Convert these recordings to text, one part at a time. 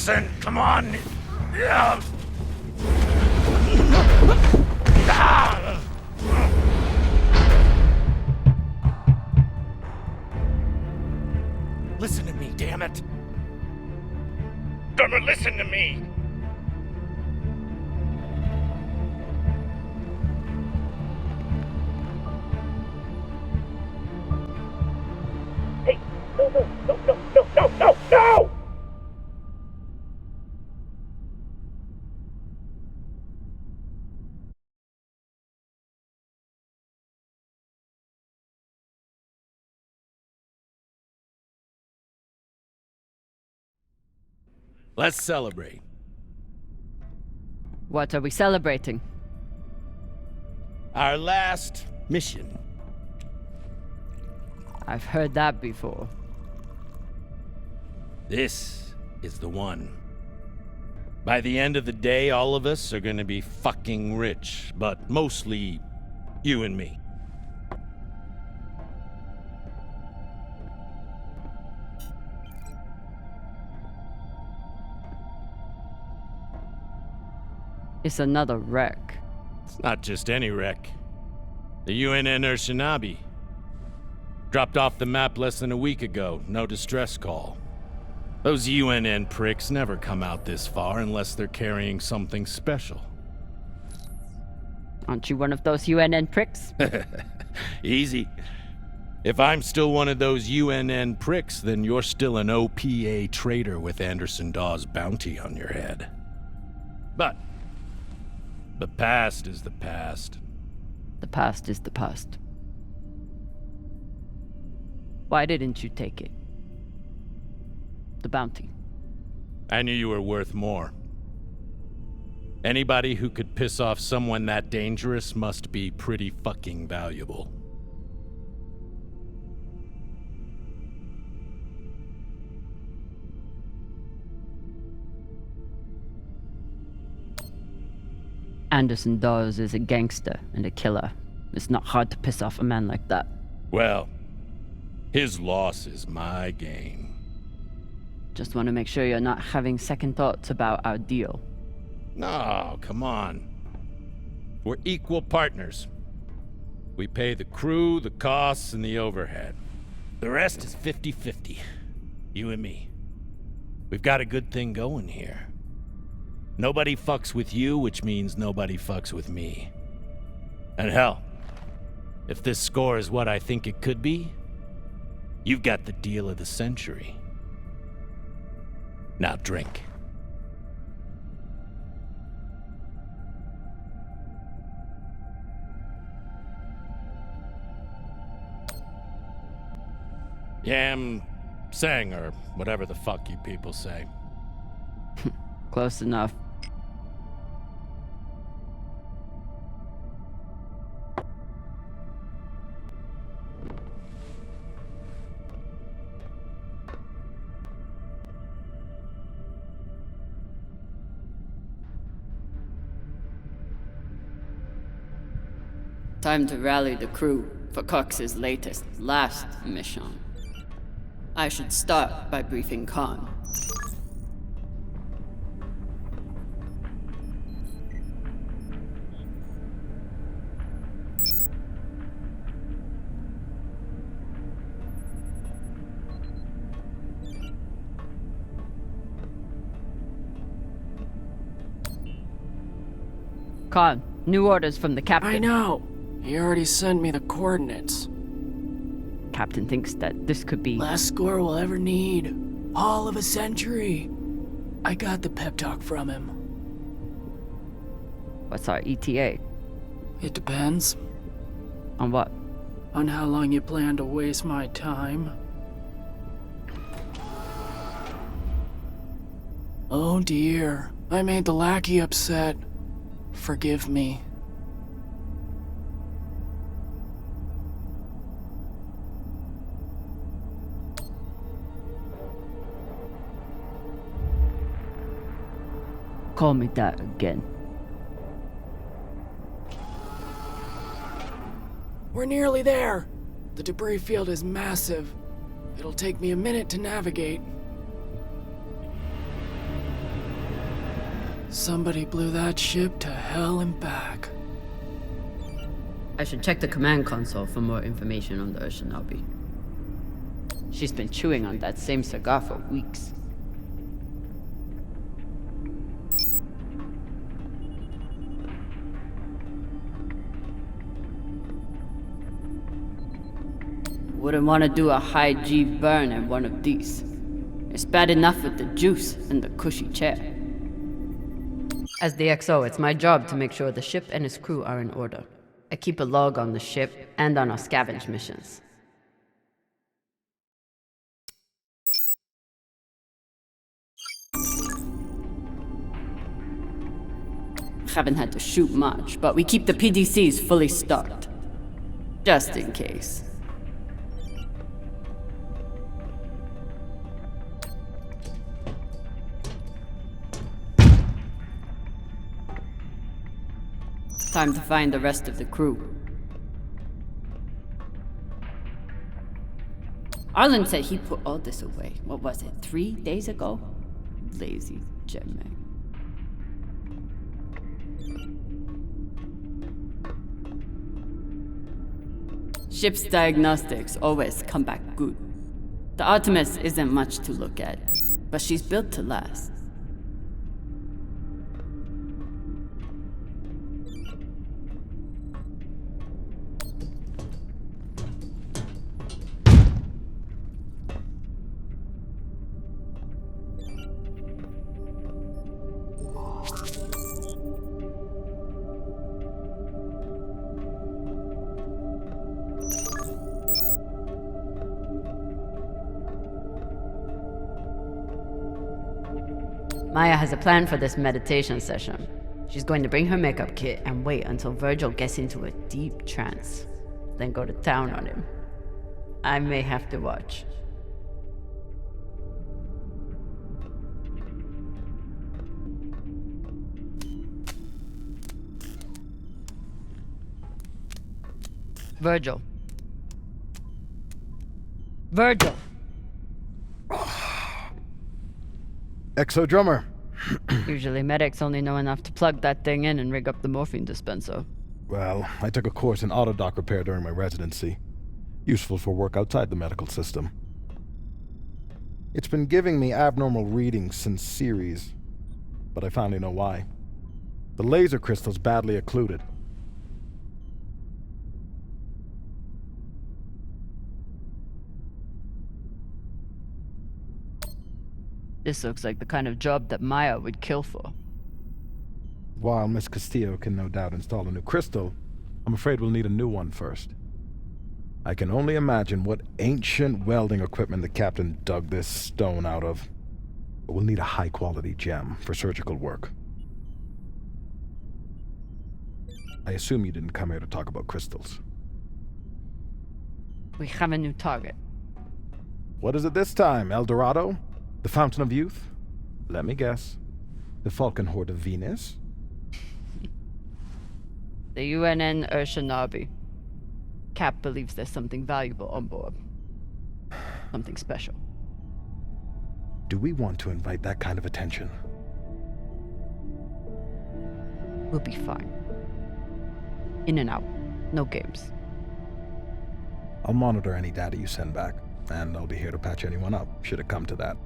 listen, come on. Yeah. Ah. Listen to me, damn it. Drummer, listen to me. Hey, no! Let's celebrate. What are we celebrating? Our last mission. I've heard that before. This is the one. By the end of the day, all of us are gonna be fucking rich, but mostly you and me. It's another wreck. It's not just any wreck. The UNN Shinabi. Dropped off the map less than a week ago. No distress call. Those UNN pricks never come out this far unless they're carrying something special. Aren't you one of those UNN pricks? Easy. If I'm still one of those UNN pricks, then you're still an OPA traitor with Anderson Dawes' bounty on your head. But the past is the past. The past is the past. Why didn't you take it? The bounty. I knew you were worth more. Anybody who could piss off someone that dangerous must be pretty fucking valuable. Anderson Dawes is a gangster and a killer. It's not hard to piss off a man like that. Well, his loss is my gain. Just want to make sure you're not having second thoughts about our deal. No, come on. We're equal partners. We pay the crew, the costs, and the overhead. The rest is 50-50. You and me. We've got a good thing going here. Nobody fucks with you, which means nobody fucks with me. And hell, if this score is what I think it could be, you've got the deal of the century. Now drink. Yam sang, or whatever the fuck you people say. Close enough. Time to rally the crew for Cox's last mission. I should start by briefing Khan. Khan, new orders from the captain. I know. He already sent me the coordinates. Captain thinks that this could be... Last score we'll ever need. All of a century. I got the pep talk from him. What's our ETA? It depends. On what? On how long you plan to waste my time. Oh dear. I made the lackey upset. Forgive me. Call me that again. We're nearly there. The debris field is massive. It'll take me a minute to navigate. Somebody blew that ship to hell and back. I should check the command console for more information on the Urshinabi. She's been chewing on that same cigar for weeks. Wouldn't want to do a high G burn in one of these. It's bad enough with the juice and the cushy chair. As the XO, it's my job to make sure the ship and its crew are in order. I keep a log on the ship and on our scavenge missions. Haven't had to shoot much, but we keep the PDCs fully stocked. Just in case. Time to find the rest of the crew. Arlen said he put all this away. What was it, 3 days ago? Lazy Gemma. Ship's diagnostics always come back good. The Artemis isn't much to look at, but she's built to last. Maya has a plan for this meditation session. She's going to bring her makeup kit and wait until Virgil gets into a deep trance, then go to town on him. I may have to watch. Virgil. Virgil! Exo Drummer. Usually medics only know enough to plug that thing in and rig up the morphine dispenser. Well, I took a course in autodock repair during my residency. Useful for work outside the medical system. It's been giving me abnormal readings since Series, but I finally know why. The laser crystal's badly occluded. This looks like the kind of job that Maya would kill for. While Miss Castillo can no doubt install a new crystal, I'm afraid we'll need a new one first. I can only imagine what ancient welding equipment the captain dug this stone out of. But we'll need a high-quality gem for surgical work. I assume you didn't come here to talk about crystals. We have a new target. What is it this time, El Dorado? The Fountain of Youth? Let me guess. The Falcon Horde of Venus? The UNN Urshinabi. Cap believes there's something valuable on board. Something special. Do we want to invite that kind of attention? We'll be fine. In and out. No games. I'll monitor any data you send back, and I'll be here to patch anyone up, should it come to that.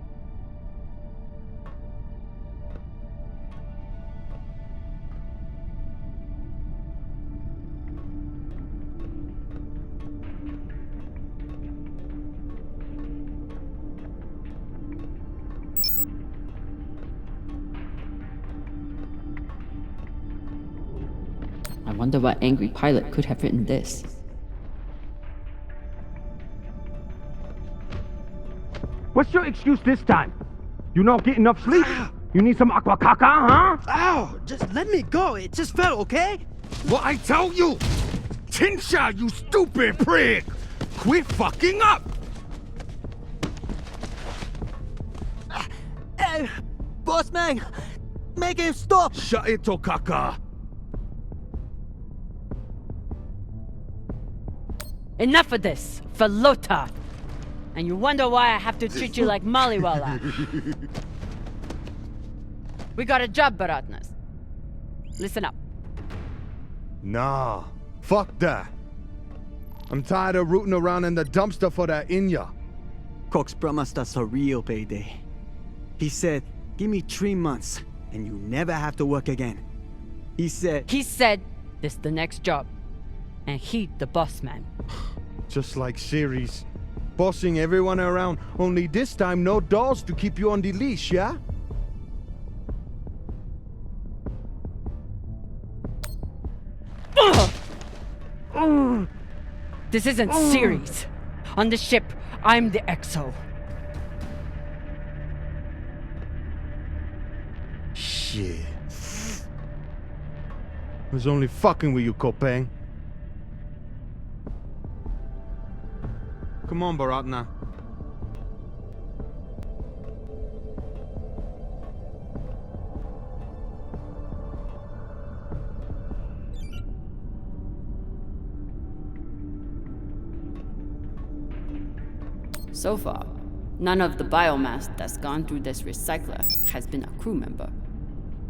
I wonder what angry pilot could have written this. What's your excuse this time? You not get enough sleep? You need some aqua caca, huh? Ow! Just let me go. It just fell, okay? What I tell you? Tinsha, you stupid prig! Quit fucking up! Hey, boss man, make him stop. Shut it, Tokaka. Enough of this, Falota! And you wonder why I have to treat you like Maliwala. We got a job, Baratnas. Listen up. Nah, fuck that. I'm tired of rooting around in the dumpster for that Inya. Cox promised us a real payday. He said, give me 3 months, and you never have to work again. He said, this the next job. And he the boss man. Just like Series. Bossing everyone around, only this time no dolls to keep you on the leash, yeah? This isn't Series. On the ship, I'm the XO. Shit. I was only fucking with you, Kopeng. Come on, Baratna. So far, none of the biomass that's gone through this recycler has been a crew member.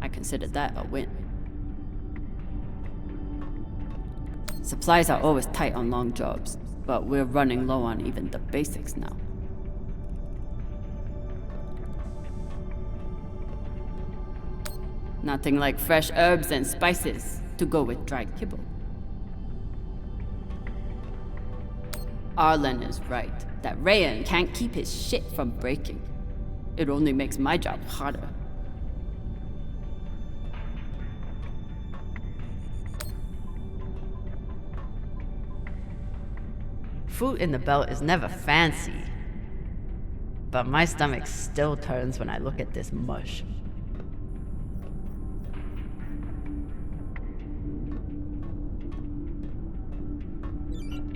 I consider that a win. Supplies are always tight on long jobs, but we're running low on even the basics now. Nothing like fresh herbs and spices to go with dry kibble. Arlen is right, that Rayan can't keep his shit from breaking. It only makes my job harder. Food in the belt is never fancy, but my stomach still turns when I look at this mush.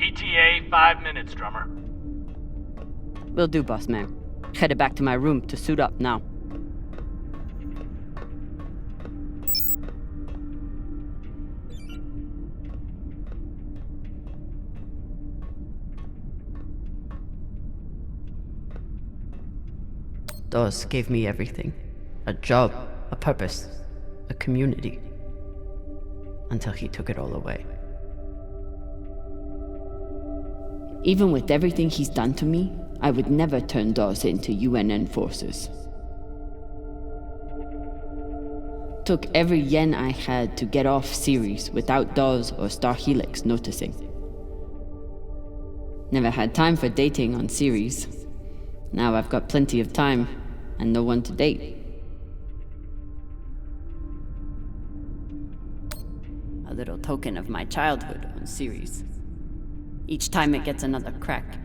ETA 5 minutes, drummer. Will do, boss man. Headed back to my room to suit up now. Dawes gave me everything. A job, a purpose, a community. Until he took it all away. Even with everything he's done to me, I would never turn Dawes into UNN forces. Took every yen I had to get off Series without Dawes or Star Helix noticing. Never had time for dating on Series. Now I've got plenty of time and no one to date. A little token of my childhood on Series. Each time it gets another crack,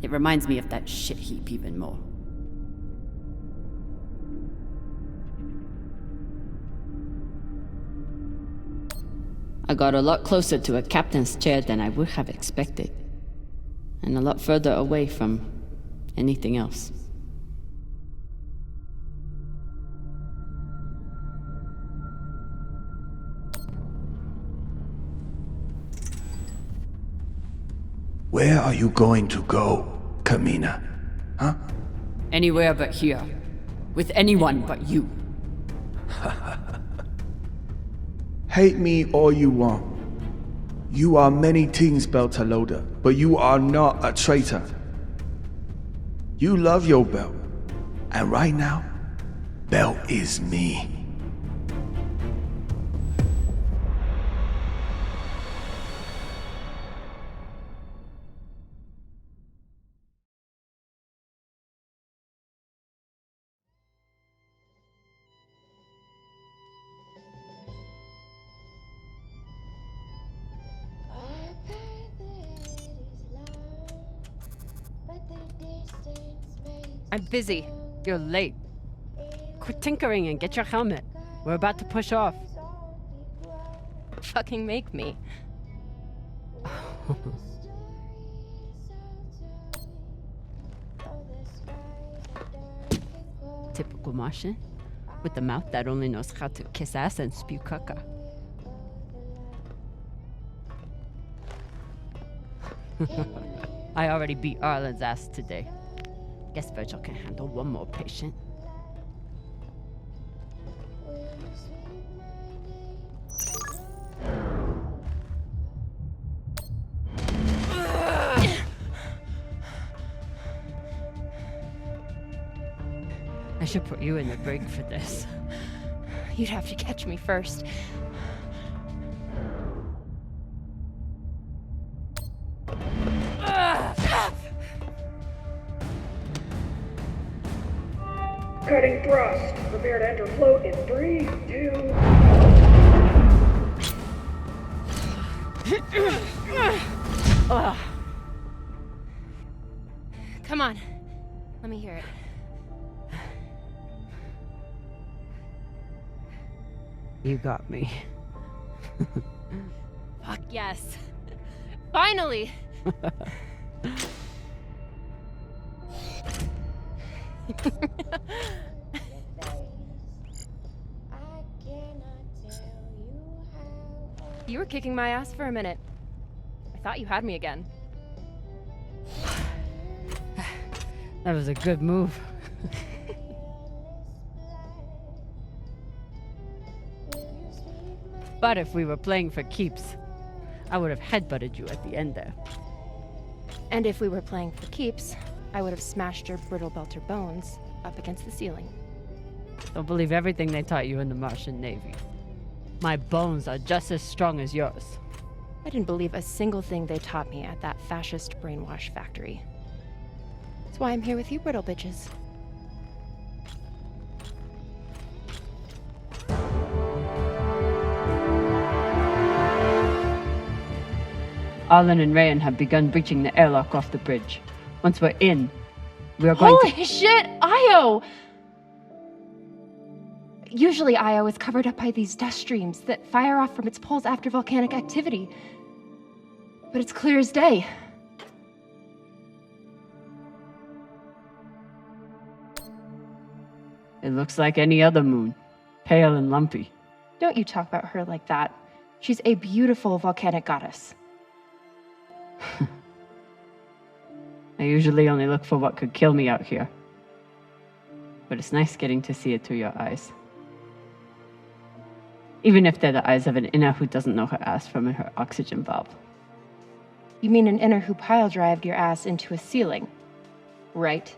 it reminds me of that shit heap even more. I got a lot closer to a captain's chair than I would have expected, and a lot further away from anything else. Where are you going to go, Camina? Huh? Anywhere but here. With anyone but you. Hate me all you want. You are many things, Beltaloda, but you are not a traitor. You love your belt. And right now, belt is me. I'm busy. You're late. Quit tinkering and get your helmet. We're about to push off. Fucking make me. Typical Martian. With the mouth that only knows how to kiss ass and spew caca. I already beat Arlen's ass today. Guess Virgil can handle one more patient. should put you in the brig for this. You'd have to catch me first. Cutting thrust. Prepare to enter float in 3, 2... Come on. Let me hear it. You got me. Fuck yes. Finally! You were kicking my ass for a minute. I thought you had me again. That was a good move. But if we were playing for keeps, I would have headbutted you at the end there. And if we were playing for keeps, I would have smashed your brittle belter bones up against the ceiling. Don't believe everything they taught you in the Martian Navy. My bones are just as strong as yours. I didn't believe a single thing they taught me at that fascist brainwash factory. That's why I'm here with you, brittle bitches. Arlen and Rayan have begun breaching the airlock off the bridge. Once we're in, we are going Holy shit, Io! Usually Io is covered up by these dust streams that fire off from its poles after volcanic activity. But it's clear as day. It looks like any other moon. Pale and lumpy. Don't you talk about her like that. She's a beautiful volcanic goddess. I usually only look for what could kill me out here. But it's nice getting to see it through your eyes. Even if they're the eyes of an inner who doesn't know her ass from her oxygen valve. You mean an inner who pile-drived your ass into a ceiling, right?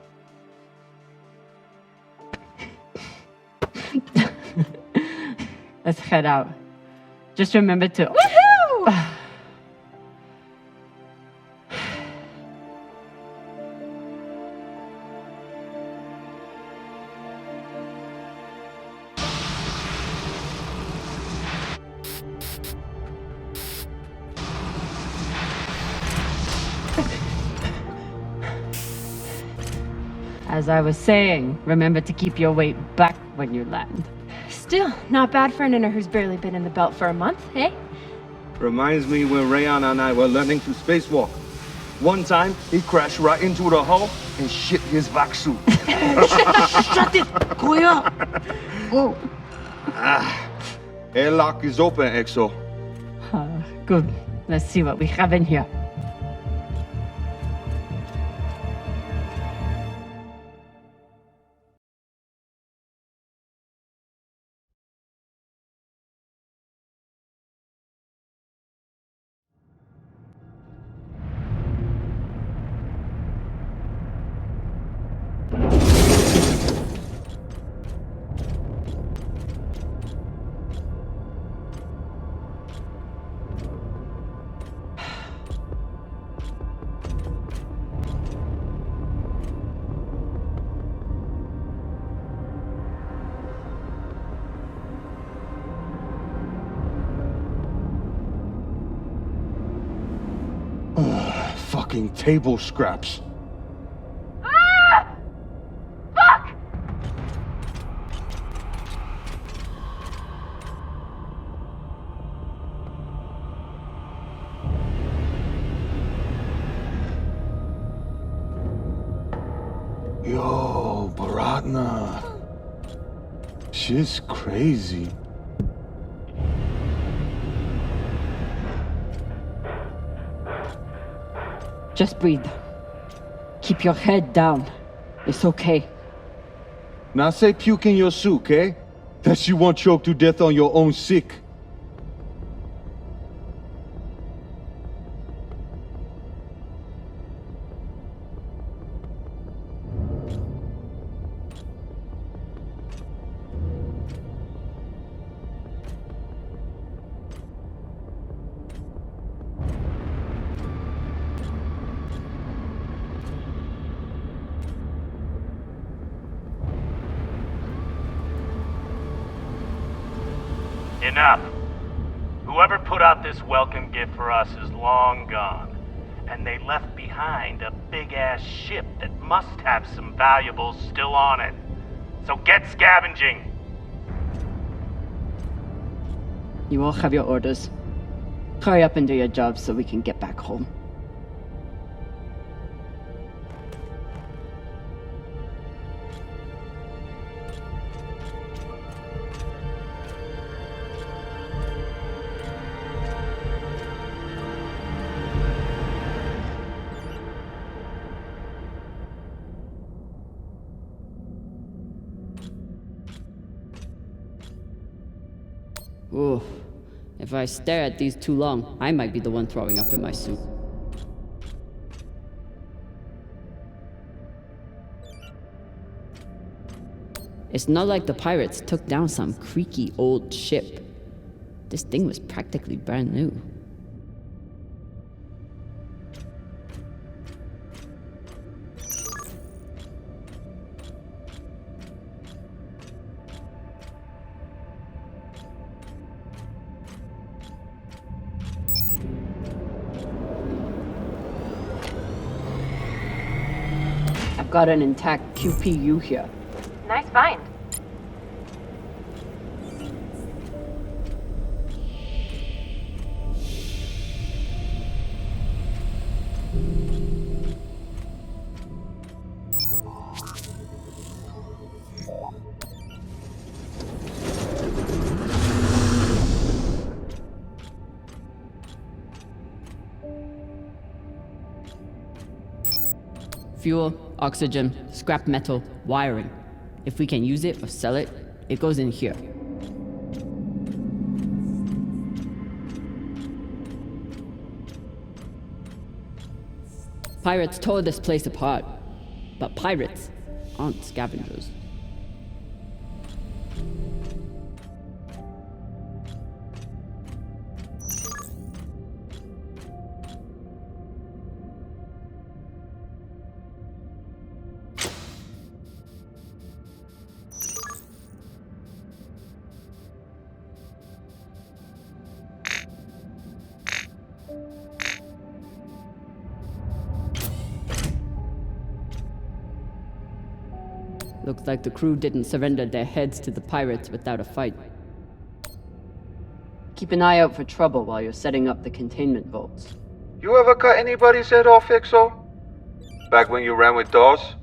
Let's head out. Just remember to... Woohoo! As I was saying, remember to keep your weight back when you land. Still, not bad for an inner who's barely been in the belt for a month, eh? Reminds me when Rayan and I were learning to spacewalk. One time, he crashed right into the hull and shit his vac suit. Shut it! Kuya! Oh. Airlock is open, Exo. Good. Let's see what we have in here. Fucking table scraps. Ah! Fuck! Yo, Baratna. Shit's crazy. Just breathe. Keep your head down. It's okay. Now say puke in your suit, okay? That you won't choke to death on your own sick. Enough. Whoever put out this welcome gift for us is long gone. And they left behind a big-ass ship that must have some valuables still on it. So get scavenging! You all have your orders. Hurry up and do your jobs so we can get back home. Ooh, if I stare at these too long, I might be the one throwing up in my soup. It's not like the pirates took down some creaky old ship. This thing was practically brand new. I've got an intact QPU here. Nice find. Fuel, oxygen, scrap metal, wiring. If we can use it or sell it, it goes in here. Pirates tore this place apart, but pirates aren't scavengers. Looks like the crew didn't surrender their heads to the pirates without a fight. Keep an eye out for trouble while you're setting up the containment vaults. You ever cut anybody's head off, Exo? Back when you ran with Dawes?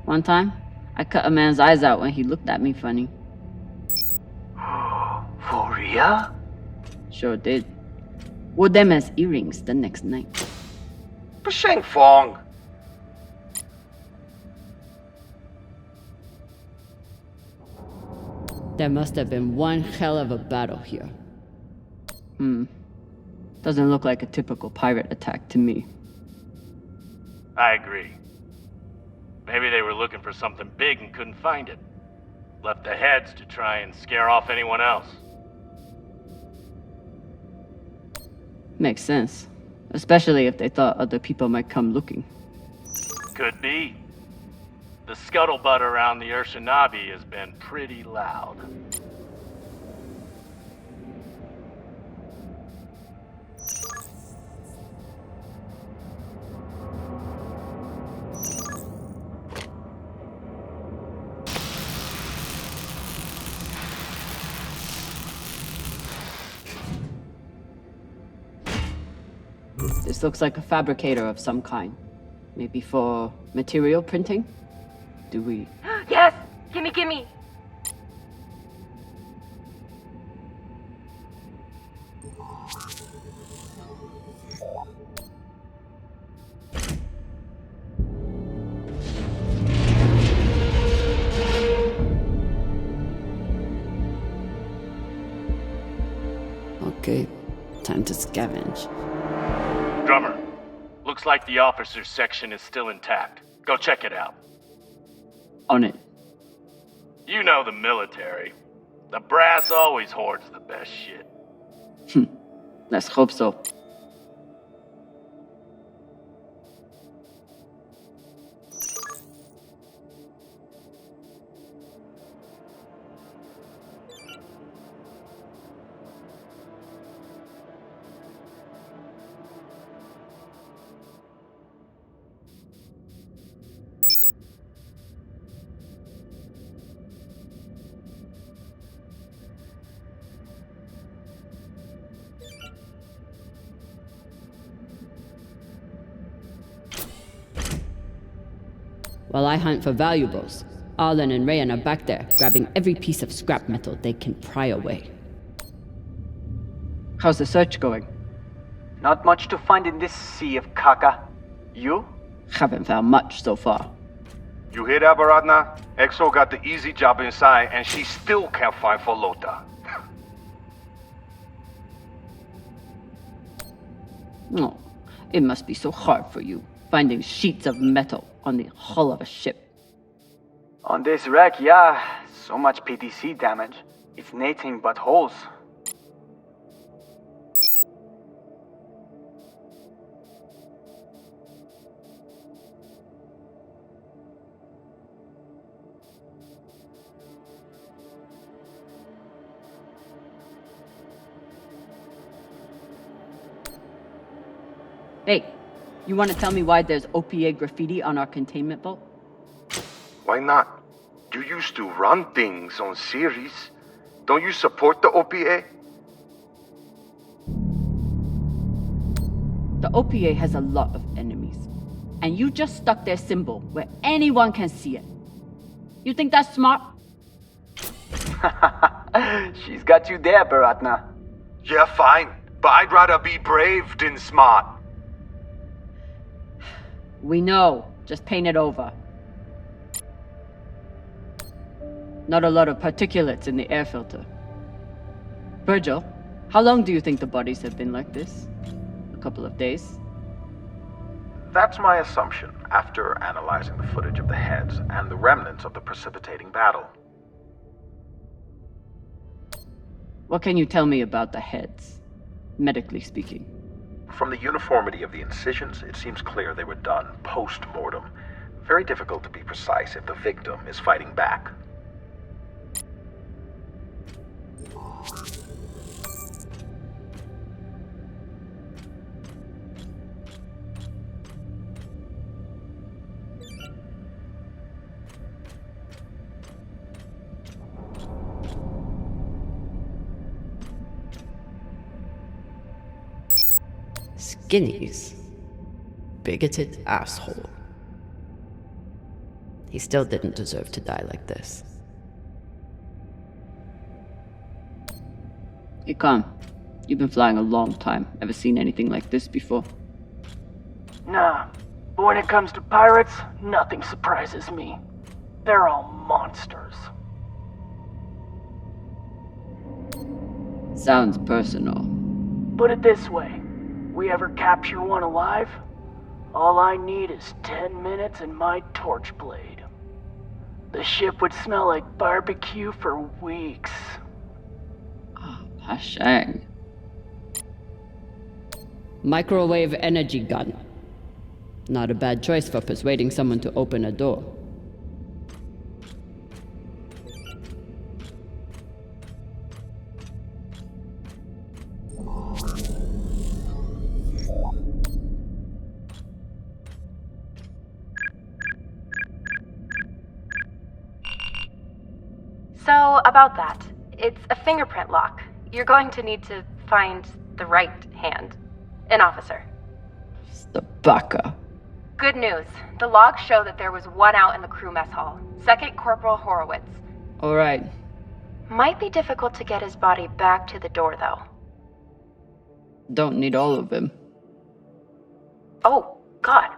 One time, I cut a man's eyes out when he looked at me funny. For real? Sure did. Wore them as earrings the next night. Sheng Fong. There must have been one hell of a battle here. Doesn't look like a typical pirate attack to me. I agree. Maybe they were looking for something big and couldn't find it. Left the heads to try and scare off anyone else. Makes sense. Especially if they thought other people might come looking. Could be. The scuttlebutt around the Urshanabi has been pretty loud. This looks like a fabricator of some kind. Maybe for material printing? Do we... Yes! Gimme, gimme! Okay, time to scavenge. Drummer, looks like the officers' section is still intact. Go check it out. On it. You know the military. The brass always hoards the best shit. Let's hope so. while I hunt for valuables. Arlen and Rayan are back there, grabbing every piece of scrap metal they can pry away. How's the search going? Not much to find in this sea of caca. You? Haven't found much so far. You hear that, Baratna? Exo got the easy job inside, and she still can't find Folota. Oh, it must be so hard for you, finding sheets of metal on the hull of a ship. On this wreck, yeah. So much PTC damage. It's nothing but holes. Hey, you want to tell me why there's OPA graffiti on our containment vault? Why not? You used to run things on Series. Don't you support the OPA? The OPA has a lot of enemies, and you just stuck their symbol where anyone can see it. You think that's smart? She's got you there, Baratna. Yeah, fine. But I'd rather be brave than smart. We know. Just paint it over. Not a lot of particulates in the air filter. Virgil, how long do you think the bodies have been like this? A couple of days? That's my assumption, after analyzing the footage of the heads and the remnants of the precipitating battle. What can you tell me about the heads, medically speaking? From the uniformity of the incisions, it seems clear they were done post-mortem. Very difficult to be precise if the victim is fighting back. Skinnies. Bigoted asshole. He still didn't deserve to die like this. Hey, Con. You've been flying a long time. Ever seen anything like this before? Nah, but when it comes to pirates, nothing surprises me. They're all monsters. Sounds personal. Put it this way. We ever capture one alive? All I need is 10 minutes and my torch blade. The ship would smell like barbecue for weeks. Hashang. Microwave energy gun. Not a bad choice for persuading someone to open a door. So, about that. It's a fingerprint lock. You're going to need to find the right hand. An officer. The baka. Good news. The logs show that there was one out in the crew mess hall. Second Corporal Horowitz. Alright. Might be difficult to get his body back to the door, though. Don't need all of him. Oh, God.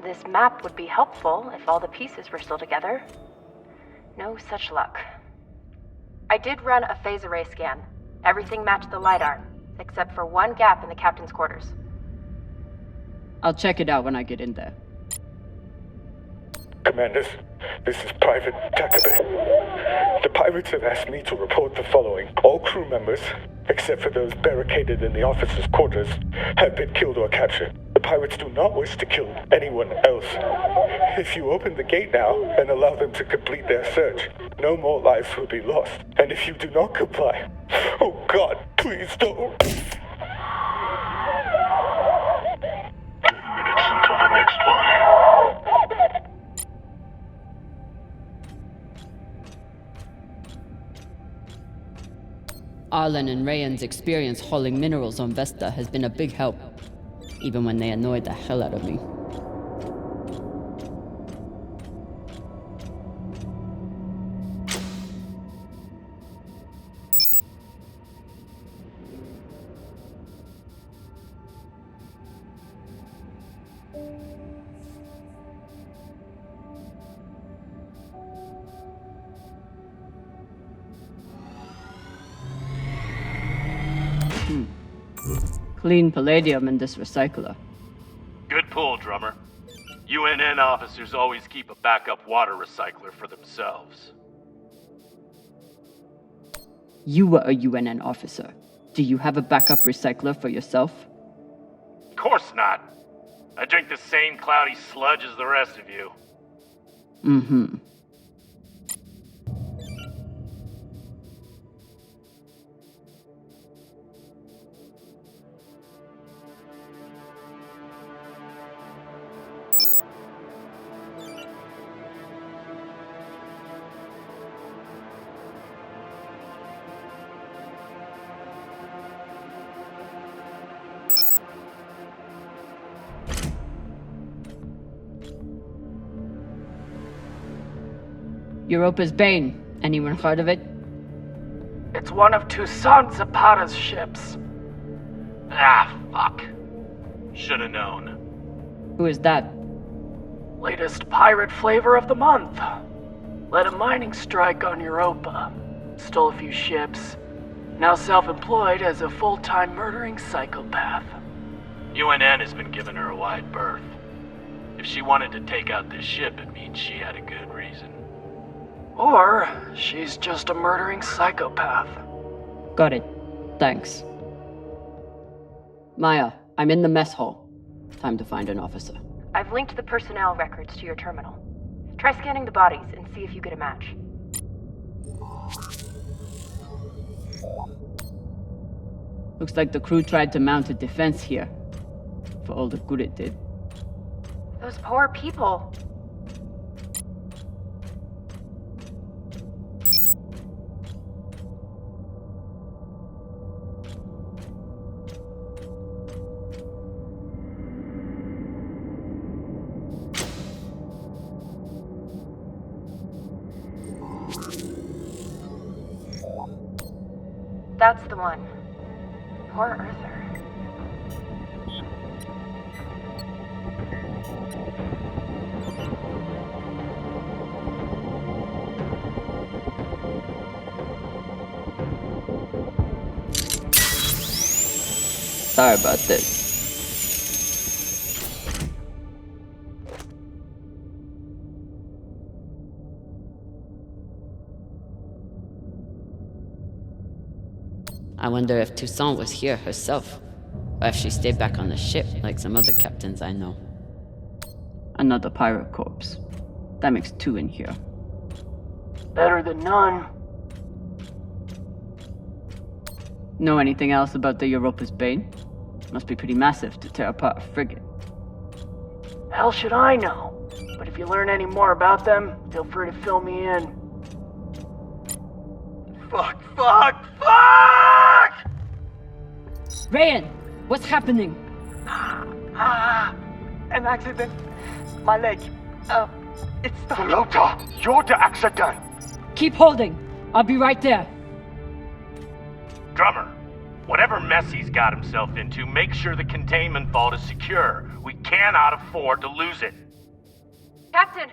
This map would be helpful if all the pieces were still together. No such luck. I did run a phase array scan. Everything matched the LiDAR, except for one gap in the captain's quarters. I'll check it out when I get in there. Commanders, this is Private Takabe. The pirates have asked me to report the following. All crew members, except for those barricaded in the officers' quarters, have been killed or captured. The pirates do not wish to kill anyone else. If you open the gate now and allow them to complete their search, no more lives will be lost. And if you do not comply, oh God, please don't. Until the next one. Arlen and Rayan's experience hauling minerals on Vesta has been a big help, even when they annoyed the hell out of me. Clean palladium in this recycler. Good pull, Drummer. UNN officers always keep a backup water recycler for themselves. You were a UNN officer. Do you have a backup recycler for yourself? Of course not. I drink the same cloudy sludge as the rest of you. Mm-hmm. Europa's Bane. Anyone heard of it? It's one of Toussaint Zapata's ships. Ah, fuck. Should've known. Who is that? Latest pirate flavor of the month. Led a mining strike on Europa. Stole a few ships. Now self-employed as a full-time murdering psychopath. UNN has been giving her a wide berth. If she wanted to take out this ship, it means she had a good reason. Or she's just a murdering psychopath. Got it. Thanks. Maya, I'm in the mess hall. Time to find an officer. I've linked the personnel records to your terminal. Try scanning the bodies and see if you get a match. Looks like the crew tried to mount a defense here. For all the good it did. Those poor people. That's the one. Poor Arthur. Sorry about this. I wonder if Toussaint was here herself, or if she stayed back on the ship like some other captains I know. Another pirate corpse. That makes 2 in here. Better than none. Know anything else about the Europa's Bane? Must be pretty massive to tear apart a frigate. Hell should I know? But if you learn any more about them, feel free to fill me in. Fuck! Rayan! What's happening? An accident. My leg. It's stuck. Flota, you're the accident. Keep holding. I'll be right there. Drummer, whatever mess he's got himself into, make sure the containment vault is secure. We cannot afford to lose it. Captain,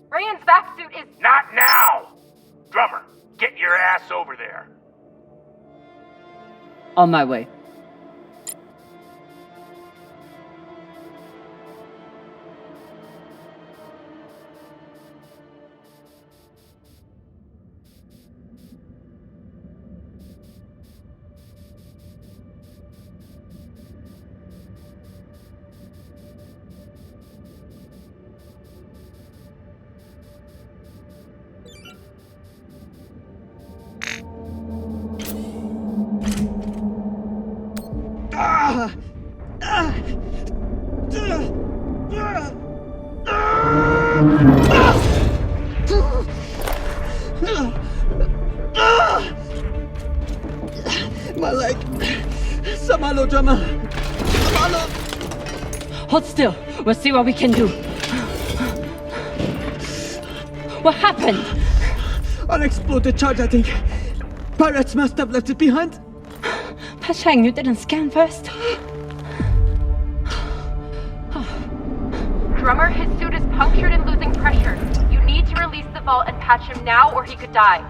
Rayan's vac suit is... Not now! Drummer, get your ass over there. On my way. Hold still. We'll see what we can do. What happened? Unexploded charge, I think. Pirates must have left it behind. Pashang, you didn't scan first? Drummer, his suit is punctured and losing pressure. You need to release the vault and patch him now or he could die.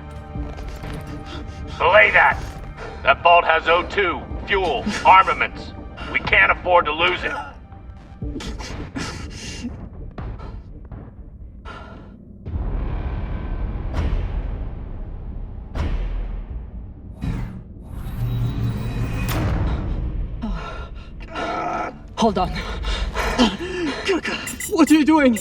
Belay that! That vault has O2, fuel, armaments. We can't afford to lose it. Hold on. What are you doing?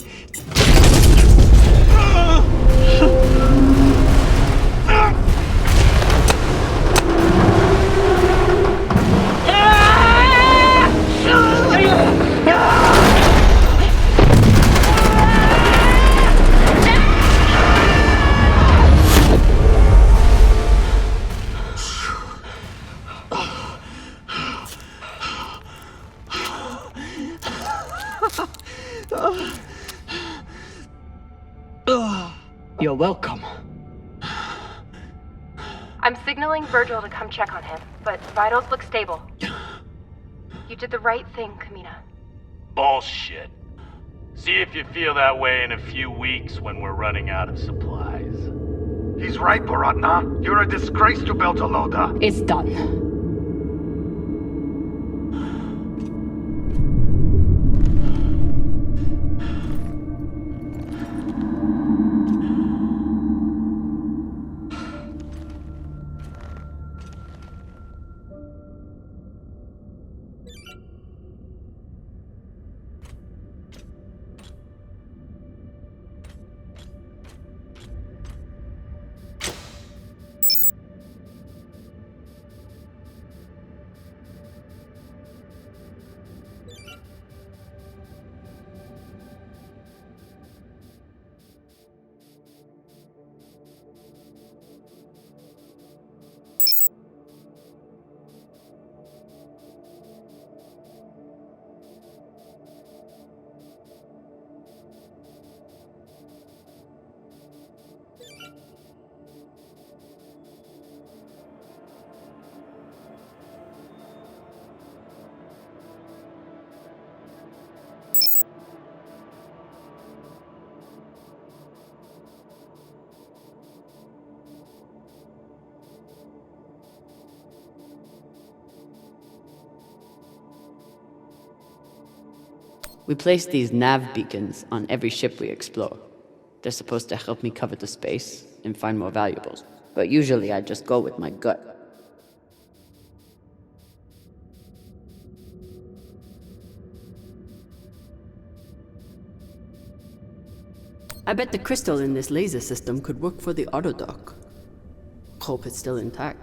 You're welcome. I'm signaling Virgil to come check on him, but vitals look stable. You did the right thing, Camina. Bullshit. See if you feel that way in a few weeks when we're running out of supplies. He's right, Baratna. You're a disgrace to Beltalowda. It's done. We place these nav beacons on every ship we explore. They're supposed to help me cover the space and find more valuables, but usually I just go with my gut. I bet the crystal in this laser system could work for the autodock. Hope it's still intact.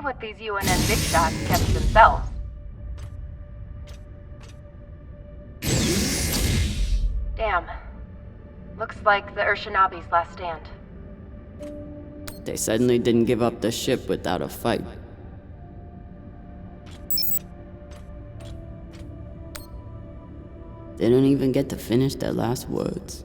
what these UNN big shots kept to themselves. Damn. Looks like the Urshanabi's last stand. They suddenly didn't give up the ship without a fight. They don't even get to finish their last words.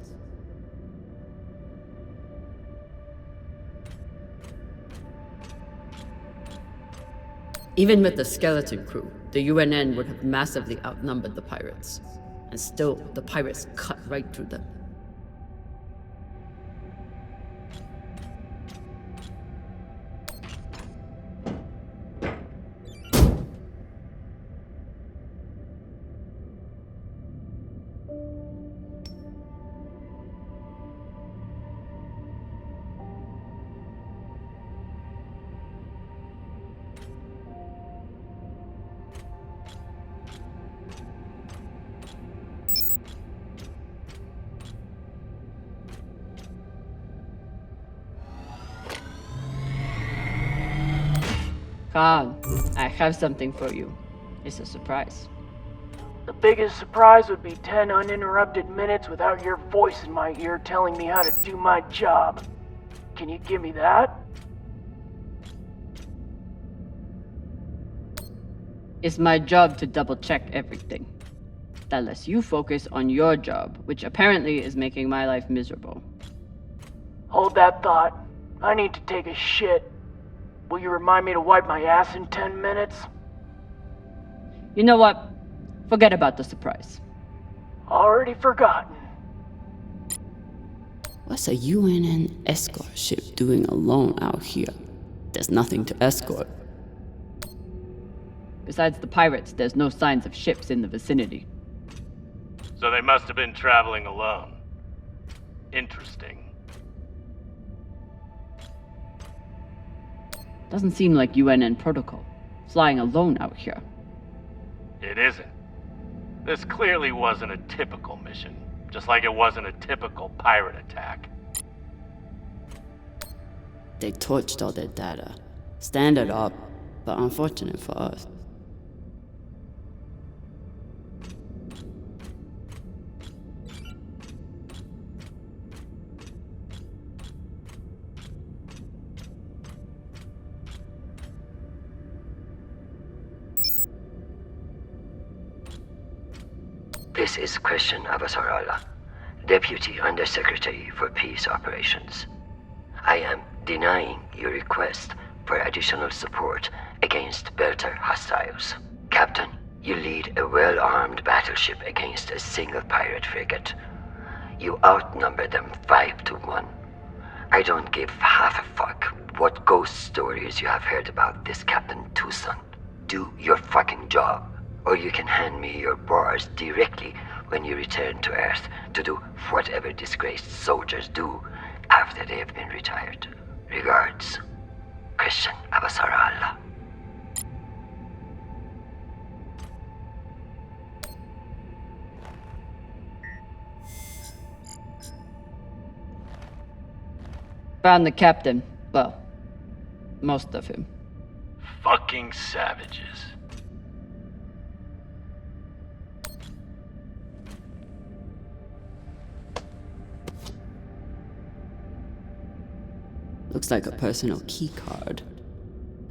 Even with the skeleton crew, the UNN would have massively outnumbered the pirates. And still, the pirates cut right through them. Khan, I have something for you. It's a surprise. The biggest surprise would be 10 uninterrupted minutes without your voice in my ear telling me how to do my job. Can you give me that? It's my job to double-check everything. That lets you focus on your job, which apparently is making my life miserable. Hold that thought. I need to take a shit. Will you remind me to wipe my ass in 10 minutes? You know what? Forget about the surprise. Already forgotten. What's a UNN escort ship doing alone out here? There's nothing to escort. Besides the pirates, there's no signs of ships in the vicinity. So they must have been traveling alone. Interesting. Doesn't seem like UNN protocol. Flying alone out here. It isn't. This clearly wasn't a typical mission, just like it wasn't a typical pirate attack. They torched all their data. Standard up, but unfortunate for us. This is Christian Avasarala, Deputy Undersecretary for Peace Operations. I am denying your request for additional support against Belter hostiles. Captain, you lead a well-armed battleship against a single pirate frigate. You outnumber them 5 to 1. I don't give half a fuck what ghost stories you have heard about this Captain Tucson. Do your fucking job. Or you can hand me your bars directly when you return to Earth to do whatever disgraced soldiers do after they have been retired. Regards, Christian Avasarala. Found the captain. Well, most of him. Fucking savages. Looks like a personal key card.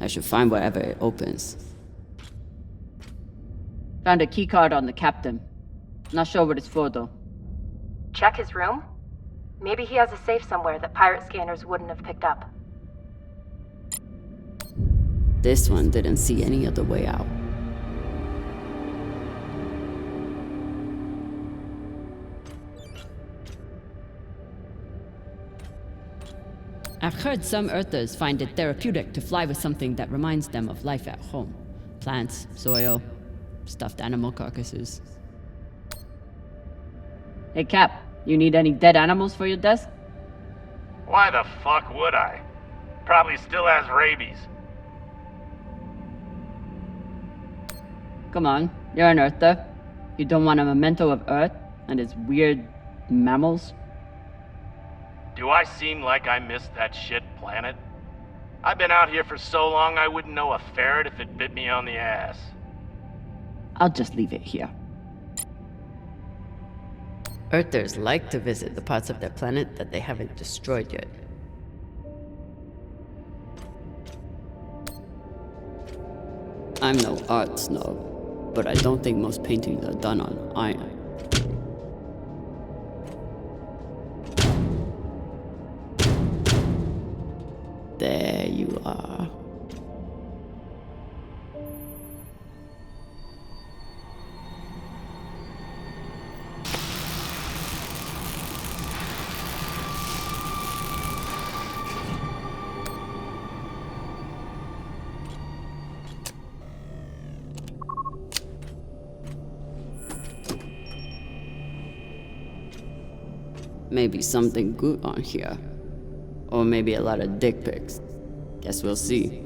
I should find wherever it opens. Found a key card on the captain. Not sure what it's for though. Check his room? Maybe he has a safe somewhere that pirate scanners wouldn't have picked up. This one didn't see any other way out. I've heard some Earthers find it therapeutic to fly with something that reminds them of life at home. Plants, soil, stuffed animal carcasses. Hey Cap, you need any dead animals for your desk? Why the fuck would I? Probably still has rabies. Come on, you're an Earther. You don't want a memento of Earth and its weird mammals? Do I seem like I missed that shit planet? I've been out here for so long I wouldn't know a ferret if it bit me on the ass. I'll just leave it here. Earthers like to visit the parts of their planet that they haven't destroyed yet. I'm no art snob, but I don't think most paintings are done on iron. There you are. Maybe something good on here. Or maybe a lot of dick pics. Guess we'll see.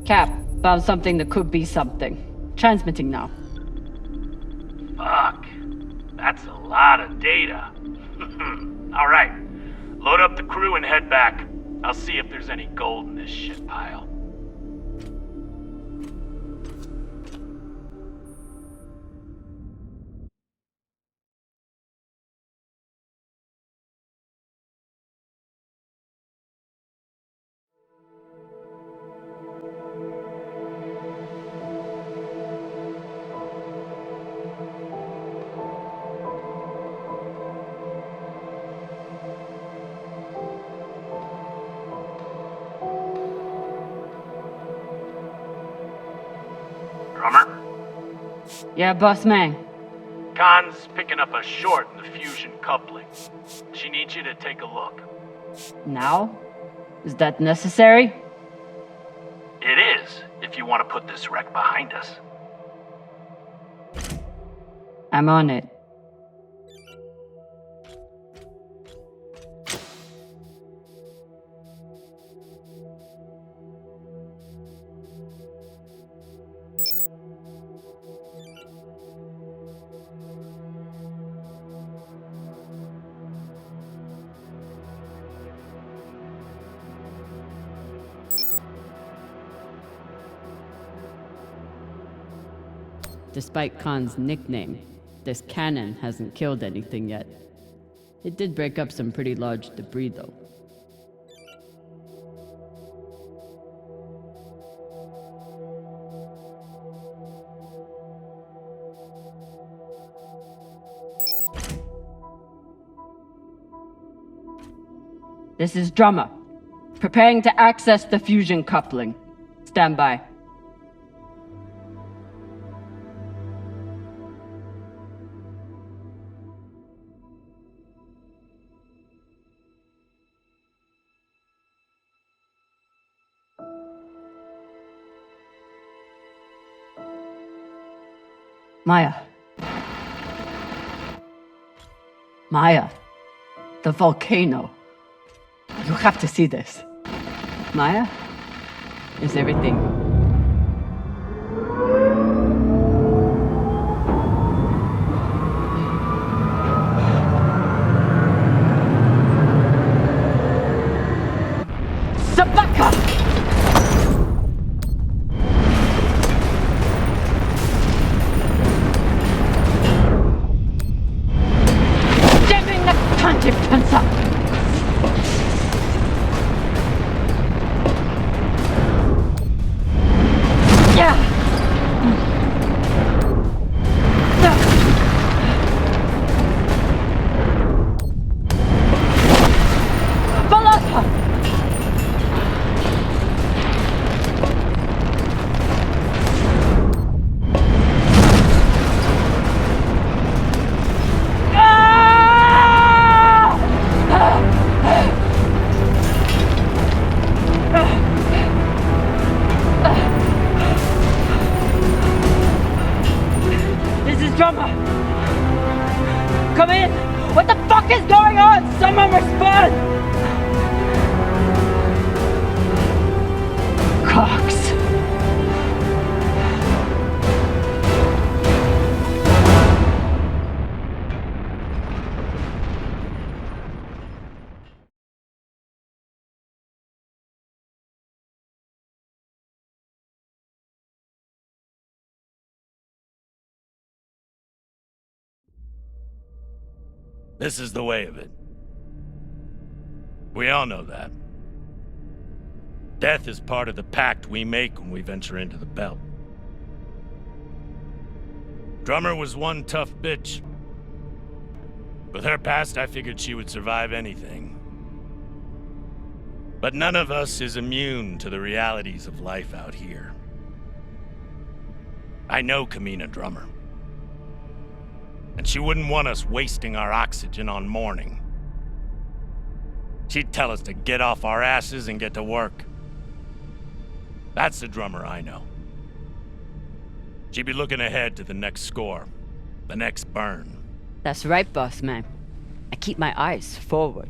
Cap, found something that could be something. Transmitting now. Fuck. That's a lot of data. Alright. Load up the crew and head back. I'll see if there's any gold in this shit pile. Drummer? Yeah, boss man. Khan's picking up a short in the fusion coupling. She needs you to take a look. Now? Is that necessary? It is, if you want to put this wreck behind us. I'm on it. Despite Khan's nickname, this cannon hasn't killed anything yet. It did break up some pretty large debris, though. This is Drummer. Preparing to access the fusion coupling. Stand by. Maya. Maya. The volcano. You have to see this. Maya? Is everything... Sabaka! Drummer! Come in! What the fuck is going on? Someone respond! Cox. This is the way of it. We all know that. Death is part of the pact we make when we venture into the belt. Drummer was one tough bitch. With her past, I figured she would survive anything. But none of us is immune to the realities of life out here. I know Camina Drummer. And she wouldn't want us wasting our oxygen on mourning. She'd tell us to get off our asses and get to work. That's the Drummer I know. She'd be looking ahead to the next score, the next burn. That's right, boss man. I keep my eyes forward.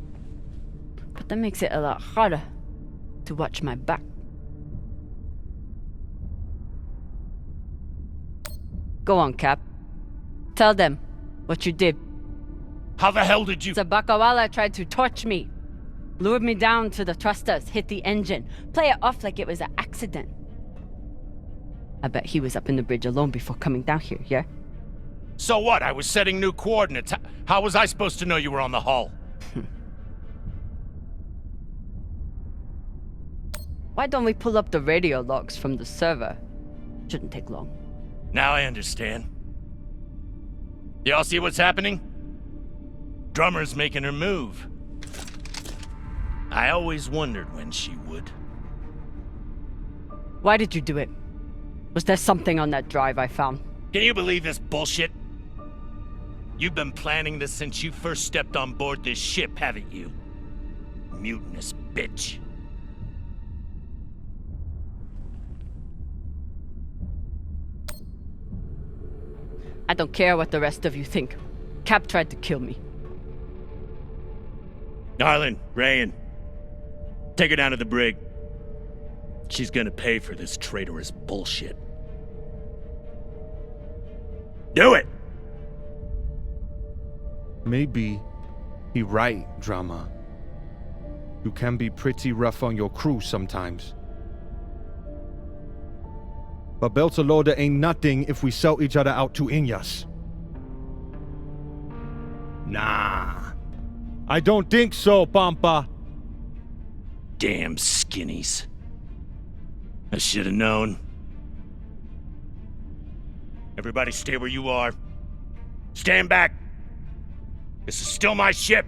But that makes it a lot harder to watch my back. Go on, Cap. Tell them what you did. How the hell did you— Sabakawala tried to torch me. Lured me down to the thrusters, hit the engine. Play it off like it was an accident. I bet he was up in the bridge alone before coming down here, yeah? So what? I was setting new coordinates. How was I supposed to know you were on the hull? Why don't we pull up the radio logs from the server? Shouldn't take long. Now I understand. Y'all see what's happening? Drummer's making her move. I always wondered when she would. Why did you do it? Was there something on that drive I found? Can you believe this bullshit? You've been planning this since you first stepped on board this ship, haven't you? Mutinous bitch. I don't care what the rest of you think. Cap tried to kill me. Arlen, Rayan, take her down to the brig. She's gonna pay for this traitorous bullshit. Do it! Maybe he right, Drama. You can be pretty rough on your crew sometimes. But Beltalowda ain't nothing if we sell each other out to Inyas. Nah. I don't think so, Pampa. Damn skinnies. I should have known. Everybody stay where you are. Stand back. This is still my ship.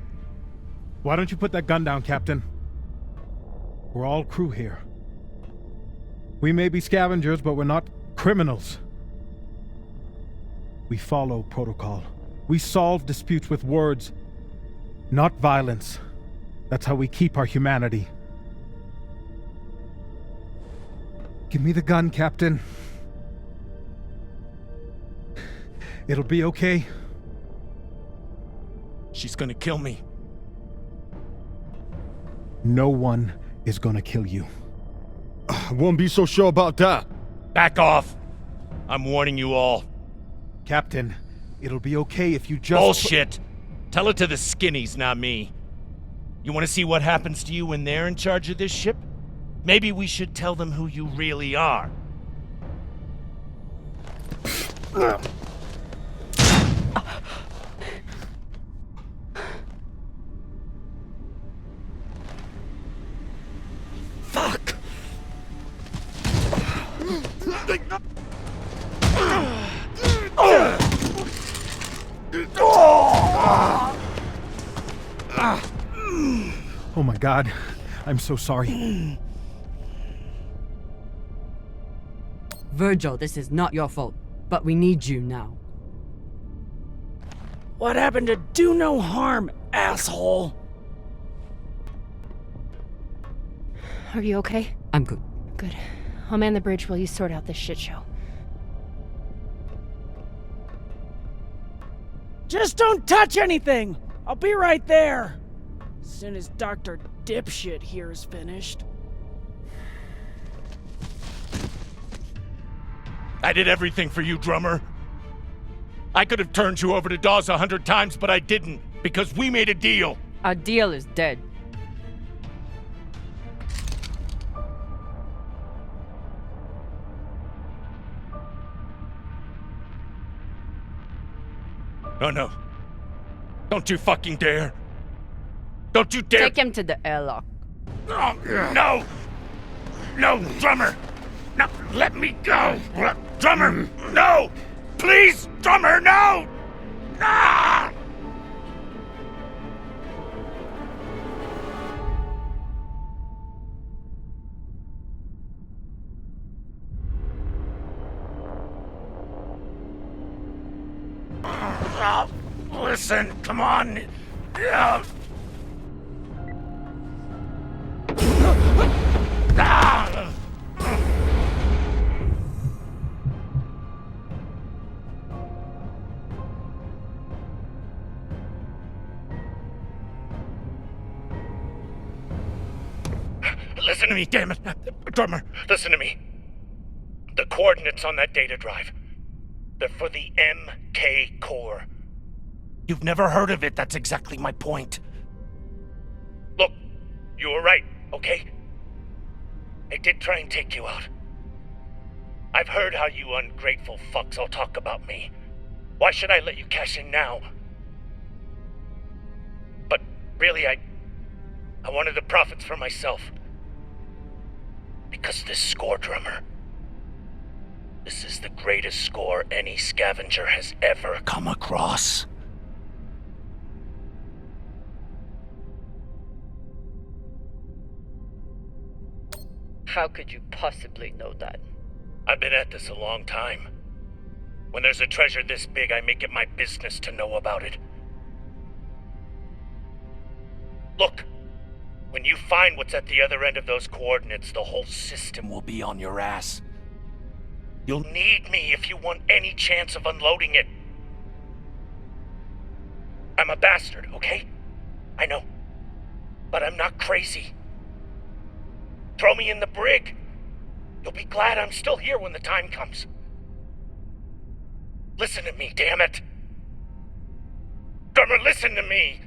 Why don't you put that gun down, Captain? We're all crew here. We may be scavengers, but we're not criminals. We follow protocol. We solve disputes with words, not violence. That's how we keep our humanity. Give me the gun, Captain. It'll be okay. She's gonna kill me. No one is gonna kill you. I won't be so sure about that. Back off. I'm warning you all. Captain, it'll be okay if you just— Bullshit. Tell it to the skinnies, not me. You want to see what happens to you when they're in charge of this ship? Maybe we should tell them who you really are. Fuck! Oh my God, I'm so sorry. Virgil, this is not your fault, but we need you now. What happened to do no harm, asshole? Are you okay? I'm good. Good. I'll man the bridge while you sort out this shit show. Just don't touch anything! I'll be right there! As soon as Dr. Dipshit here is finished. I did everything for you, Drummer. I could have turned you over to Dawes 100 times, but I didn't, because we made a deal. Our deal is dead. Oh no. Don't you fucking dare! Don't you dare! Take him to the airlock. Oh, no! No, Drummer! No, let me go! Drummer, no! Please, Drummer, no! Ah! Listen, come on! Ah! Listen to me, damn it! Drummer, listen to me. The coordinates on that data drive, they're for the MK core. You've never heard of it, that's exactly my point. Look, you were right, okay? I did try and take you out. I've heard how you ungrateful fucks all talk about me. Why should I let you cash in now? But really, I wanted the profits for myself. Because this score, Drummer, this is the greatest score any scavenger has ever come across. How could you possibly know that? I've been at this a long time. When there's a treasure this big, I make it my business to know about it. Look, when you find what's at the other end of those coordinates, the whole system will be on your ass. You'll need me if you want any chance of unloading it. I'm a bastard, okay? I know. But I'm not crazy. Throw me in the brig. You'll be glad I'm still here when the time comes. Listen to me, damn it. Drummer, listen to me.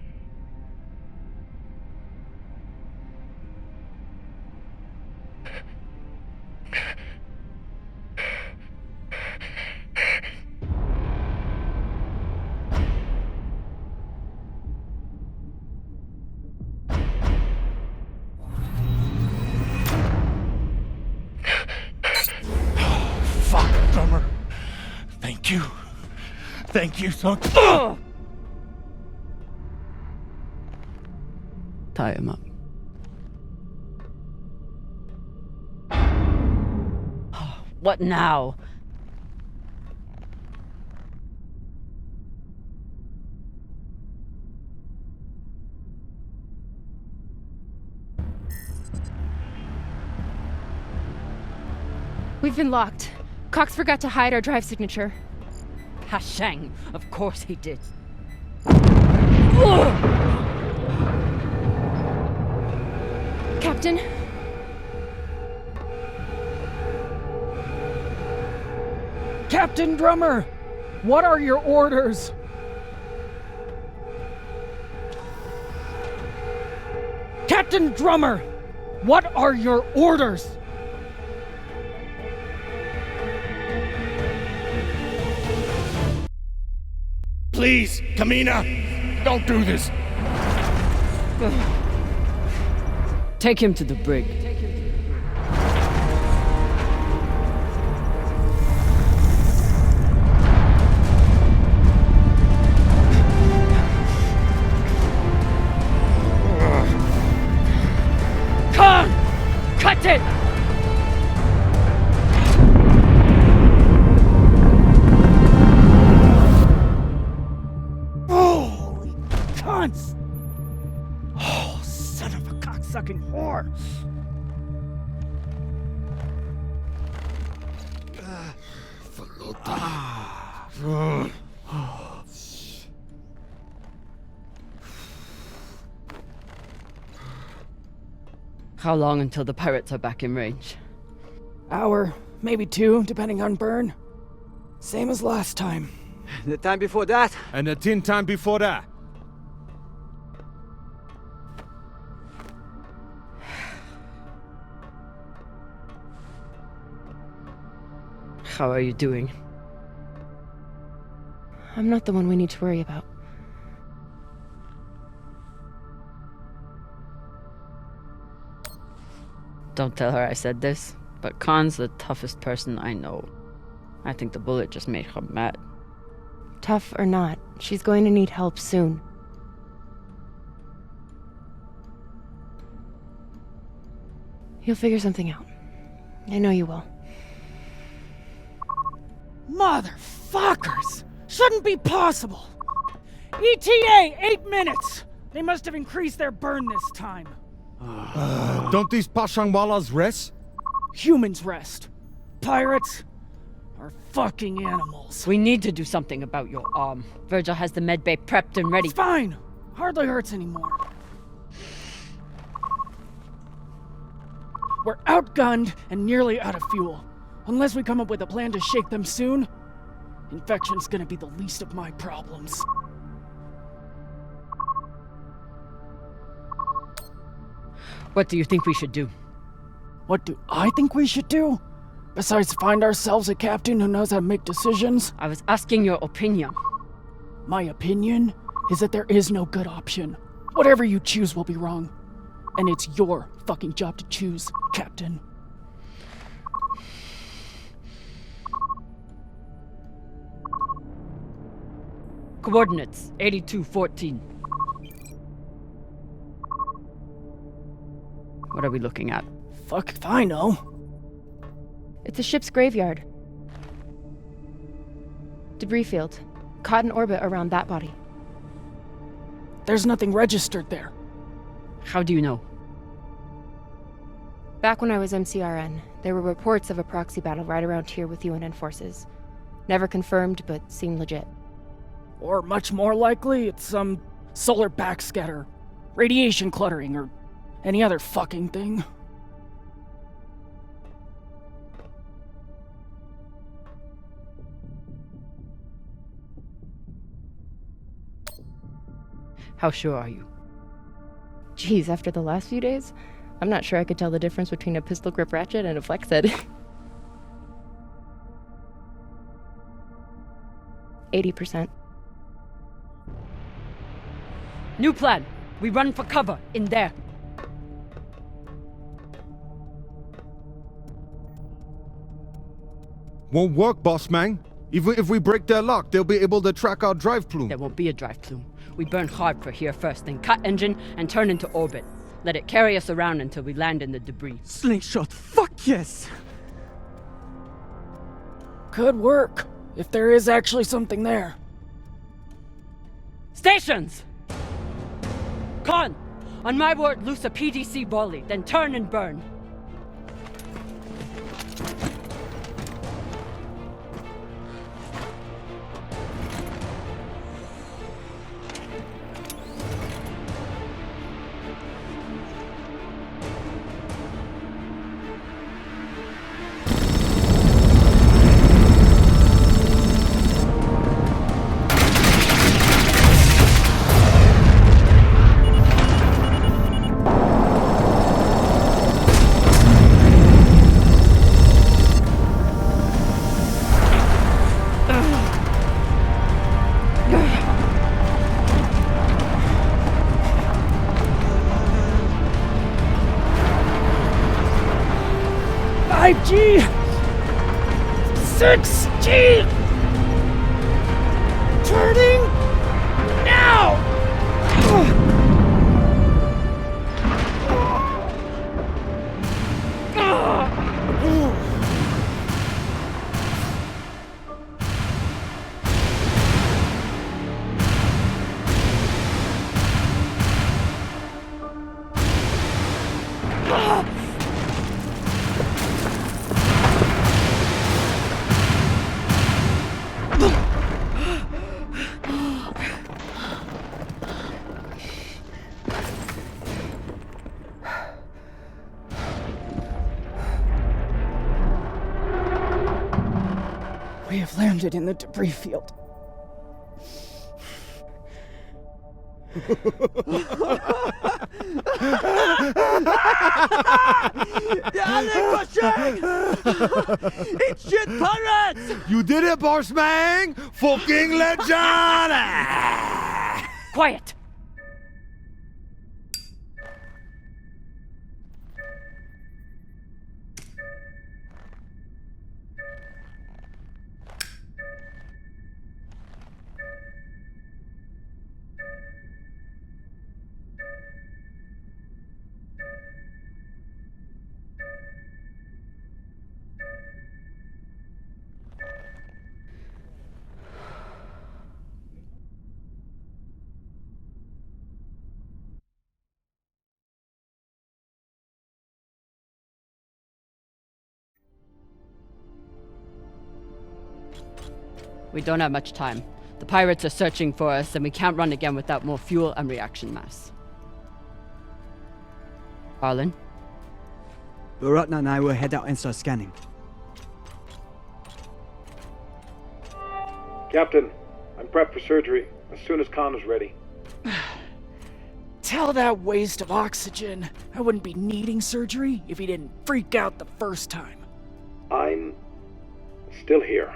Fuck, Drummer. Thank you. Thank you so much. Tie him up. What now? We've been locked. Cox forgot to hide our drive signature. Hashang, of course he did. Captain? Captain Drummer! What are your orders? Captain Drummer! What are your orders? Please, Camina, don't do this. Take him to the brig. Khan! Cut it! Holy cunts! Oh, son of a cocksucking whore! How long until the pirates are back in range? Hour, maybe 2, depending on burn. Same as last time. The time before that? And the 10 time before that. How are you doing? I'm not the one we need to worry about. Don't tell her I said this, but Khan's the toughest person I know. I think the bullet just made her mad. Tough or not, she's going to need help soon. You'll figure something out. I know you will. Motherfuckers! Shouldn't be possible! ETA, 8 minutes! They must have increased their burn this time. Don't these Pashangwalas rest? Humans rest. Pirates are fucking animals. We need to do something about your arm. Virgil has the medbay prepped and ready. It's fine. Hardly hurts anymore. We're outgunned and nearly out of fuel. Unless we come up with a plan to shake them soon, infection's gonna be the least of my problems. What do you think we should do? What do I think we should do? Besides find ourselves a captain who knows how to make decisions? I was asking your opinion. My opinion is that there is no good option. Whatever you choose will be wrong. And it's your fucking job to choose, Captain. Coordinates, 8214. What are we looking at? Fuck if I know. It's a ship's graveyard. Debris field. Caught in orbit around that body. There's nothing registered there. How do you know? Back when I was MCRN, there were reports of a proxy battle right around here with UNN forces. Never confirmed, but seemed legit. Or much more likely, it's some solar backscatter, radiation cluttering, or any other fucking thing. How sure are you? Geez, after the last few days, I'm not sure I could tell the difference between a pistol grip ratchet and a flex head. 80%. New plan. We run for cover in there. Won't work, boss man. Even if we break their lock, they'll be able to track our drive plume. There won't be a drive plume. We burn hard for here first, then cut engine and turn into orbit. Let it carry us around until we land in the debris. Slingshot, fuck yes! Could work, if there is actually something there. Stations! Con! On my word, loose a PDC volley, then turn and burn. G! 6G! Turning now! We have landed in the debris field. It's shit pirates! You did it, boss man! Fucking legend! Quiet! We don't have much time. The pirates are searching for us, and we can't run again without more fuel and reaction mass. Harlan? Baratna and I will head out and start scanning. Captain, I'm prepped for surgery as soon as Khan is ready. Tell that waste of oxygen I wouldn't be needing surgery if he didn't freak out the first time. I'm still here.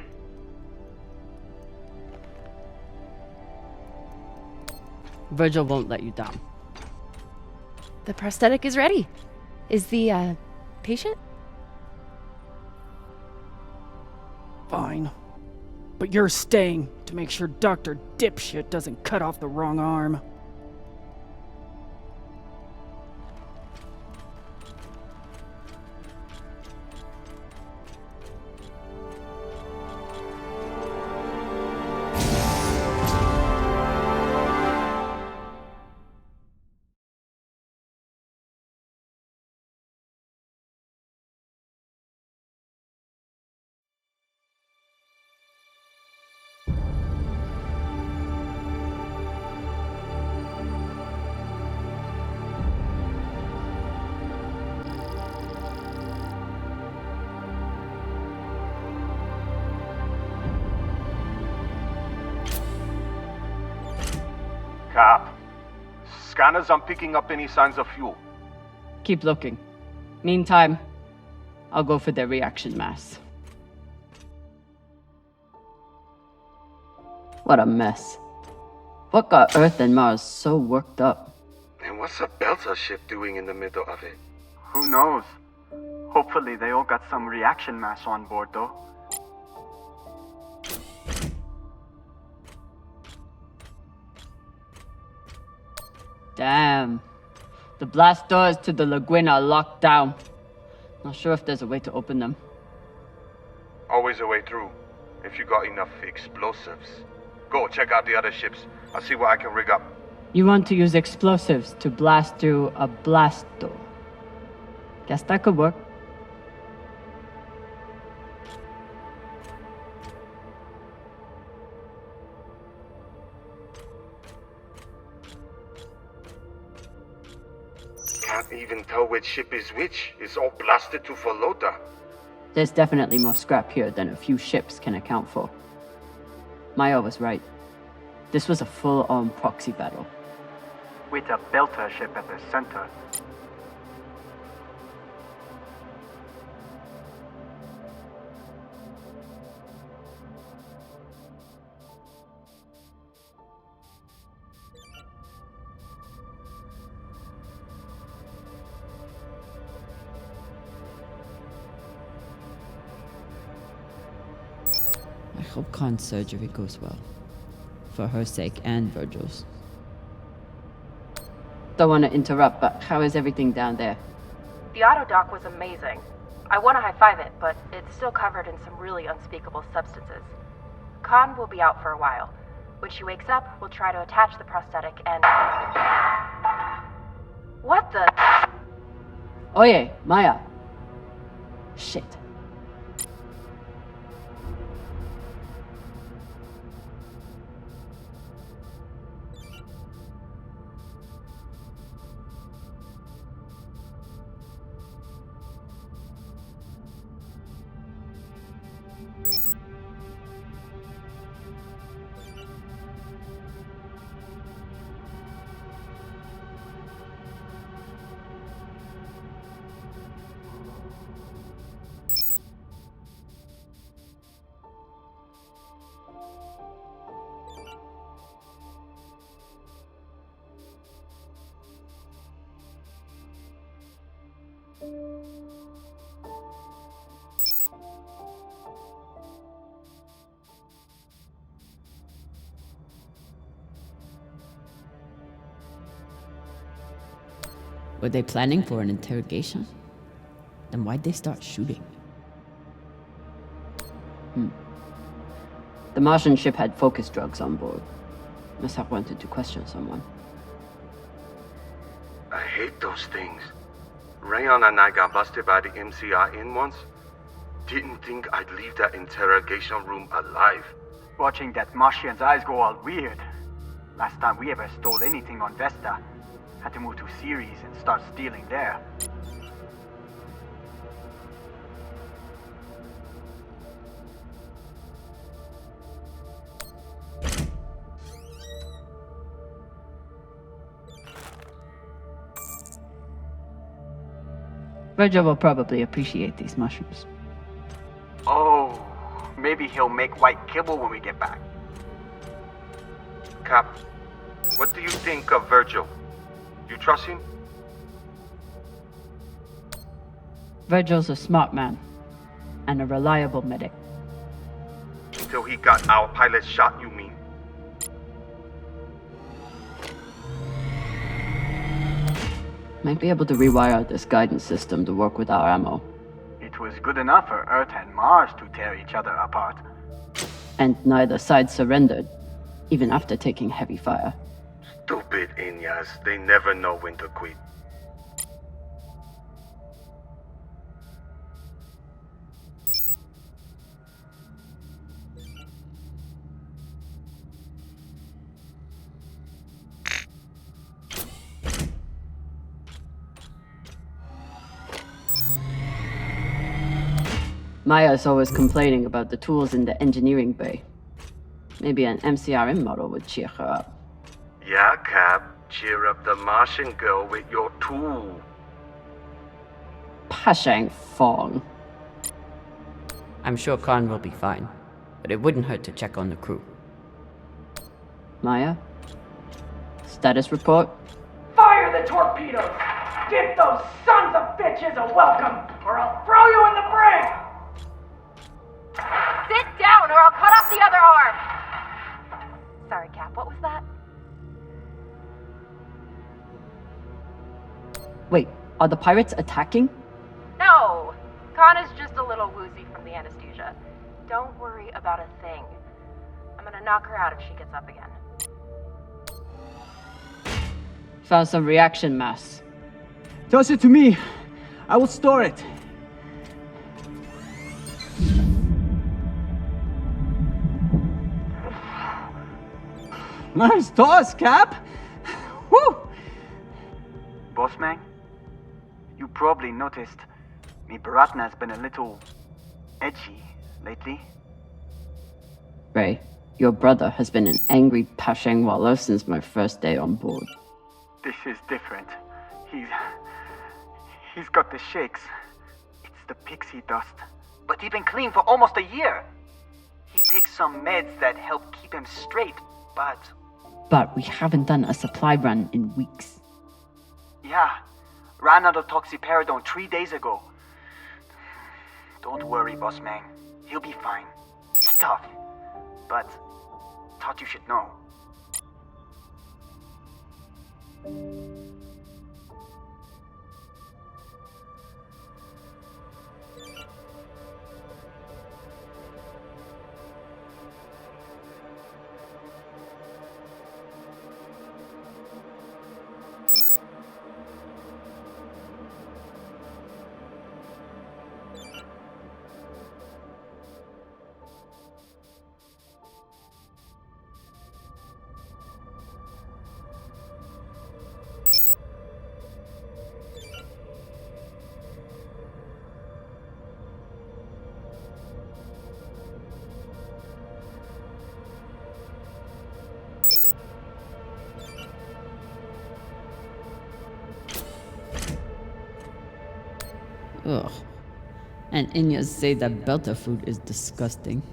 Virgil won't let you down. The prosthetic is ready. Is the, patient? Fine. But you're staying to make sure Dr. Dipshit doesn't cut off the wrong arm. Cap, scanners aren't picking up any signs of fuel. Keep looking. Meantime, I'll go for their reaction mass. What a mess. What got Earth and Mars so worked up? And what's a Belter ship doing in the middle of it? Who knows? Hopefully they all got some reaction mass on board, though. Damn. The blast doors to the lagoon are locked down. Not sure if there's a way to open them. Always a way through, if you got enough explosives. Go, check out the other ships. I'll see what I can rig up. You want to use explosives to blast through a blast door. Guess that could work. Can't even tell which ship is which. It's all blasted to Falota. There's definitely more scrap here than a few ships can account for. Maya was right. This was a full-on proxy battle. With a Belter ship at the center. I hope Khan's surgery goes well. For her sake and Virgil's. Don't want to interrupt, but how is everything down there? The auto dock was amazing. I want to high-five it, but it's still covered in some really unspeakable substances. Khan will be out for a while. When she wakes up, we'll try to attach the prosthetic and... What the... Oye, Maya. Shit. Were they planning for an interrogation? Then why'd they start shooting? The Martian ship had focus drugs on board. Must have wanted to question someone. I hate those things. Rayon and I got busted by the MCI in once. Didn't think I'd leave that interrogation room alive. Watching that Martian's eyes go all weird. Last time we ever stole anything on Vesta. Had to move to Ceres and start stealing there. Virgil will probably appreciate these mushrooms. Oh, maybe he'll make white kibble when we get back. Cap, what do you think of Virgil? You trust him? Virgil's a smart man. And a reliable medic. Until he got our pilot shot, you mean? Might be able to rewire this guidance system to work with our ammo. It was good enough for Earth and Mars to tear each other apart. And neither side surrendered, even after taking heavy fire. Stupid Inyas, they never know when to quit. Maya's always complaining about the tools in the engineering bay. Maybe an MCRM model would cheer her up. Yeah, Cap. Cheer up the Martian girl with your tool. Pashang Fong. I'm sure Khan will be fine, but it wouldn't hurt to check on the crew. Maya? Status report? Fire the torpedoes! Give those sons of bitches a welcome, or I'll throw you in the brig! Sit down or I'll cut off the other arm! Sorry, Cap, what was that? Wait, are the pirates attacking? No! Khan is just a little woozy from the anesthesia. Don't worry about a thing. I'm gonna knock her out if she gets up again. Found some reaction mass. Toss it to me. I will store it. Nice toss, Cap. Woo! Bossman, you probably noticed me Baratna's been a little edgy lately. Ray, your brother has been an angry Pashang Wallow since my first day on board. This is different. He's got the shakes. It's the pixie dust. But he's been clean for almost a year. He takes some meds that help keep him straight, But we haven't done a supply run in weeks. Yeah, ran out of toxiperidone 3 days ago. Don't worry, boss man. He'll be fine. He's tough, but thought you should know. Ugh. And Inyas say that Belter food is disgusting.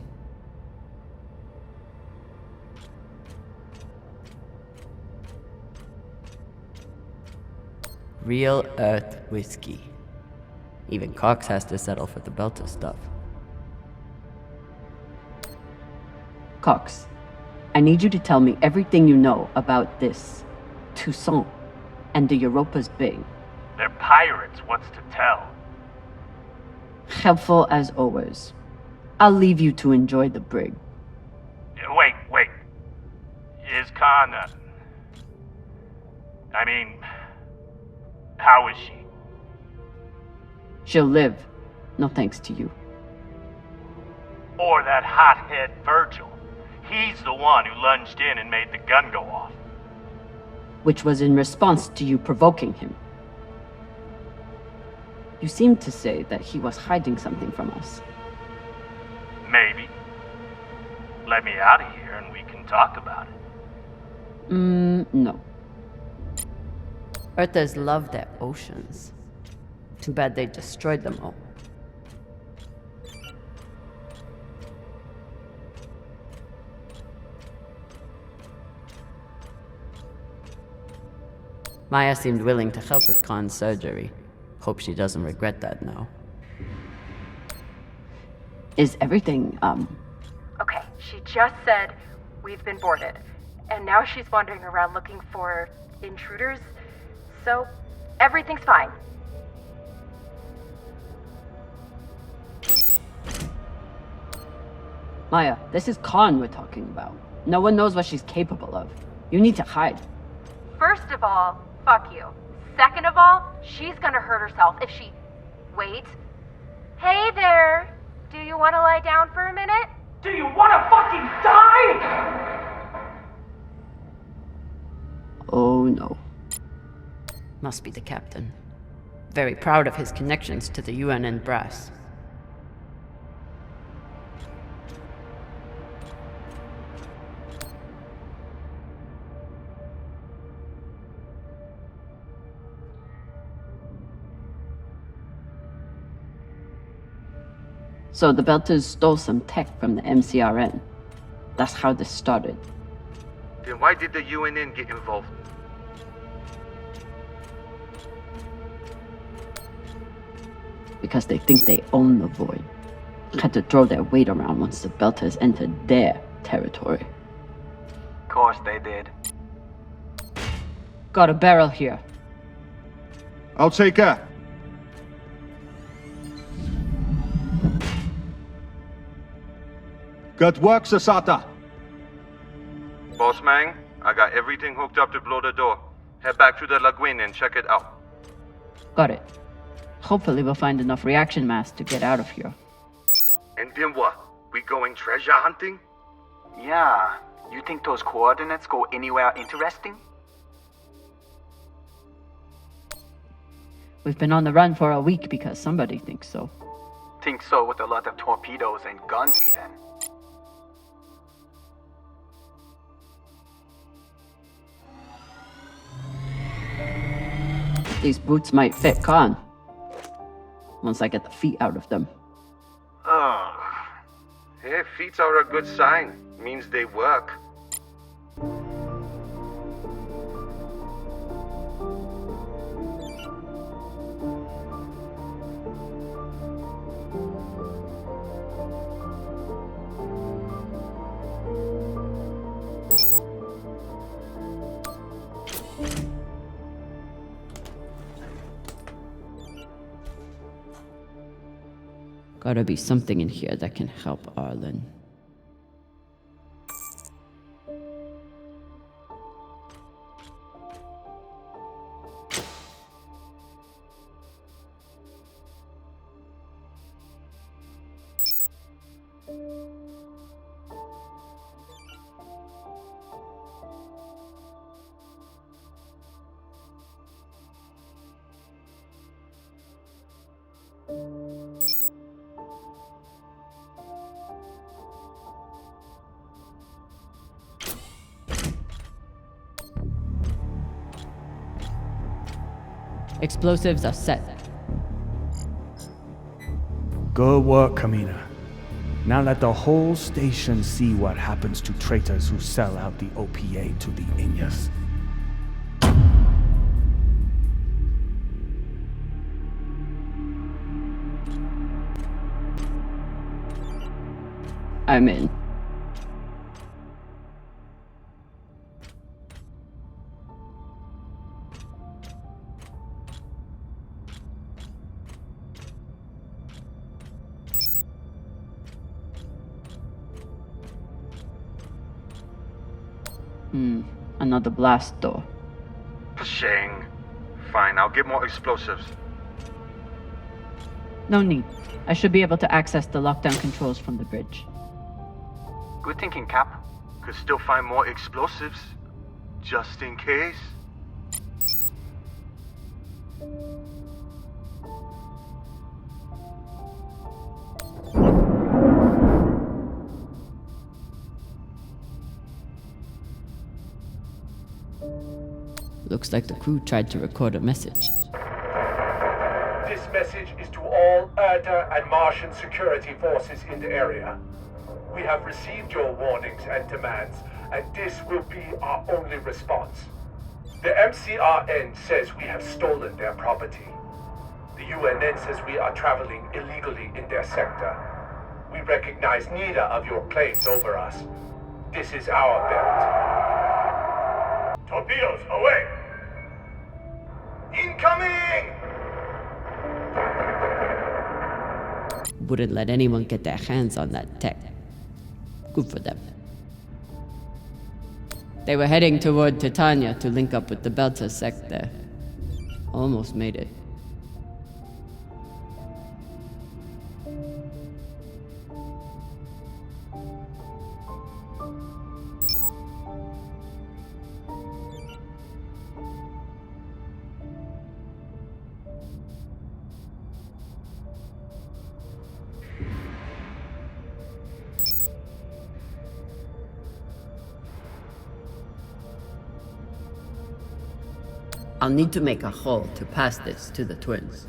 Real Earth whiskey. Even Cox has to settle for the Belter stuff. Cox, I need you to tell me everything you know about this Toussaint and the Europa's Bay. They're pirates, what's to tell? Helpful as always. I'll leave you to enjoy the brig. Wait. Is Khan, how is she? She'll live. No thanks to you. Or that hothead Virgil. one who lunged in and made the gun go off. Which was in response to you provoking him. You seemed to say that he was hiding something from us. Maybe. Let me out of here and we can talk about it. No. Earthers love their oceans. Too bad they destroyed them all. Maya seemed willing to help with Khan's surgery. Hope she doesn't regret that now. Is everything, Okay, she just said we've been boarded. And now she's wandering around looking for intruders. So, everything's fine. Maya, this is Khan we're talking about. No one knows what she's capable of. You need to hide. First of all, fuck you. Second of all, she's gonna hurt herself if she... Wait. Hey there! Do you want to lie down for a minute? Do you wanna fucking die? Oh no. Must be the captain. Very proud of his connections to the UNN brass. So the Belters stole some tech from the MCRN. That's how this started. Then why did the UNN get involved? Because they think they own the void. Had to throw their weight around once the Belters entered their territory. Of course they did. Got a barrel here. I'll take her. Good work, Sasata. Boss Mang, I got everything hooked up to blow the door. Head back to the lagoon and check it out. Got it. Hopefully we'll find enough reaction mass to get out of here. And then what? We going treasure hunting? Yeah. You think those coordinates go anywhere interesting? We've been on the run for a week because somebody thinks so. Think so with a lot of torpedoes and guns even. These boots might fit Khan. Once I get the feet out of them. Ugh. Hey, feet are a good sign. Means they work. Gotta be something in here that can help Arlen. Explosives are set. Good work, Camina. Now let the whole station see what happens to traitors who sell out the OPA to the Inyas. I'm in. Another blast door. Pshang. Fine, I'll get more explosives. No need. I should be able to access the lockdown controls from the bridge. Good thinking, Cap. Could still find more explosives, just in case. Looks like the crew tried to record a message. This message is to all Earth and Martian security forces in the area. We have received your warnings and demands, and this will be our only response. The MCRN says we have stolen their property. The UNN says we are traveling illegally in their sector. We recognize neither of your claims over us. This is our belt. Torpedoes, away! Incoming! Wouldn't let anyone get their hands on that tech. Good for them. They were heading toward Titania to link up with the Belta sector. Almost made it. I'll need to make a hole to pass this to the twins.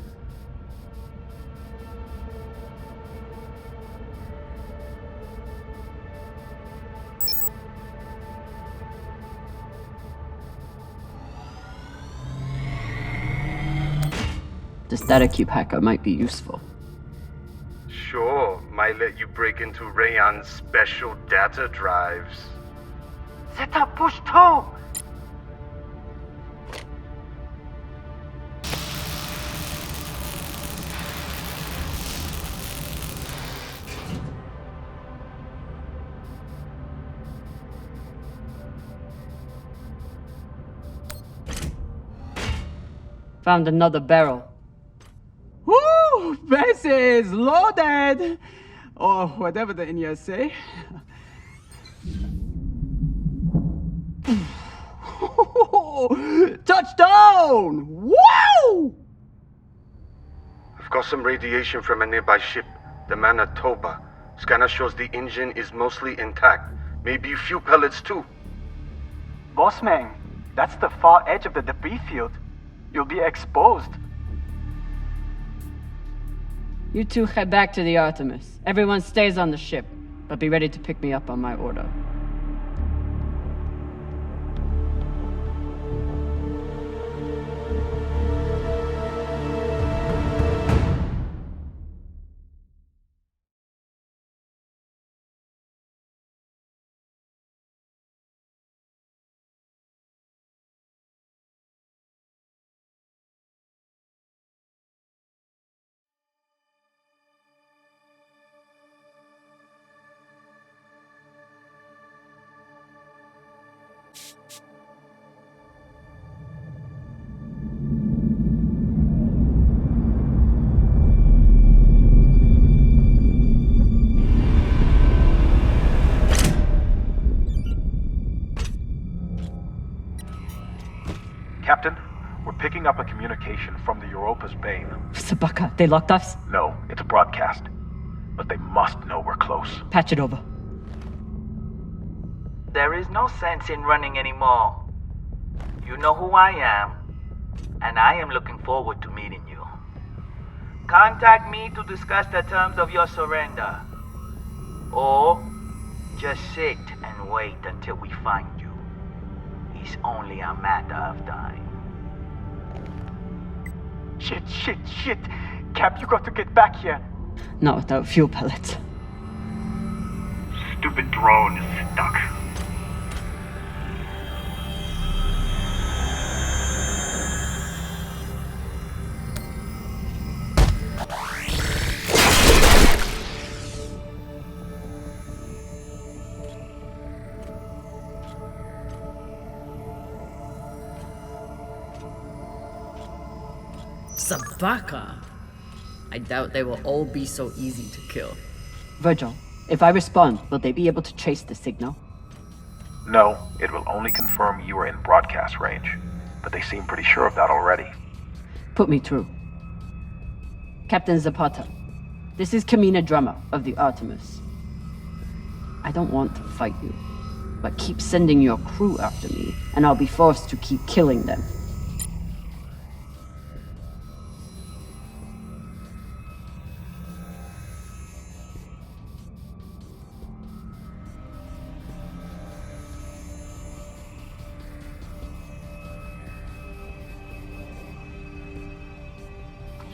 The static cube hacker might be useful. Sure, might let you break into Rayon's special data drives. Set up push 2! Found another barrel. Woo! This is loaded! Or whatever the Indians say. Touchdown! Wow! I've got some radiation from a nearby ship, the Manitoba. Scanner shows the engine is mostly intact. Maybe a few pellets too. Bossman, that's the far edge of the debris field. You'll be exposed. You two head back to the Artemis. Everyone stays on the ship, but be ready to pick me up on my order. Captain, we're picking up a communication from the Europa's Bane. Sabaka, they locked us? No, it's a broadcast. But they must know we're close. Patch it over. There is no sense in running anymore. You know who I am, and I am looking forward to meeting you. Contact me to discuss the terms of your surrender. Or just sit and wait until we find you. It's only a matter of time. Shit. Cap, you got to get back here. Not without fuel pellets. Stupid drone is stuck. Sabaka? I doubt they will all be so easy to kill. Virgil, if I respond, will they be able to trace the signal? No, it will only confirm you are in broadcast range. But they seem pretty sure of that already. Put me through. Captain Zapata, this is Camina Drummer of the Artemis. I don't want to fight you, but keep sending your crew after me, and I'll be forced to keep killing them.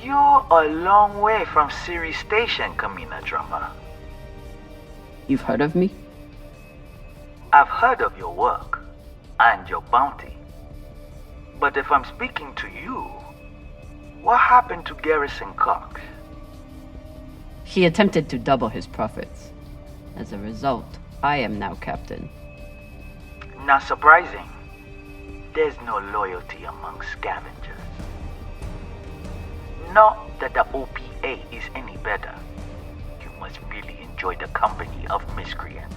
You're a long way from Ceres Station, Camina Drummer. You've heard of me? I've heard of your work and your bounty. But if I'm speaking to you, what happened to Garrison Cox? He attempted to double his profits. As a result, I am now captain. Not surprising. There's no loyalty among scavengers. Not that the OPA is any better. You must really enjoy the company of miscreants.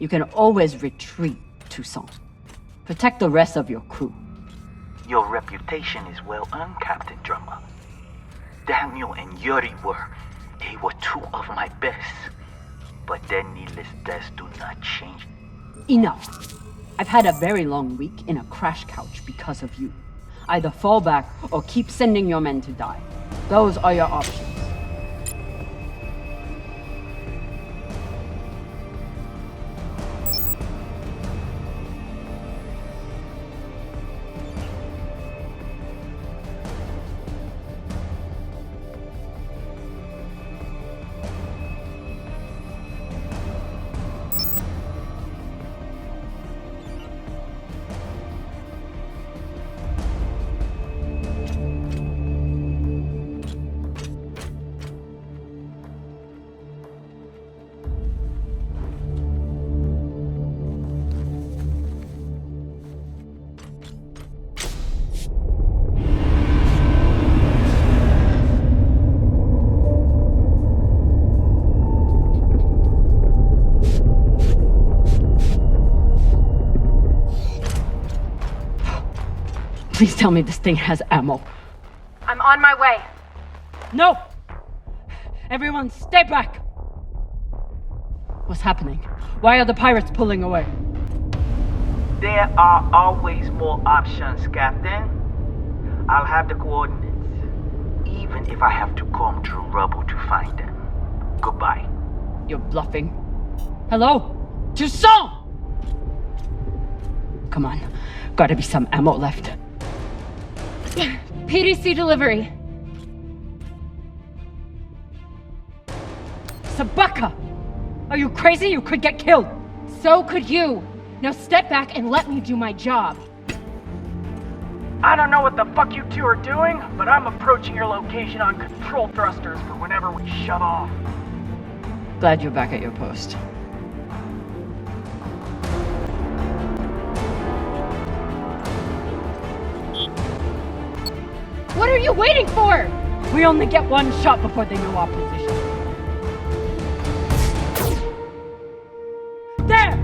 You can always retreat, Toussaint. Protect the rest of your crew. Your reputation is well earned, Captain Drummer. Daniel and Yuri they were two of my best. But their needless deaths do not change. Enough. I've had a very long week in a crash couch because of you. Either fall back or keep sending your men to die. Those are your options. Please tell me this thing has ammo. I'm on my way. No! Everyone, stay back! What's happening? Why are the pirates pulling away? There are always more options, Captain. I'll have the coordinates, even if I have to comb through rubble to find them. Goodbye. You're bluffing. Hello? Toussaint! Come on. Gotta be some ammo left. PDC delivery. Sabaka! Are you crazy? You could get killed. So could you. Now step back and let me do my job. I don't know what the fuck you two are doing, but I'm approaching your location on control thrusters for whenever we shut off. Glad you're back at your post. What are you waiting for? We only get one shot before they know our position. There!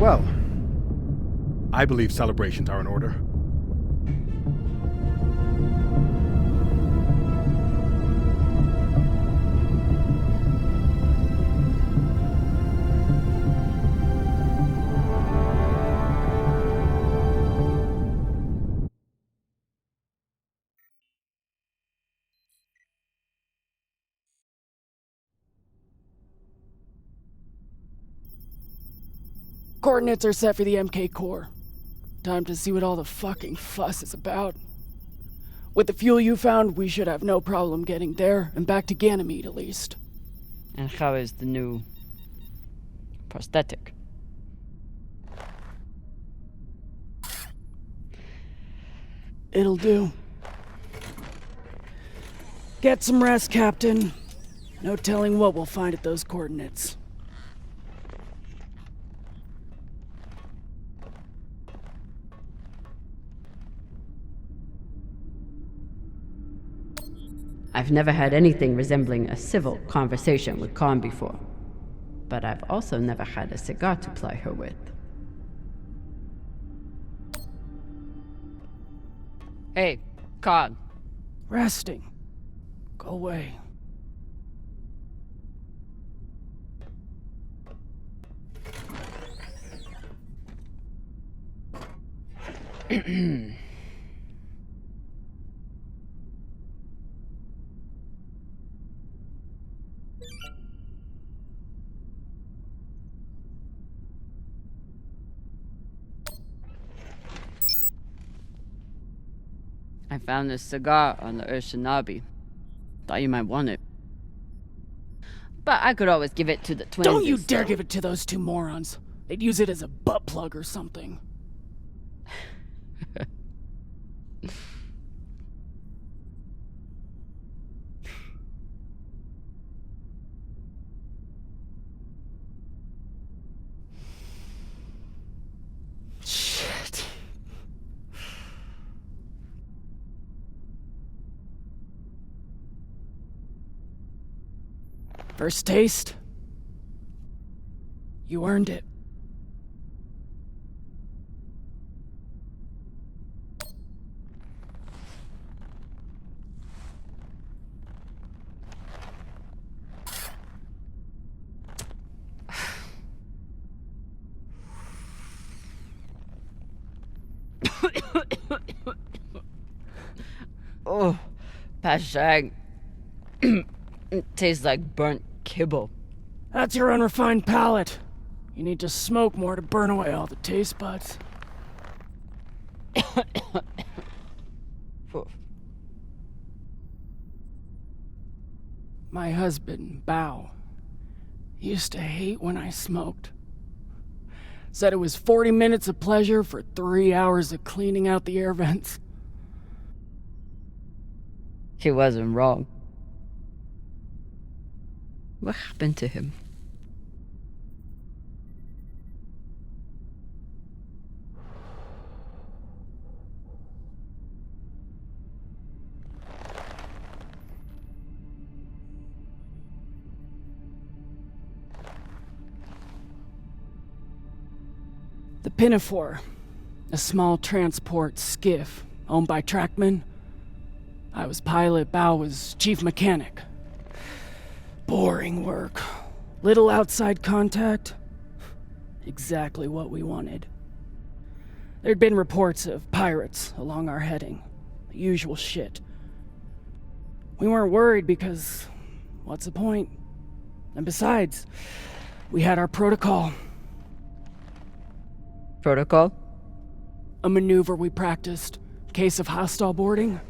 Well, I believe celebrations are in order. Coordinates are set for the MK core. Time to see what all the fucking fuss is about. With the fuel you found, we should have no problem getting there and back to Ganymede at least. And how is the new prosthetic? It'll do. Get some rest, Captain. No telling what we'll find at those coordinates. I've never had anything resembling a civil conversation with Khan before, but I've also never had a cigar to ply her with. Hey, Khan. Resting. Go away. I found this cigar on the Urshanabi. Thought you might want it. But I could always give it to the twins. Don't you dare give it to those two morons. They'd use it as a butt plug or something. First taste? You earned it. Oh, Pashag. It tastes like burnt kibble. That's your unrefined palate. You need to smoke more to burn away all the taste buds. My husband, Bao, used to hate when I smoked. Said it was 40 minutes of pleasure for 3 hours of cleaning out the air vents. He wasn't wrong. What happened to him? The Pinafore, a small transport skiff owned by Trackman. I was pilot, Bao was chief mechanic. Boring work. Little outside contact. Exactly what we wanted. There'd been reports of pirates along our heading. The usual shit. We weren't worried because, what's the point? And besides, we had our protocol. Protocol? A maneuver we practiced. Case of hostile boarding,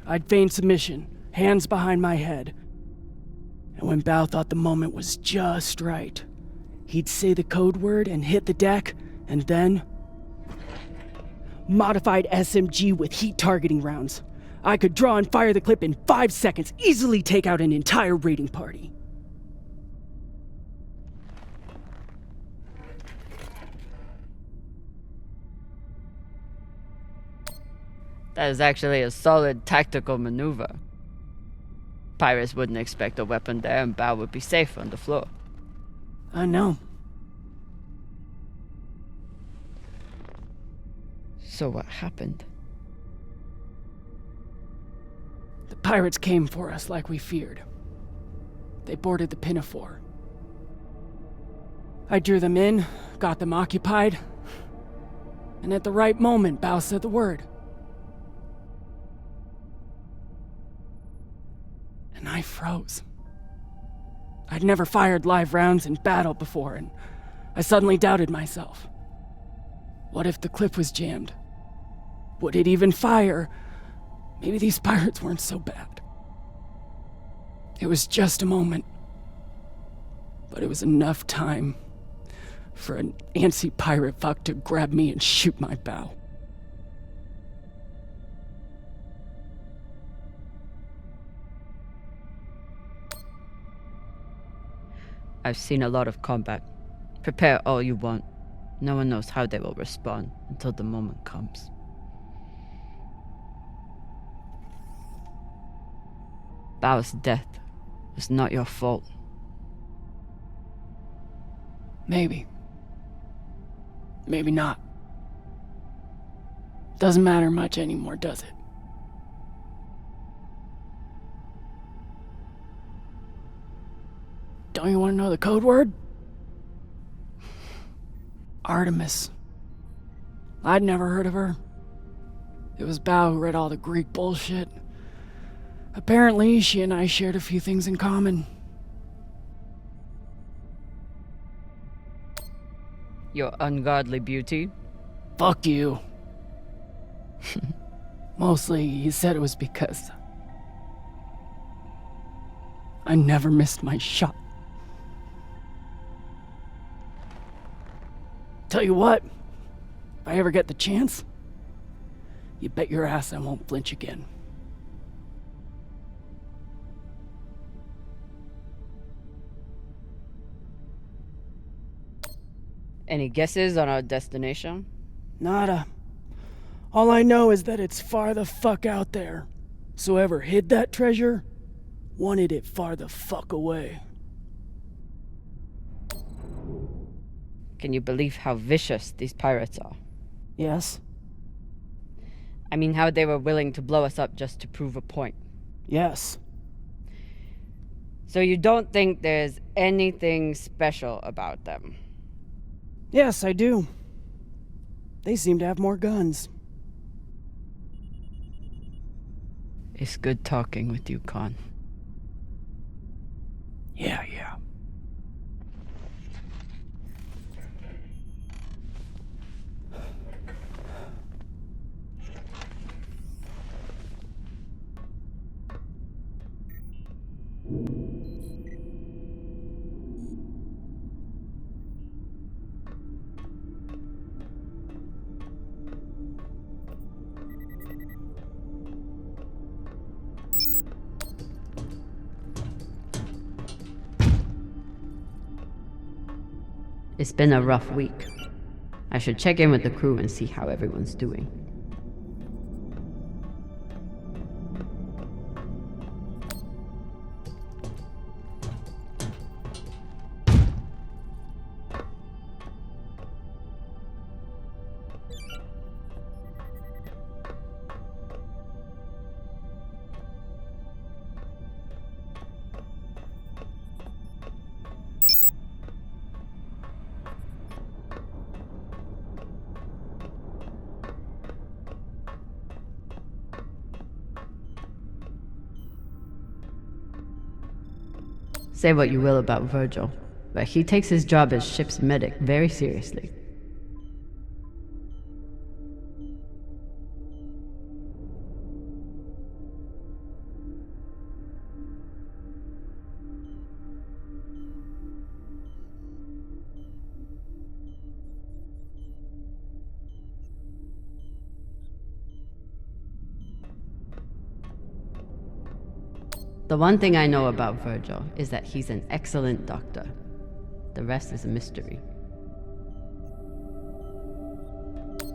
I'd feign submission, hands behind my head. And when Bao thought the moment was just right, he'd say the code word and hit the deck, and then... Modified SMG with heat targeting rounds. I could draw and fire the clip in 5 seconds, easily take out an entire raiding party. That is actually a solid tactical maneuver. Pirates wouldn't expect a weapon there, and Bao would be safe on the floor. I know. So what happened? The pirates came for us like we feared. They boarded the Pinafore. I drew them in, got them occupied, and at the right moment, Bao said the word. And I froze. I'd never fired live rounds in battle before, and I suddenly doubted myself. What if the clip was jammed? Would it even fire? Maybe these pirates weren't so bad. It was just a moment. But it was enough time for an antsy pirate fuck to grab me and shoot my bow. I've seen a lot of combat. Prepare all you want. No one knows how they will respond until the moment comes. Bao's death was not your fault. Maybe. Maybe not. Doesn't matter much anymore, does it? Don't you want to know the code word? Artemis. I'd never heard of her. It was Bao who read all the Greek bullshit. Apparently, she and I shared a few things in common. Your ungodly beauty? Fuck you. Mostly, he said it was because I never missed my shot. Tell you what, if I ever get the chance, you bet your ass I won't flinch again. Any guesses on our destination? Nada. All I know is that it's far the fuck out there. So whoever hid that treasure wanted it far the fuck away. Can you believe how vicious these pirates are? Yes? I mean, how they were willing to blow us up just to prove a point. Yes. So you don't think there's anything special about them? Yes, I do. They seem to have more guns. It's good talking with you, Con. Yeah. It's been a rough week. I should check in with the crew and see how everyone's doing. Say what you will about Virgil, but he takes his job as ship's medic very seriously. The one thing I know about Virgil is that he's an excellent doctor. The rest is a mystery.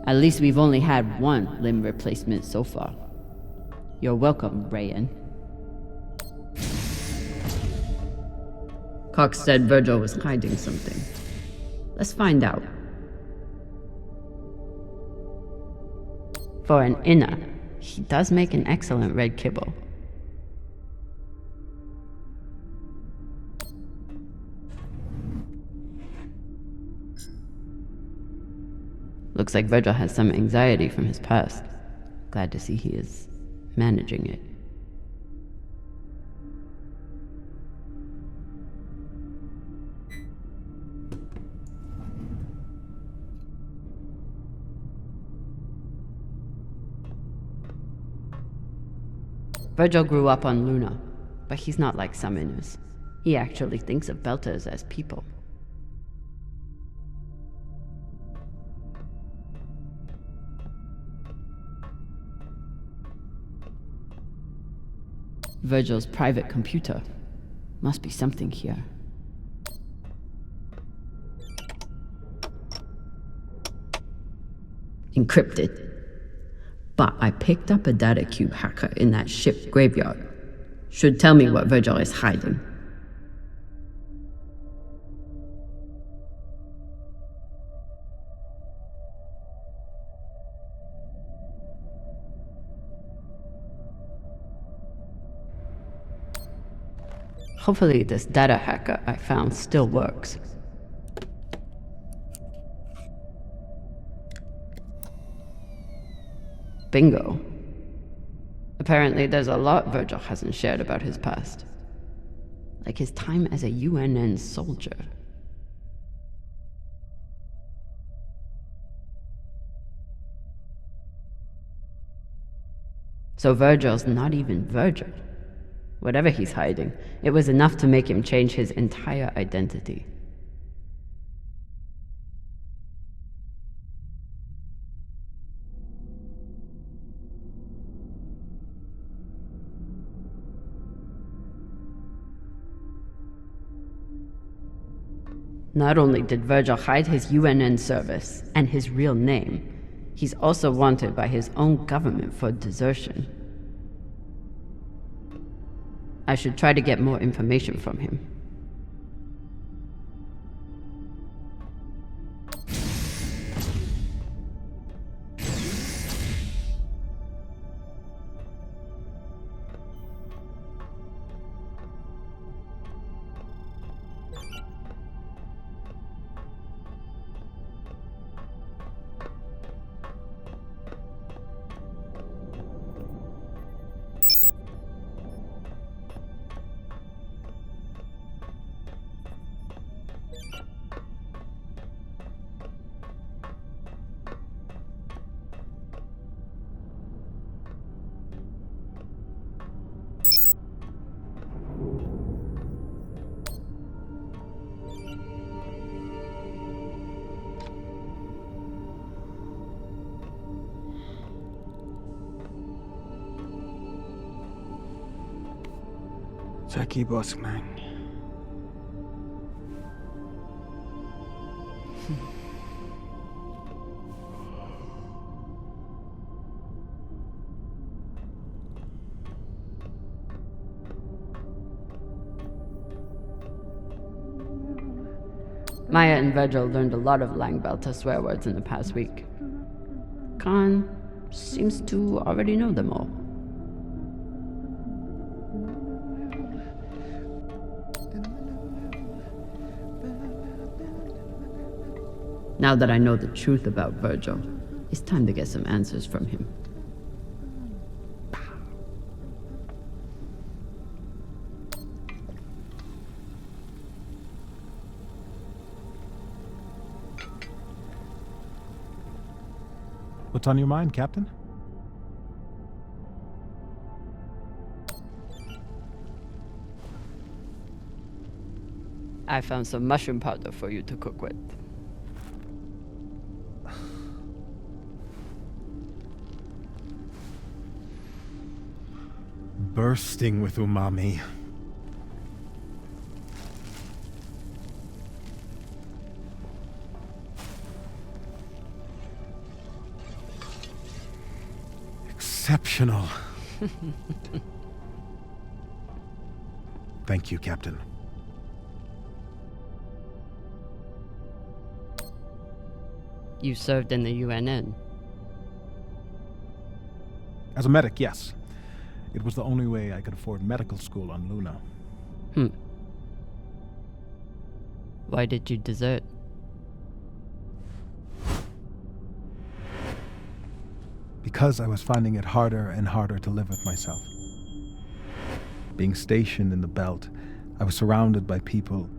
At least we've only had one limb replacement so far. You're welcome, Rayan. Cox said Virgil was hiding something. Let's find out. For an inner, he does make an excellent red kibble. Looks like Virgil has some anxiety from his past. Glad to see he is managing it. Virgil grew up on Luna, but he's not like some Inners. He actually thinks of Belters as people. Virgil's private computer. Must be something here. Encrypted. But I picked up a data cube hacker in that ship graveyard. Should tell me what Virgil is hiding. Hopefully this data hacker I found still works. Bingo. Apparently there's a lot Virgil hasn't shared about his past. Like his time as a UNN soldier. So Virgil's not even Virgil. Whatever he's hiding, it was enough to make him change his entire identity. Not only did Virgil hide his UNN service and his real name, he's also wanted by his own government for desertion. I should try to get more information from him. Jackie Bossman. Maya and Virgil learned a lot of Langbelter swear words in the past week. Khan seems to already know them all. Now that I know the truth about Virgil, it's time to get some answers from him. What's on your mind, Captain? I found some mushroom powder for you to cook with. Bursting with umami. Exceptional. Thank you, Captain. You served in the UNN. As a medic, yes. It was the only way I could afford medical school on Luna. Why did you desert? Because I was finding it harder and harder to live with myself. Being stationed in the belt, I was surrounded by people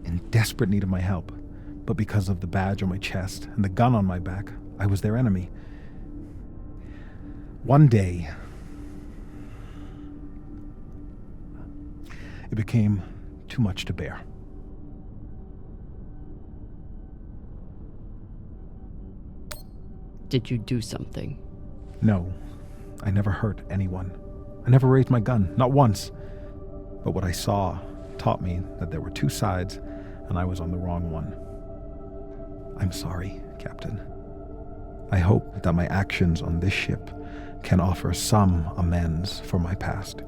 in desperate need of my help. But because of the badge on my chest and the gun on my back, I was their enemy. One day, it became too much to bear. Did you do something? No, I never hurt anyone. I never raised my gun, not once. But what I saw taught me that there were two sides, and I was on the wrong one. I'm sorry, Captain. I hope that my actions on this ship can offer some amends for my past.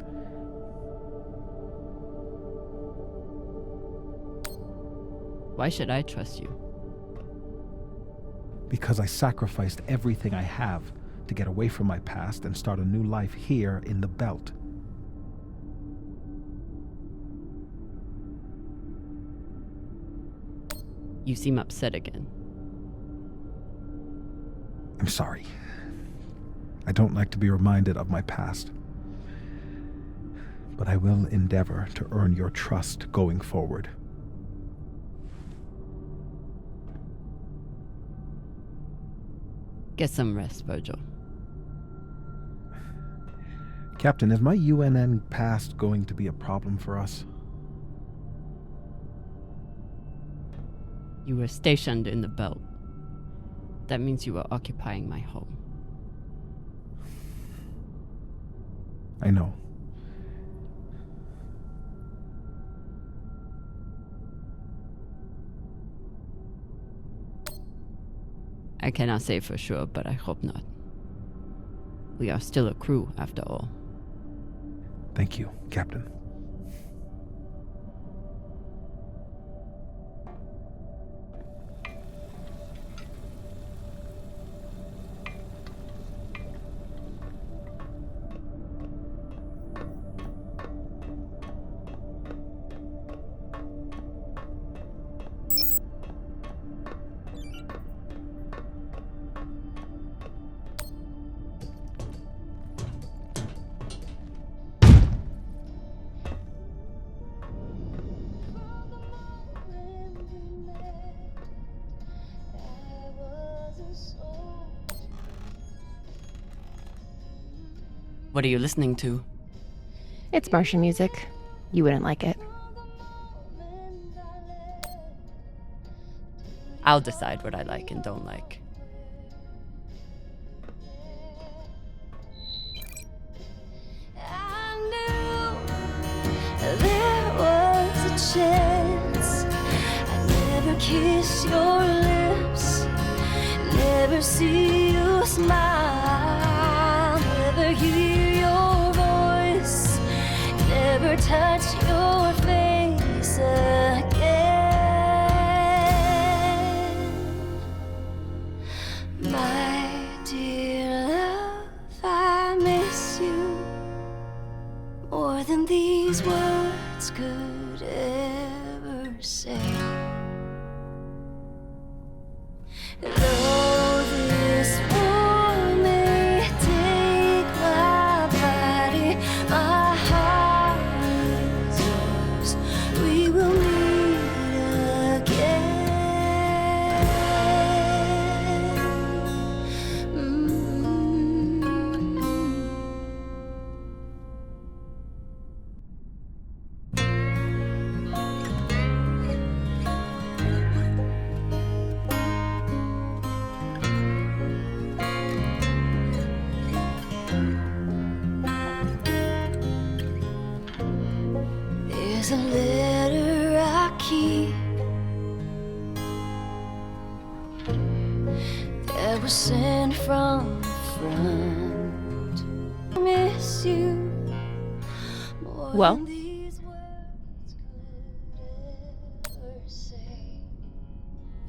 Why should I trust you? Because I sacrificed everything I have to get away from my past and start a new life here in the belt. You seem upset again. I'm sorry. I don't like to be reminded of my past. But I will endeavor to earn your trust going forward. Get some rest, Virgil. Captain, is my UNN past going to be a problem for us? You were stationed in the belt. That means you were occupying my home. I know. I cannot say for sure, but I hope not. We are still a crew, after all. Thank you, Captain. What are you listening to? It's Martian music. You wouldn't like it. I'll decide what I like and don't like. There was a chance I'd never kiss your lips, never see you smile, never hear your voice, never touch your face again. My dear love, I miss you more than these words could ever say. Though this war may take my body, my heart is yours. We will meet again. There's a letter I keep that was sent from the front. I miss you more Well? than these words could ever say.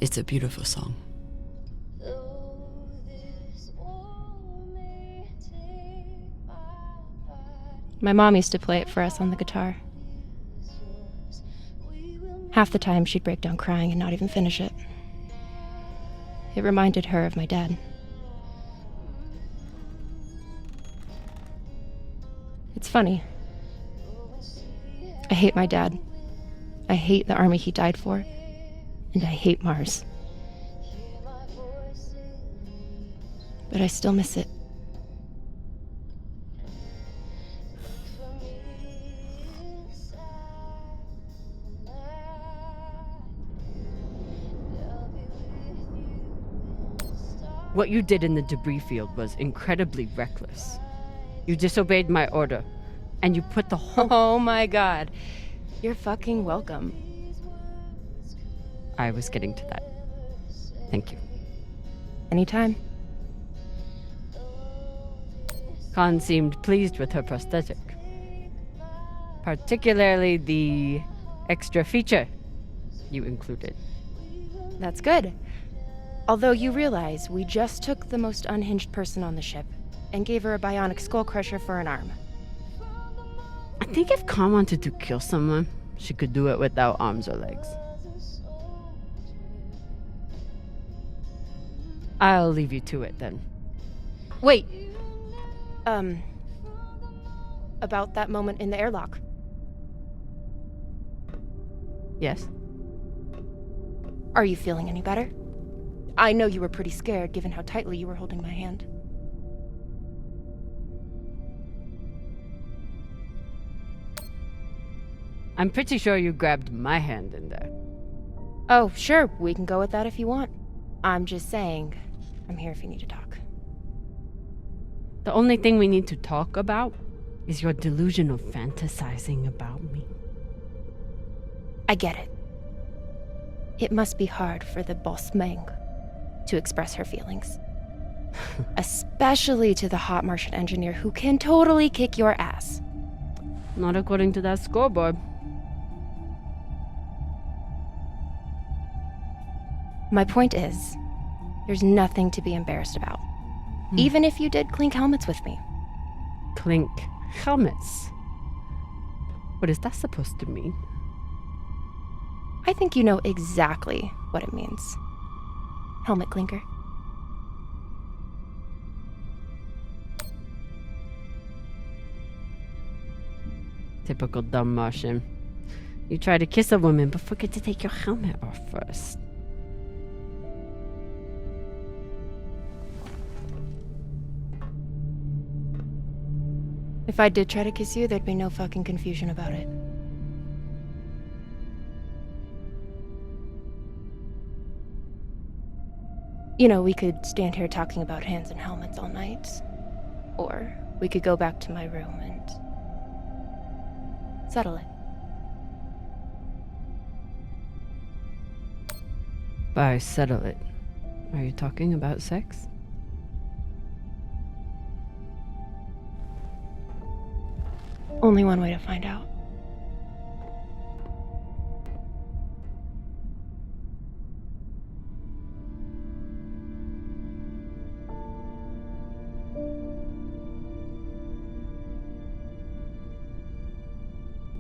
It's a beautiful song. Though this war may take my body, My mom used to play it for us on the guitar. Half the time she'd break down crying and not even finish it. It reminded her of my dad. It's funny. I hate my dad. I hate the army he died for. And I hate Mars. But I still miss it. What you did in the debris field was incredibly reckless. You disobeyed my order, and you put the whole— Oh my god. You're fucking welcome. I was getting to that. Thank you. Anytime. Khan seemed pleased with her prosthetic. Particularly the extra feature you included. That's good. Although you realize we just took the most unhinged person on the ship and gave her a bionic skull crusher for an arm. I think if Khan wanted to kill someone, she could do it without arms or legs. I'll leave you to it then. Wait. About that moment in the airlock. Yes? Are you feeling any better? I know you were pretty scared given how tightly you were holding my hand. I'm pretty sure you grabbed my hand in there. Oh, sure, we can go with that if you want. I'm just saying, I'm here if you need to talk. The only thing we need to talk about is your delusional fantasizing about me. I get it. It must be hard for the boss Meng to express her feelings. Especially to the hot Martian engineer who can totally kick your ass. Not according to that scoreboard. My point is, there's nothing to be embarrassed about. Even if you did clink helmets with me. Clink helmets? What is that supposed to mean? I think you know exactly what it means. Helmet clinker. Typical dumb Martian. You try to kiss a woman, but forget to take your helmet off first. If I did try to kiss you, there'd be no fucking confusion about it. You know, we could stand here talking about hands and helmets all night. Or we could go back to my room and settle it. By settle it, are you talking about sex? Only one way to find out.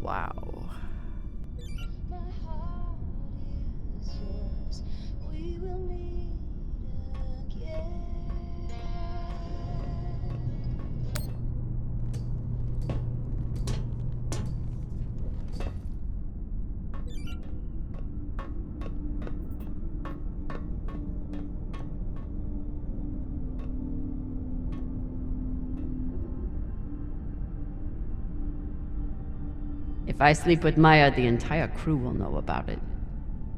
Wow. We will meet again. If I sleep with Maya, the entire crew will know about it.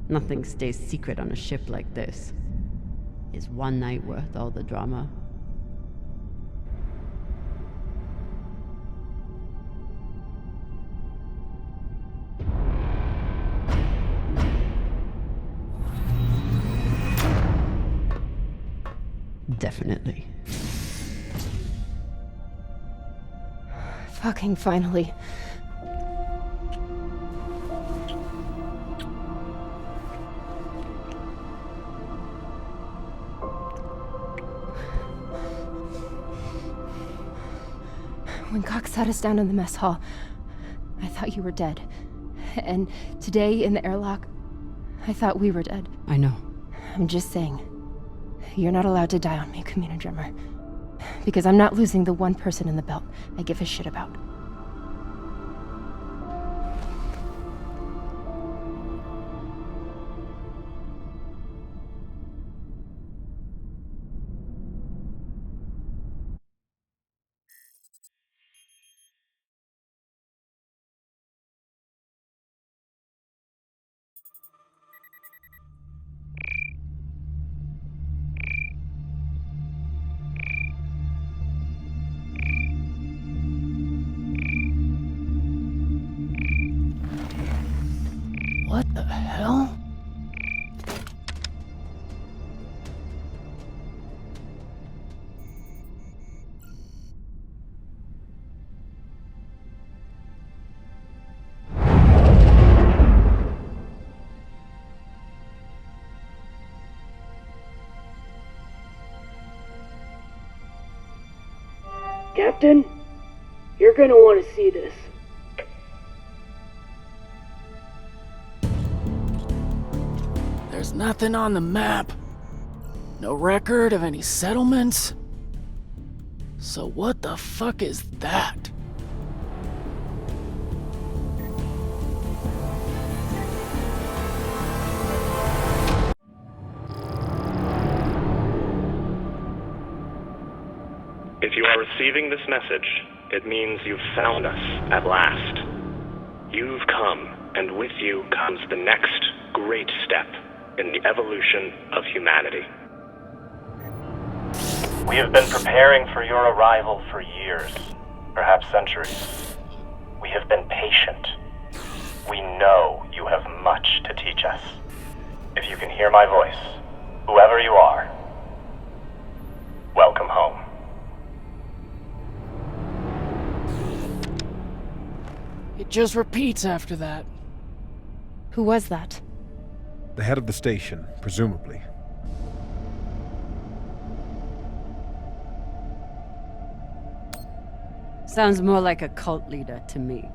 Nothing stays secret on a ship like this. Is one night worth all the drama? Definitely. Fucking finally. When Cox sat us down in the mess hall, I thought you were dead. And today in the airlock, I thought we were dead. I know. I'm just saying, you're not allowed to die on me, Camina Drummer. Because I'm not losing the one person in the belt I give a shit about. What the hell? Captain, you're gonna want to see this. There's nothing on the map. No record of any settlements. So what the fuck is that? If you are receiving this message, it means you've found us at last. You've come, and with you comes the next great step in the evolution of humanity. We have been preparing for your arrival for years, perhaps centuries. We have been patient. We know you have much to teach us. If you can hear my voice, whoever you are, welcome home. It just repeats after that. Who was that? The head of the station, presumably. Sounds more like a cult leader to me.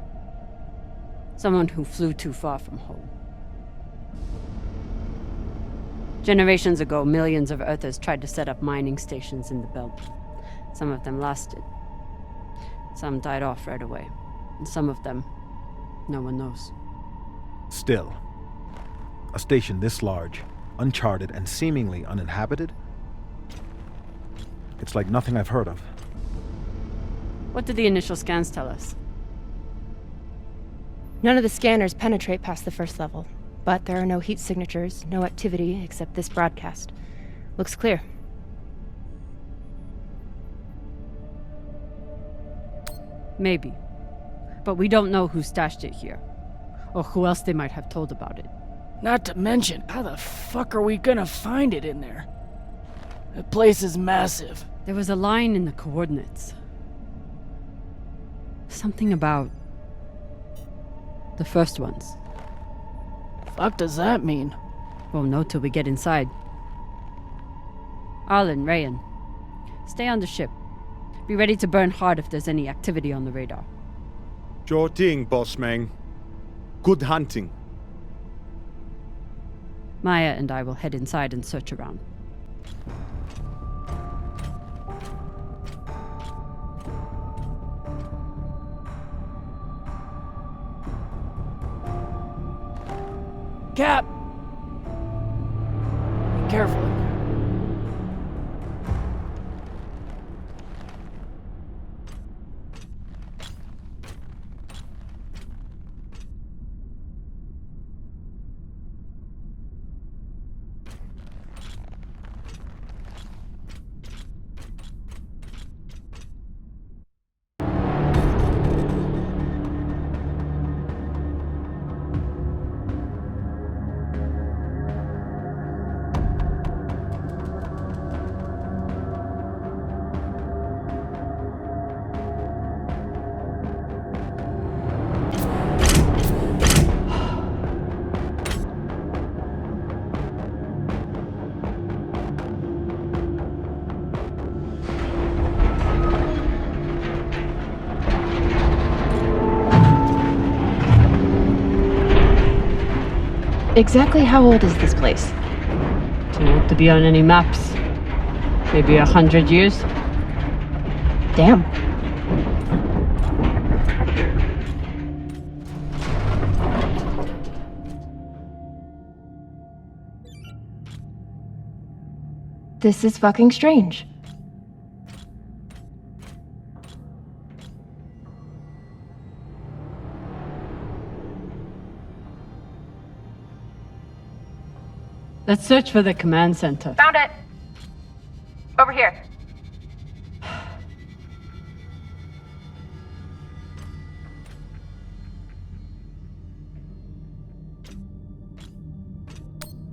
Someone who flew too far from home. Generations ago, millions of Earthers tried to set up mining stations in the belt. Some of them lasted. Some died off right away. And some of them, no one knows. Still, a station this large, uncharted, and seemingly uninhabited? It's like nothing I've heard of. What did the initial scans tell us? None of the scanners penetrate past the first level, but there are no heat signatures, no activity except this broadcast. Looks clear. Maybe. But we don't know who stashed it here, or who else they might have told about it. Not to mention, how the fuck are we gonna find it in there? The place is massive. There was a line in the coordinates. Something about the first ones. Fuck does that mean? Won't know till we get inside. Arlen, Rayan, stay on the ship. Be ready to burn hard if there's any activity on the radar. Sure thing, boss man. Good hunting. Maya and I will head inside and search around. Cap! Be careful. Exactly how old is this place? Too old to be on any maps. Maybe 100 years? Damn. This is fucking strange. Let's search for the command center. Found it! Over here.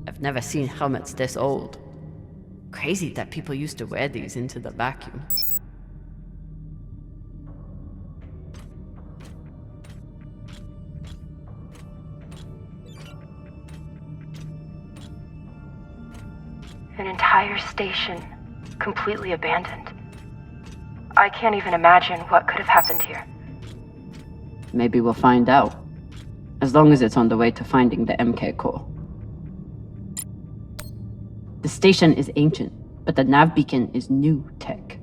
I've never seen helmets this old. Crazy that people used to wear these into the vacuum. An entire station, completely abandoned. I can't even imagine what could have happened here. Maybe we'll find out. As long as it's on the way to finding the MK core. The station is ancient, but the nav beacon is new tech.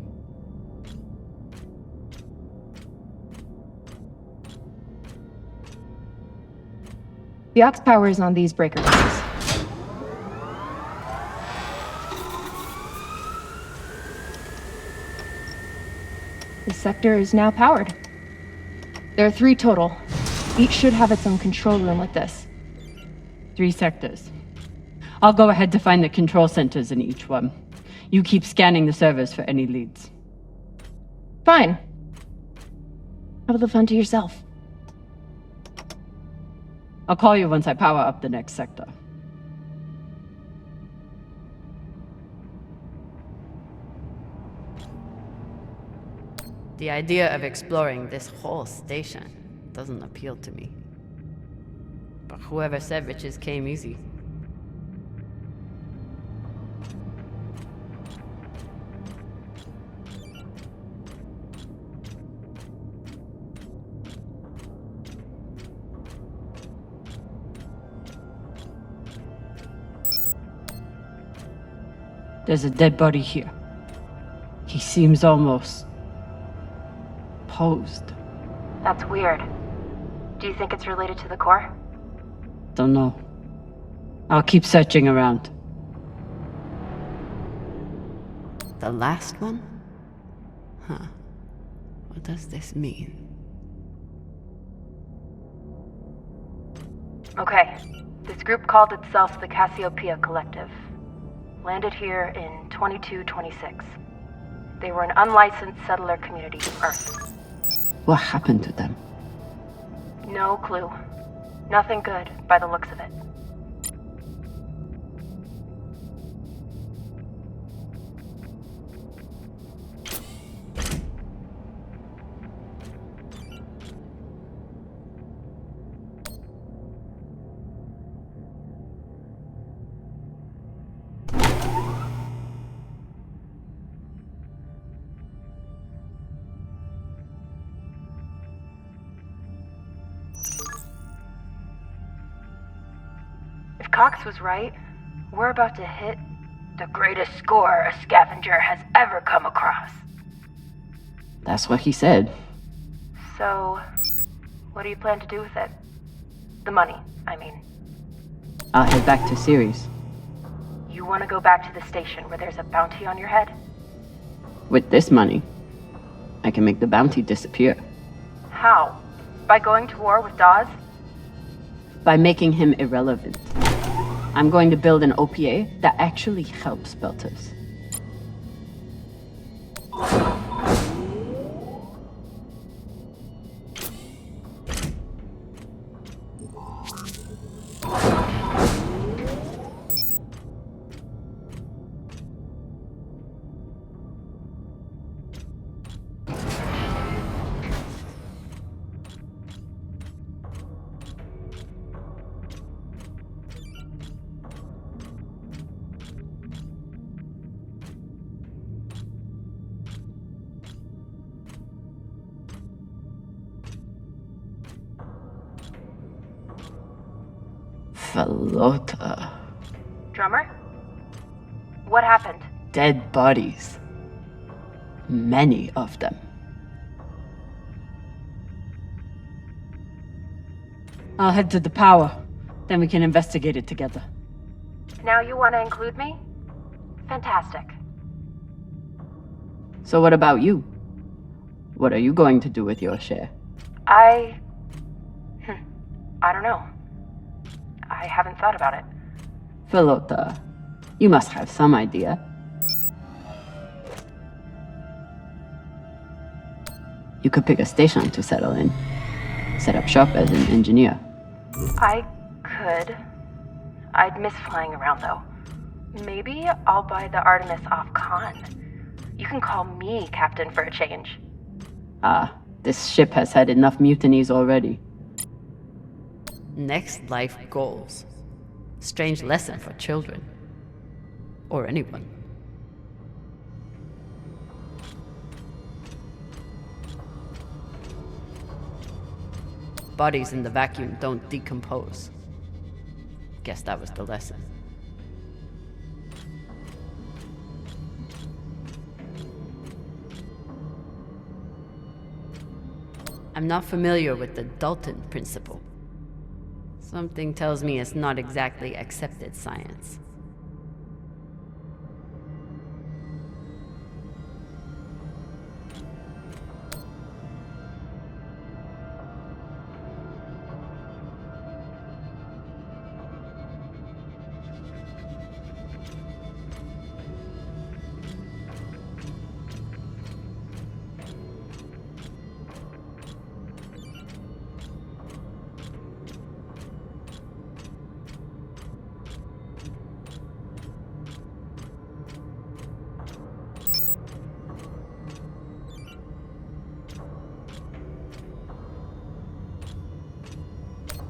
The aux power is on these breaker boxes. This sector is now powered. There are 3 total. Each should have its own control room like this. 3 sectors. I'll go ahead to find the control centers in each one. You keep scanning the servers for any leads. Fine. Have the fun to yourself. I'll call you once I power up the next sector. The idea of exploring this whole station doesn't appeal to me. But whoever said riches came easy. There's a dead body here. He seems almost posed. That's weird. Do you think it's related to the core? Don't know. I'll keep searching around. The last one? Huh. What does this mean? Okay. This group called itself the Cassiopeia Collective. Landed here in 2226. They were an unlicensed settler community from Earth. What happened to them? No clue. Nothing good, by the looks of it. If Cox was right, we're about to hit the greatest score a scavenger has ever come across. That's what he said. So, what do you plan to do with it? The money, I mean. I'll head back to Series. You want to go back to the station where there's a bounty on your head? With this money, I can make the bounty disappear. How? By going to war with Dawes? By making him irrelevant. I'm going to build an OPA that actually helps Belters. Falota. Drummer? What happened? Dead bodies. Many of them. I'll head to the power. Then we can investigate it together. Now you want to include me? Fantastic. So what about you? What are you going to do with your share? I don't know. I haven't thought about it. Falota, you must have some idea. You could pick a station to settle in. Set up shop as an engineer. I could. I'd miss flying around, though. Maybe I'll buy the Artemis off Khan. You can call me captain for a change. This ship has had enough mutinies already. Next life goals. Strange lesson for children. Or anyone. Bodies in the vacuum don't decompose. Guess that was the lesson. I'm not familiar with the Dalton principle. Something tells me it's not exactly accepted science.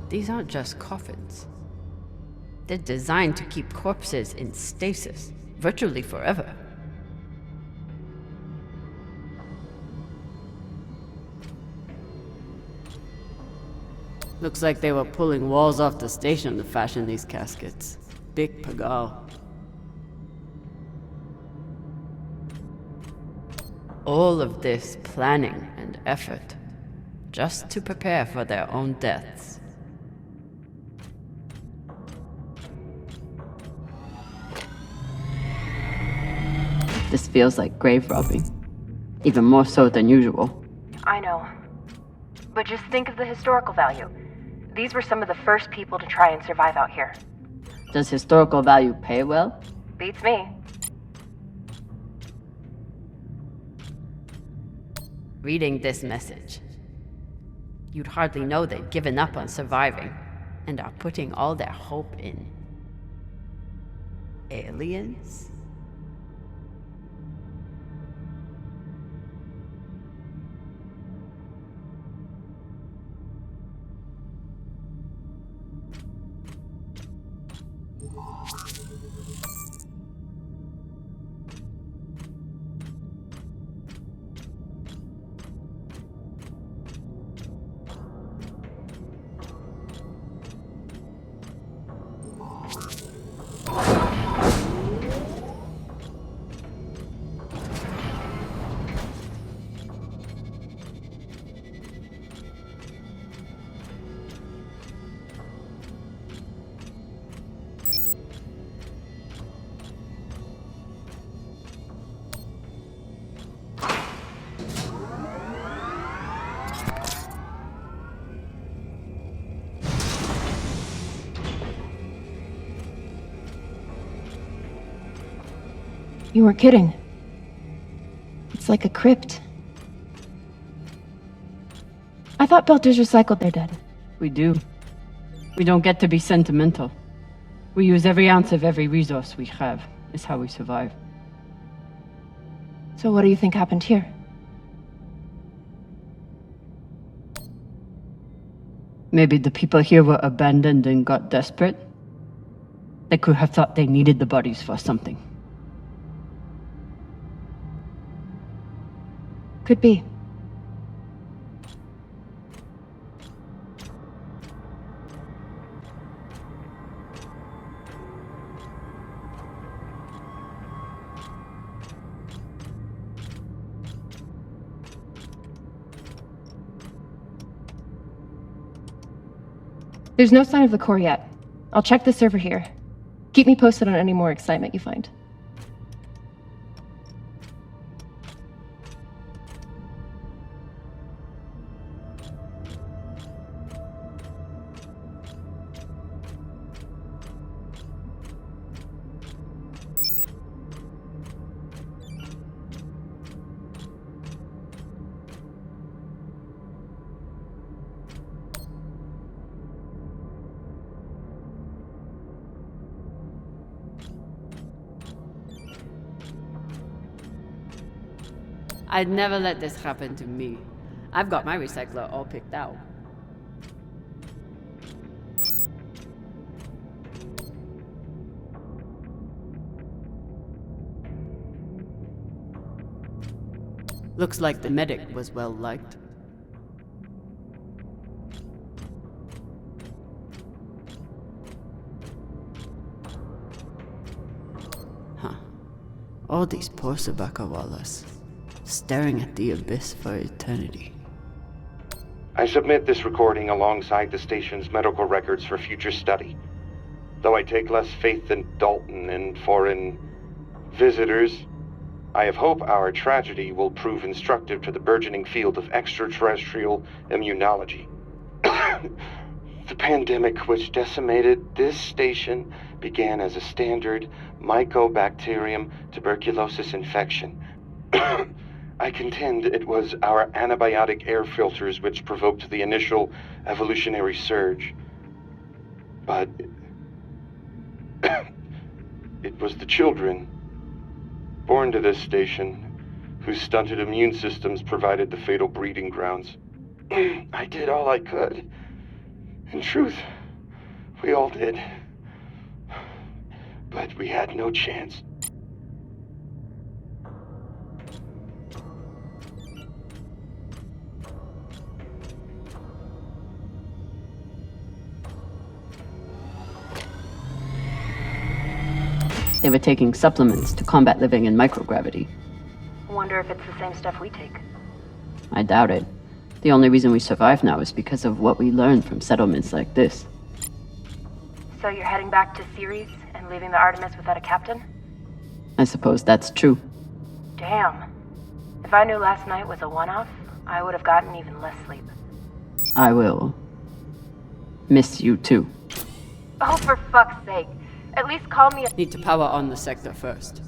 These aren't just coffins. They're designed to keep corpses in stasis, virtually forever. Looks like they were pulling walls off the station to fashion these caskets. Big pagal. All of this planning and effort, just to prepare for their own deaths. This feels like grave robbing. Even more so than usual. But just think of the historical value. These were some of the first people to try and survive out here. Does historical value pay well? Beats me. Reading this message, you'd hardly know they've given up on surviving and are putting all their hope in aliens? You weren't kidding. It's like a crypt. I thought Belters recycled their dead. We do. We don't get to be sentimental. We use every ounce of every resource we have. It's how we survive. So what do you think happened here? Maybe the people here were abandoned and got desperate. They could have thought they needed the bodies for something. Could be. There's no sign of the core yet. I'll check the server here. Keep me posted on any more excitement you find. I'd never let this happen to me. I've got my recycler all picked out. Looks like the medic was well liked. Huh. All these poor Sabakawalas, staring at the abyss for eternity. I submit this recording alongside the station's medical records for future study. Though I take less faith than Dalton in foreign visitors, I have hope our tragedy will prove instructive to the burgeoning field of extraterrestrial immunology. The pandemic which decimated this station began as a standard Mycobacterium tuberculosis infection. I contend it was our antibiotic air filters which provoked the initial evolutionary surge. But it was the children born to this station whose stunted immune systems provided the fatal breeding grounds. I did all I could. In truth, we all did. But we had no chance. They were taking supplements to combat living in microgravity. Wonder if it's the same stuff we take. I doubt it. The only reason we survive now is because of what we learned from settlements like this. So you're heading back to Ceres and leaving the Artemis without a captain? I suppose that's true. Damn. If I knew last night was a one-off, I would have gotten even less sleep. I will miss you too. Oh, for fuck's sake. At least call me a— Need to power on the sector first.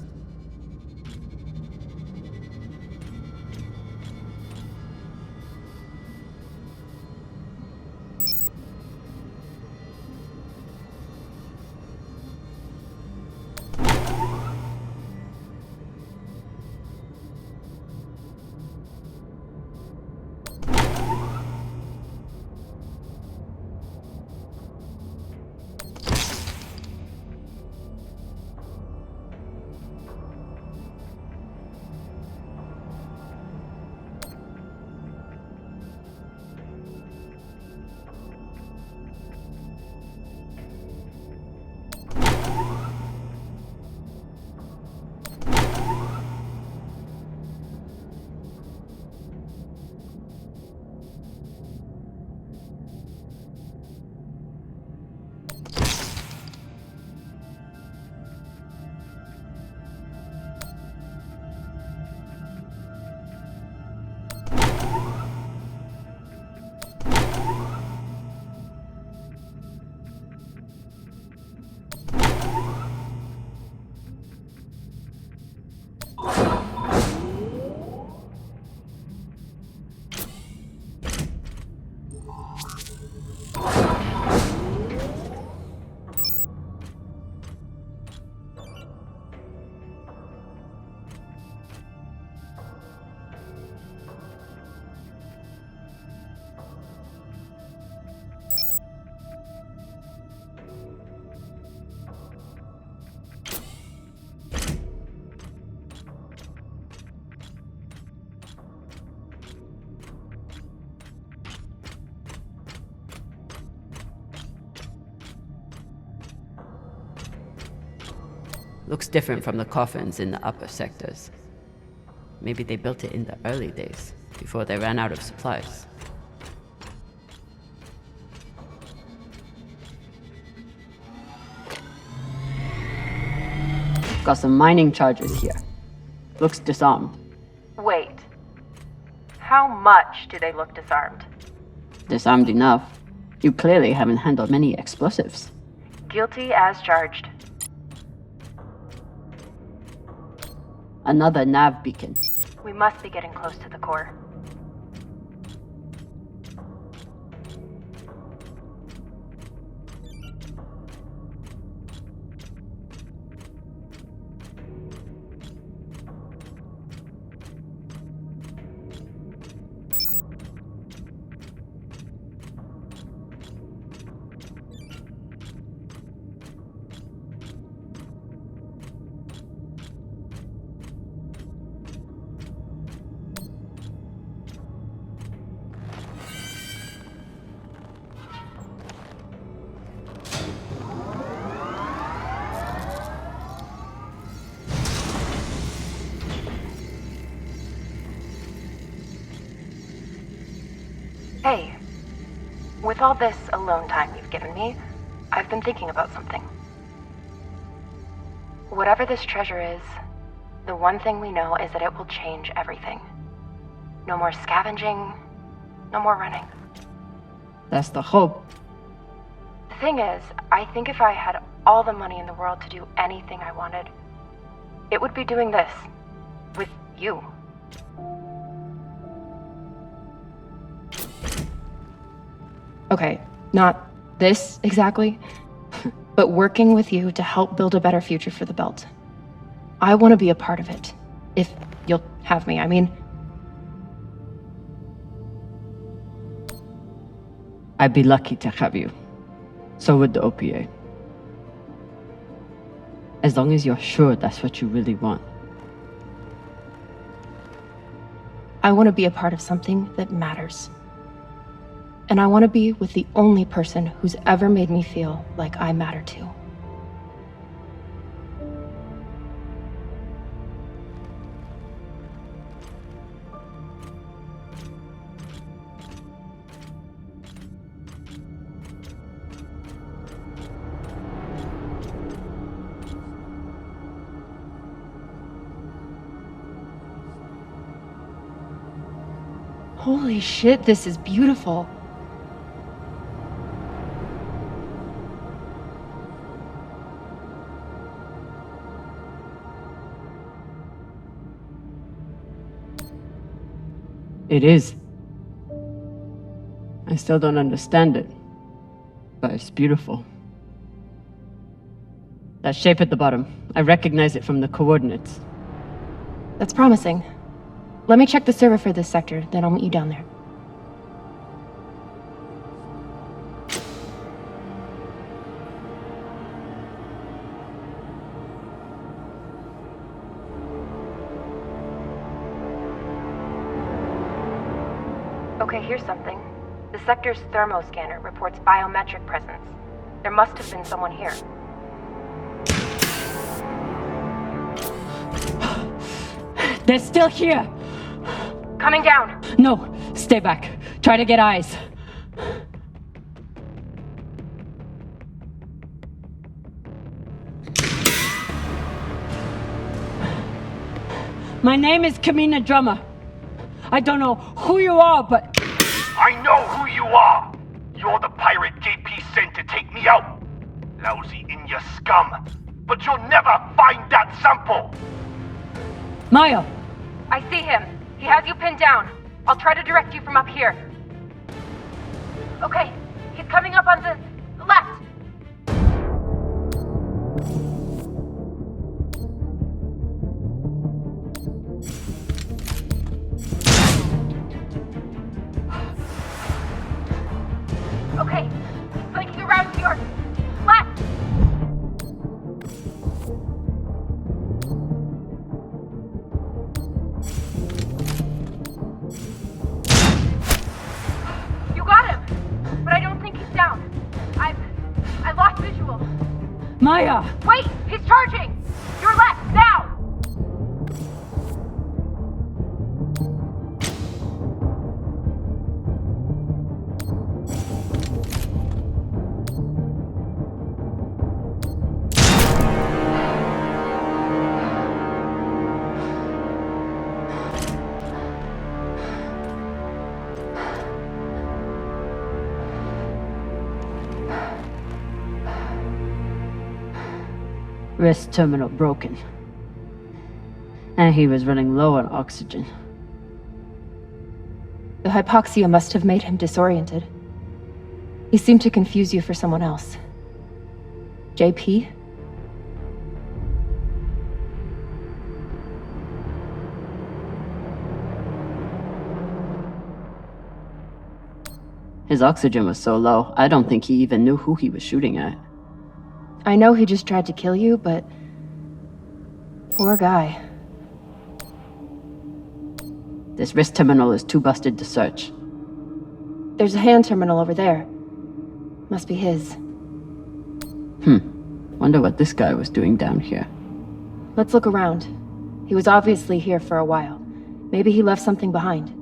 Looks different from the coffins in the upper sectors. Maybe they built it in the early days, before they ran out of supplies. Got some mining charges here. Looks disarmed. Wait. How much do they look disarmed? Disarmed enough. You clearly haven't handled many explosives. Guilty as charged. Another nav beacon. We must be getting close to the core. Hey, with all this alone time you've given me, I've been thinking about something. Whatever this treasure is, the one thing we know is that it will change everything. No more scavenging, no more running. That's the hope. The thing is, I think if I had all the money in the world to do anything I wanted, it would be doing this. With you. Okay, not this exactly, but working with you to help build a better future for the Belt. I want to be a part of it. If you'll have me, I mean. I'd be lucky to have you. So would the OPA. As long as you're sure that's what you really want. I want to be a part of something that matters. And I want to be with the only person who's ever made me feel like I matter too. Holy shit, this is beautiful. It is. I still don't understand it, but it's beautiful. That shape at the bottom, I recognize it from the coordinates. That's promising. Let me check the server for this sector, then I'll meet you down there. Okay, here's something. The sector's thermoscanner reports biometric presence. There must have been someone here. They're still here! Coming down! No, stay back. Try to get eyes. My name is Camina Drummer. I don't know who you are, but... I know who you are! You're the pirate JP sent to take me out! Lousy in your scum! But you'll never find that sample! Maya! I see him. He has you pinned down. I'll try to direct you from up here. Okay, he's coming up on the left. Okay, flanking around to your left. You got him, but I don't think he's down. I lost visual. Maya! Wait, he's charging. Your left, now. Rest terminal broken. And he was running low on oxygen. The hypoxia must have made him disoriented. He seemed to confuse you for someone else. JP? His oxygen was so low, I don't think he even knew who he was shooting at. I know he just tried to kill you, but... poor guy. This wrist terminal is too busted to search. There's a hand terminal over there. Must be his. Wonder what this guy was doing down here. Let's look around. He was obviously here for a while. Maybe he left something behind.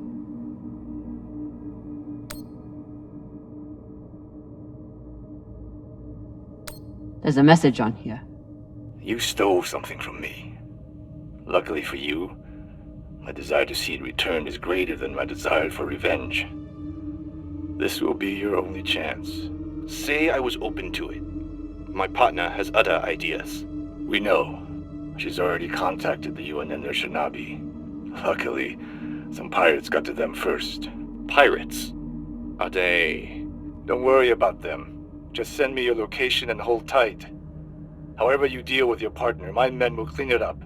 There's a message on here. You stole something from me. Luckily for you, my desire to see it returned is greater than my desire for revenge. This will be your only chance. Say I was open to it. My partner has other ideas. We know. She's already contacted the UN and their shinabi. Luckily, some pirates got to them first. Pirates? Are they? Don't worry about them. Just send me your location and hold tight. However you deal with your partner, my men will clean it up.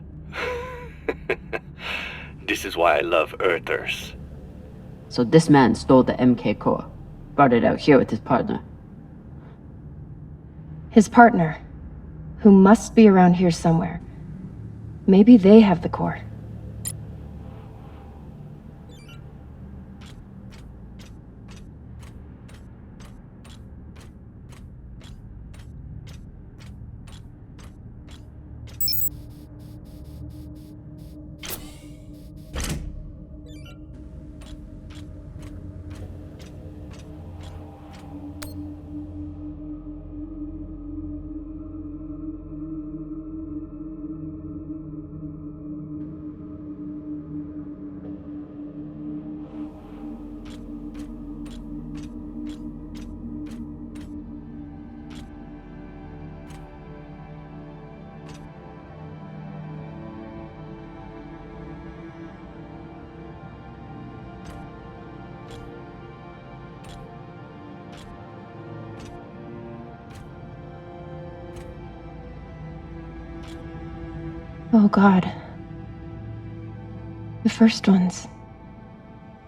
This is why I love Earthers. So this man stole the MK core, brought it out here with his partner. His partner, who must be around here somewhere. Maybe they have the core. Oh God. The first ones.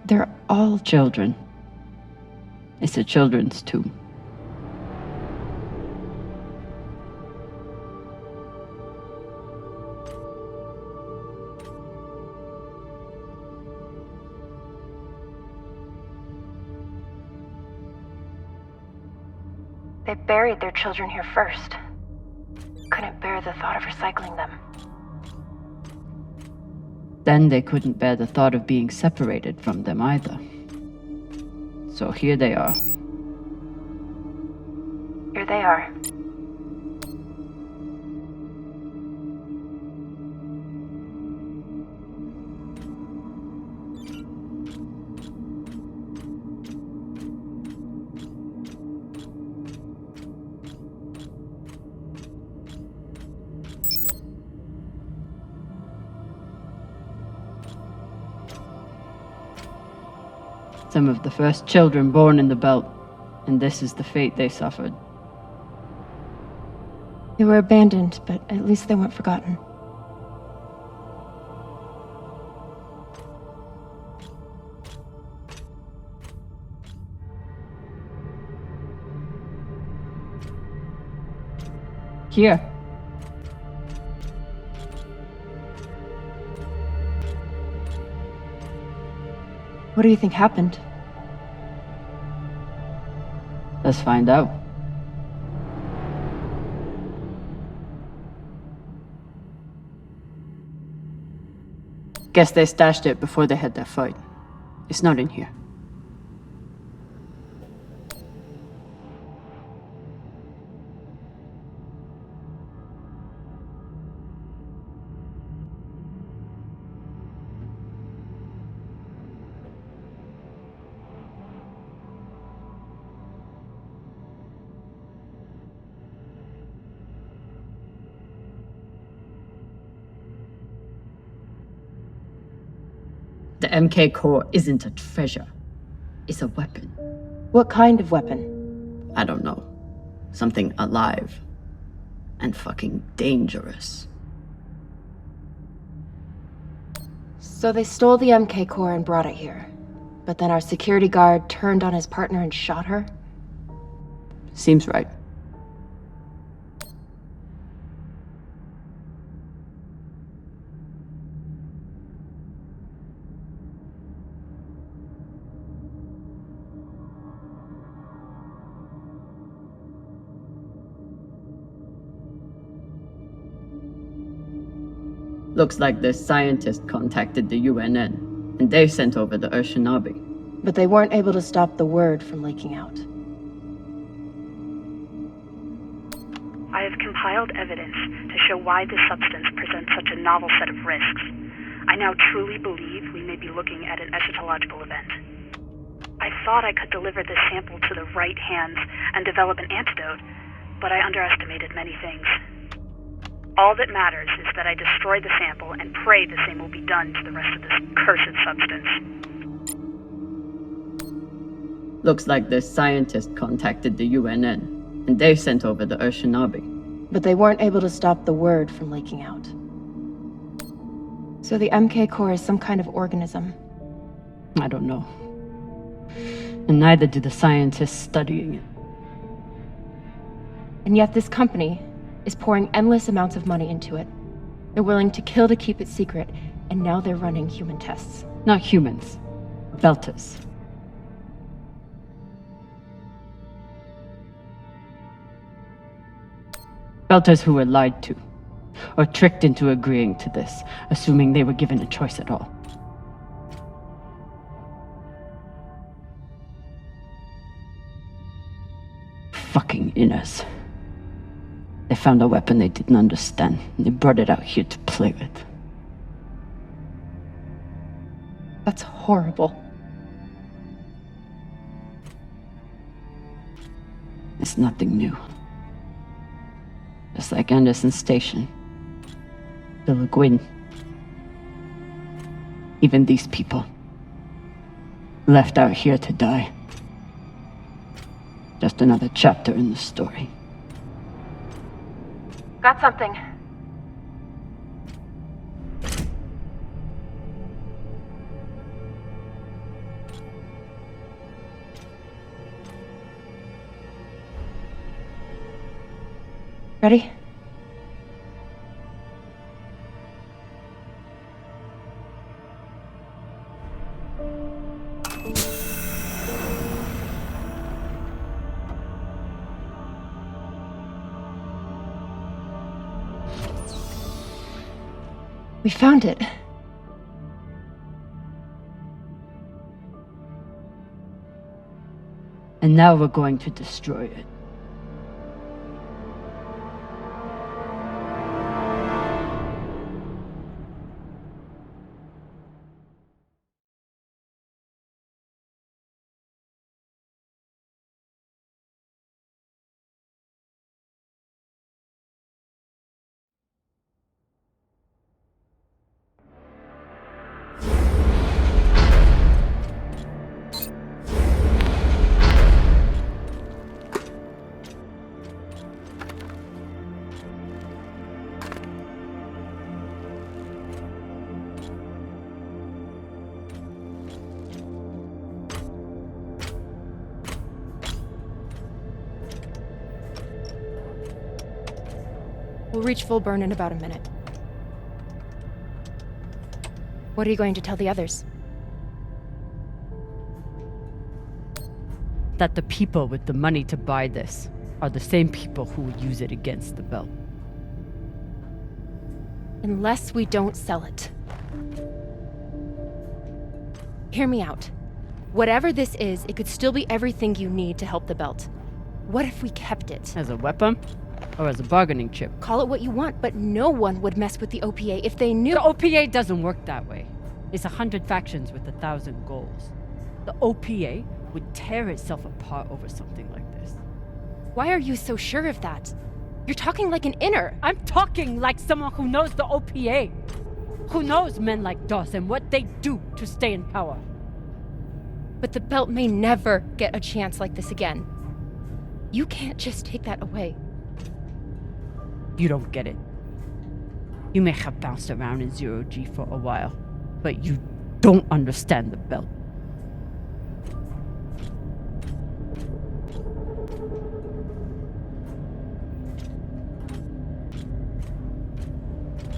They're all Children. It's a children's tomb. They buried their children here first. Couldn't bear the thought of recycling them. Then they couldn't bear the thought of being separated from them either. So here they are. Here they are. Some of the first children born in the belt, and this is the fate they suffered. They were abandoned, but at least they weren't forgotten. Here. What do you think happened? Let's find out. Guess they stashed it before they had their fight. It's not in here. The MK core isn't a treasure. It's a weapon. What kind of weapon? I don't know. Something alive. And fucking dangerous. So they stole the MK core and brought it here. But then our security guard turned on his partner and shot her? Seems right. Looks like this scientist contacted the UNN, and they sent over the Urshinabi. But they weren't able to stop the word from leaking out. I have compiled evidence to show why this substance presents such a novel set of risks. I now truly believe we may be looking at an eschatological event. I thought I could deliver this sample to the right hands and develop an antidote, but I underestimated many things. All that matters is that I destroy the sample and pray the same will be done to the rest of this cursed substance. Looks like this scientist contacted the UNN, and they sent over the Urshinabi. But they weren't able to stop the word from leaking out. So the MK core is some kind of organism. I don't know. And neither do the scientists studying it. And yet this company is pouring endless amounts of money into it. They're willing to kill to keep it secret, and now they're running human tests. Not humans. Belters. Belters who were lied to, or tricked into agreeing to this, assuming they were given a choice at all. Fucking inners. They found a weapon they didn't understand, and they brought it out here to play with. That's horrible. It's nothing new. Just like Anderson Station, the Le Guin. Even these people, left out here to die. Just another chapter in the story. Got something. Ready? We found it. And now we're going to destroy it. We'll reach full burn in about a minute. What are you going to tell the others? That the people with the money to buy this are the same people who would use it against the belt. Unless we don't sell it. Hear me out. Whatever this is, it could still be everything you need to help the belt. What if we kept it? As a weapon? Or as a bargaining chip? Call it what you want, but no one would mess with the OPA if they knew— The OPA doesn't work that way. It's 100 factions with 1,000 goals. The OPA would tear itself apart over something like this. Why are you so sure of that? You're talking like an inner. I'm talking like someone who knows the OPA. Who knows men like Doss and what they do to stay in power. But the belt may never get a chance like this again. You can't just take that away. You don't get it. You may have bounced around in 0G for a while, but you don't understand the belt.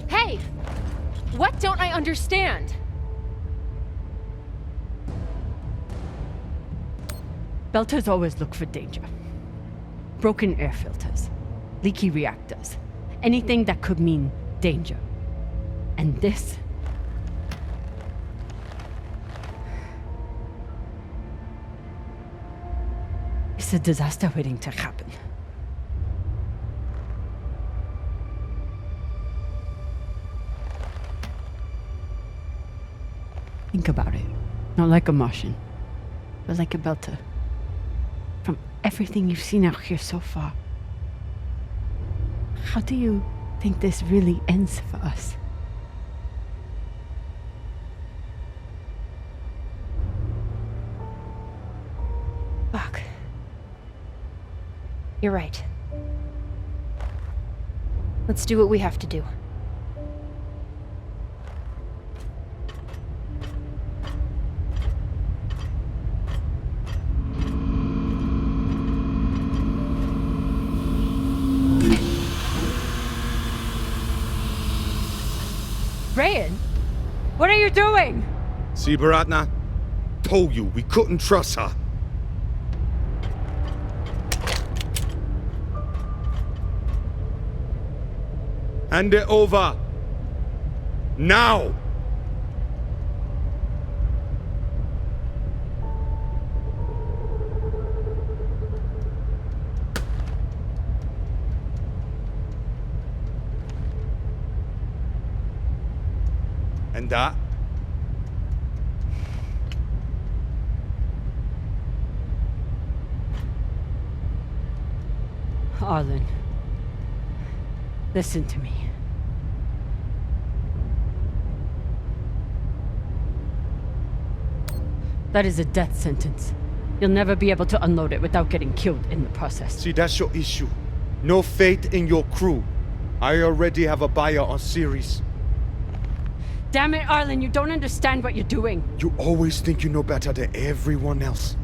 Hey! What don't I understand? Belters always look for danger. Broken air filters, leaky reactors, anything that could mean danger. And this? It's a disaster waiting to happen. Think about it. Not like a Martian, but like a Belter. From everything you've seen out here so far, how do you think this really ends for us? Fuck. You're right. Let's do what we have to do. Rayan, what are you doing? See, Baratna? Told you we couldn't trust her. Hand it over. Now! And that? Arlen, listen to me. That is a death sentence. You'll never be able to unload it without getting killed in the process. See, that's your issue. No faith in your crew. I already have a buyer on Series. Damn it, Arlen, you don't understand what you're doing. You always think you know better than everyone else.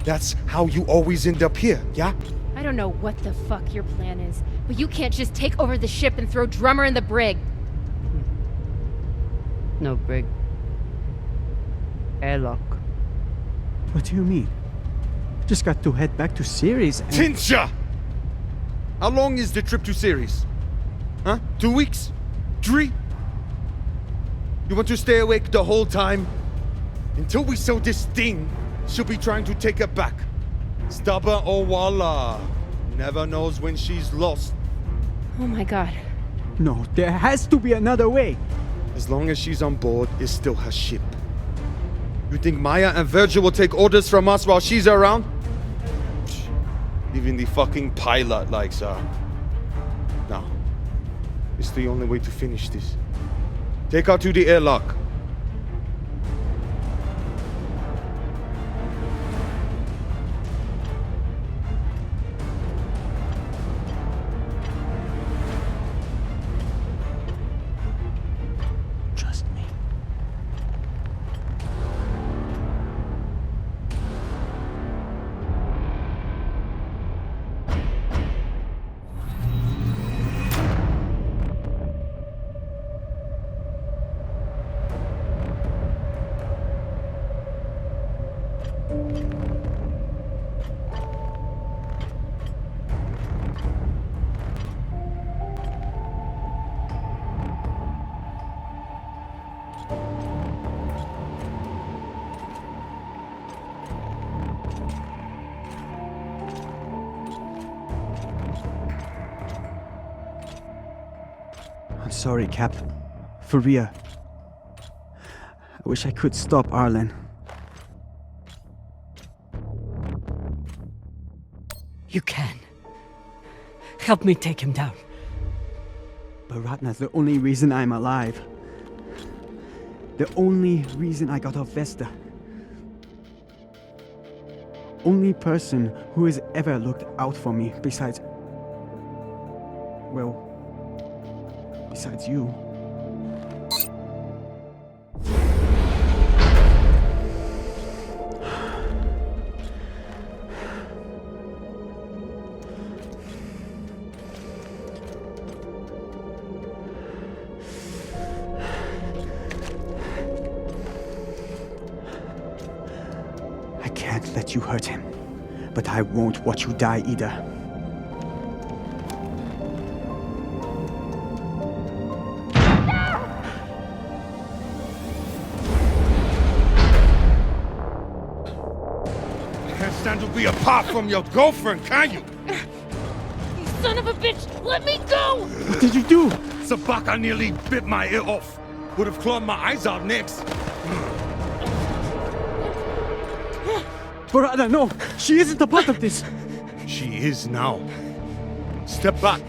That's how you always end up here, yeah? I don't know what the fuck your plan is, but you can't just take over the ship and throw Drummer in the brig. No brig. Airlock. What do you mean? Just got to head back to Ceres and... Tinsha! How long is the trip to Ceres? Huh? 2 weeks? 3? You want to stay awake the whole time? Until we sell this thing, she'll be trying to take it back. Stubborn or voila. Never knows when she's lost. Oh my god. No, there has to be another way. As long as she's on board, it's still her ship. You think Maya and Virgil will take orders from us while she's around? Even the fucking pilot likes her. No. It's the only way to finish this. Take her to the airlock. Trust me. I'm sorry, Cap. For real. I wish I could stop Arlen. You can. Help me take him down. But Ratna's the only reason I'm alive. The only reason I got off Vesta. Only person who has ever looked out for me besides... well... besides you. I can't let you hurt him, but I won't watch you die either. Stand to be apart from your girlfriend, can you? You son of a bitch! Let me go! What did you do? Sabaka nearly bit my ear off. Would have clawed my eyes out next. Barada, no! She isn't a part of this! She is now. Step back.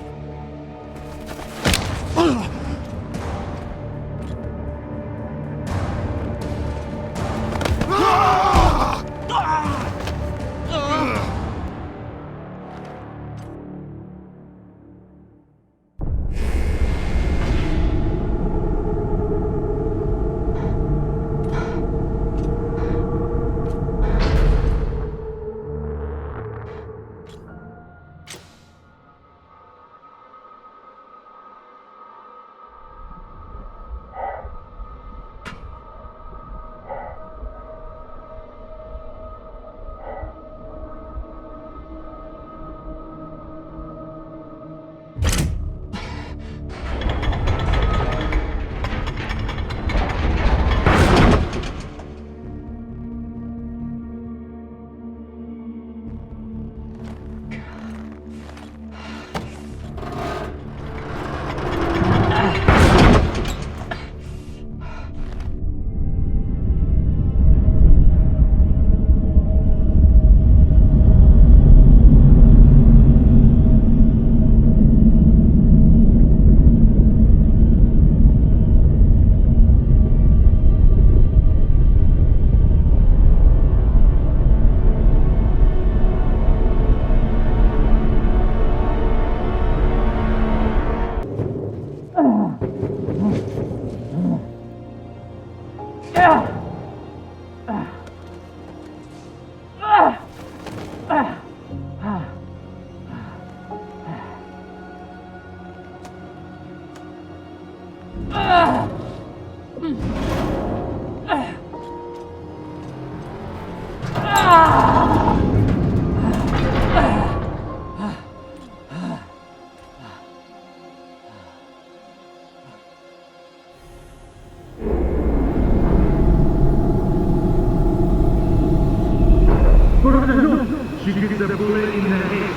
She gets a bullet in the head.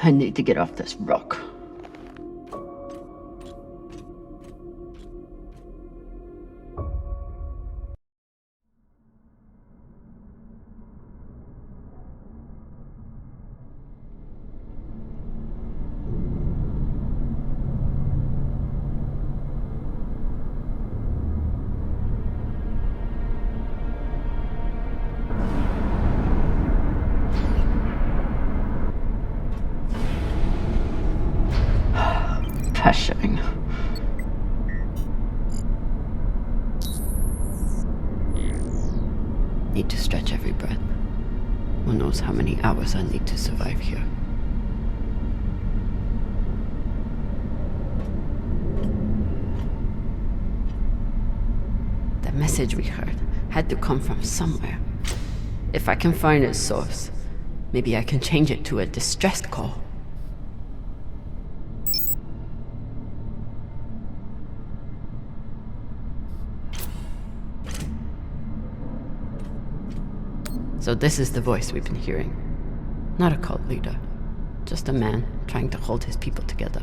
I need to get off this rock. Passion. Need to stretch every breath. Who knows how many hours I need to survive here. The message we heard had to come from somewhere. If I can find its source, maybe I can change it to a distress call. So this is the voice we've been hearing. Not a cult leader, just a man trying to hold his people together.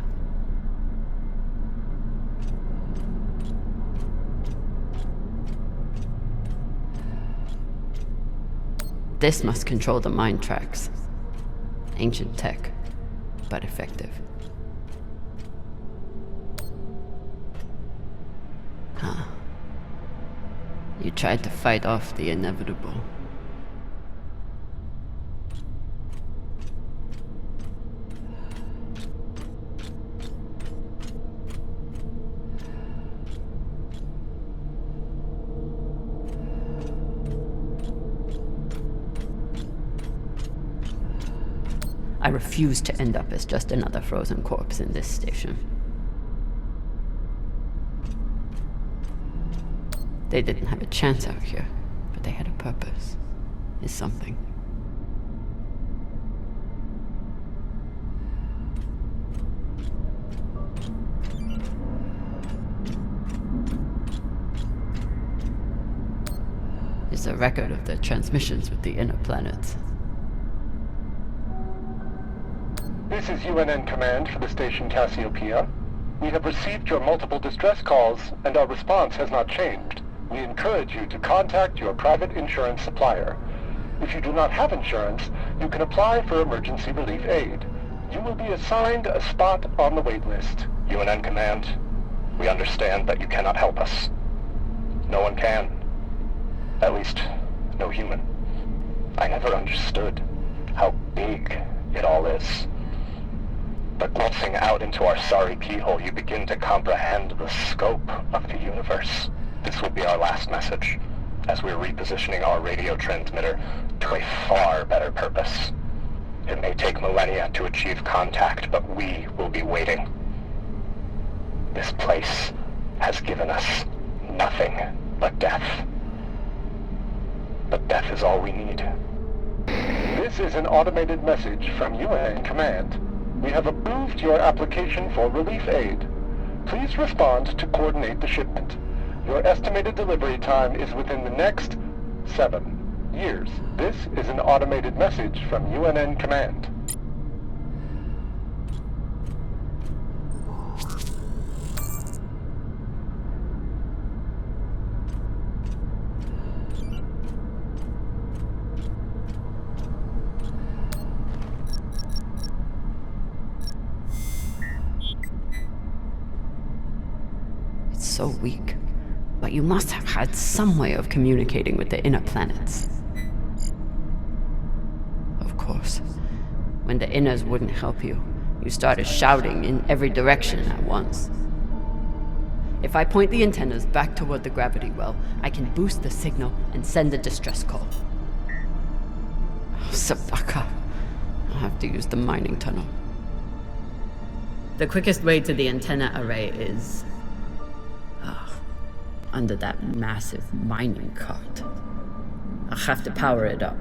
This must control the mind tracks. Ancient tech, but effective. Huh. You tried to fight off the inevitable. I refuse to end up as just another frozen corpse in this station. They didn't have a chance out here, but they had a purpose. Is something. It's a record of their transmissions with the inner planets. This is UNN Command for the station Cassiopeia. We have received your multiple distress calls, and our response has not changed. We encourage you to contact your private insurance supplier. If you do not have insurance, you can apply for emergency relief aid. You will be assigned a spot on the wait list. UNN Command, we understand that you cannot help us. No one can. At least, no human. I never understood how big it all is. But glancing out into our sorry keyhole, you begin to comprehend the scope of the universe. This will be our last message, as we're repositioning our radio transmitter to a far better purpose. It may take millennia to achieve contact, but we will be waiting. This place has given us nothing but death. But death is all we need. This is an automated message from UNN Command. We have approved your application for relief aid. Please respond to coordinate the shipment. Your estimated delivery time is within the next 7 years. This is an automated message from UNN Command. So weak, but you must have had some way of communicating with the inner planets. Of course, when the inners wouldn't help you, you started shouting in every direction at once. If I point the antennas back toward the gravity well, I can boost the signal and send a distress call. Oh, Sabaka, I'll have to use the mining tunnel. The quickest way to the antenna array is... under that massive mining cart. I'll have to power it up.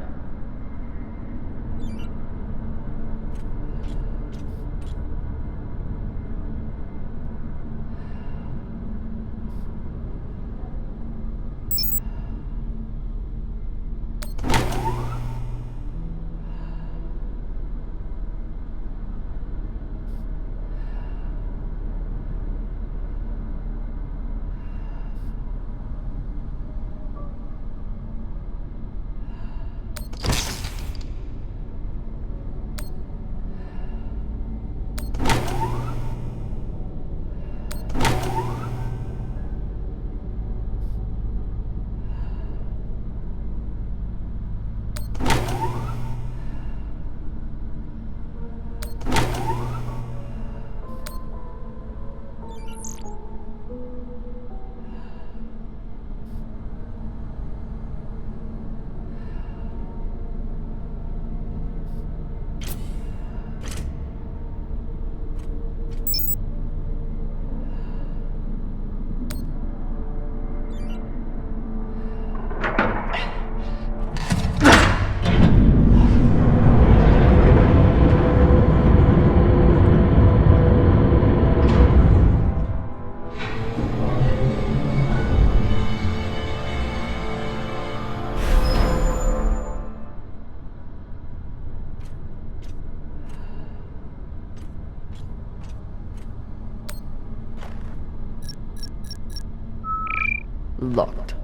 Locked.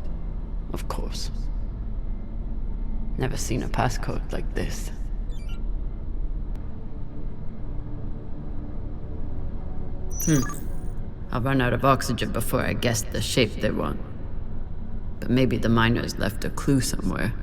Of course. Never seen a passcode like this. I'll run out of oxygen before I guess the shape they want. But maybe the miners left a clue somewhere.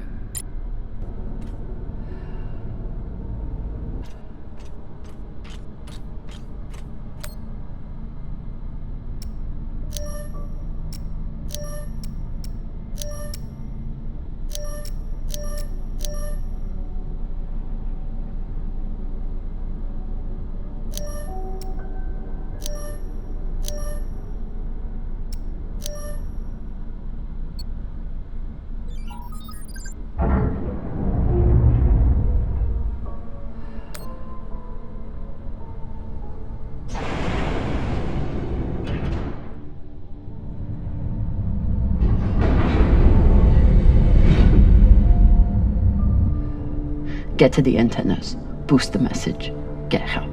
Get to the antennas, boost the message, get help.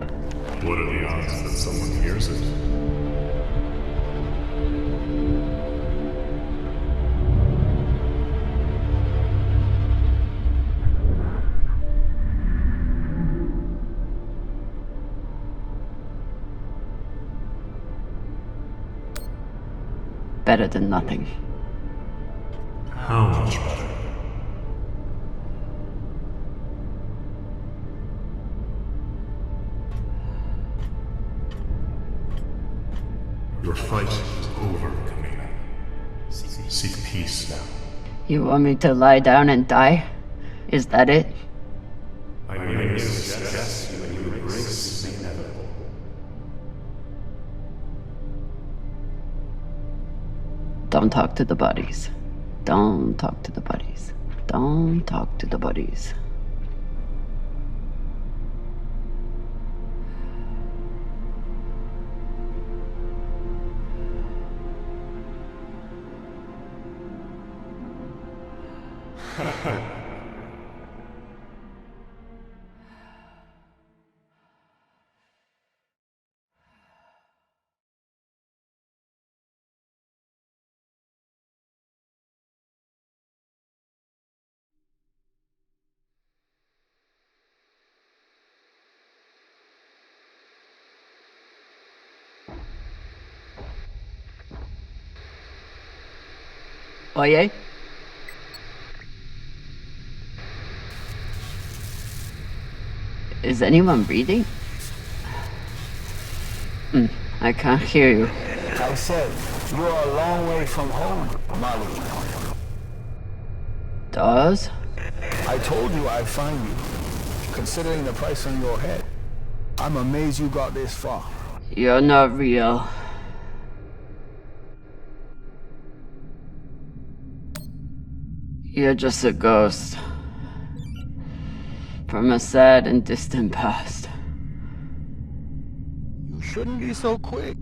What are the odds that someone hears it? Better than nothing. How much better? Your fight is over, Camina. Seek peace now. You want me to lie down and die? Is that it? I merely suggest that you embrace the inevitable. Don't talk to the buddies. Don't talk to the buddies. Don't talk to the buddies. Oye? Is anyone reading? I can't hear you. I said, you are a long way from home, Molly. Dawes? I told you I'd find you. considering the price on your head. I'm amazed you got this far. You're not real. You're just a ghost. From a sad and distant past. You shouldn't be so quick.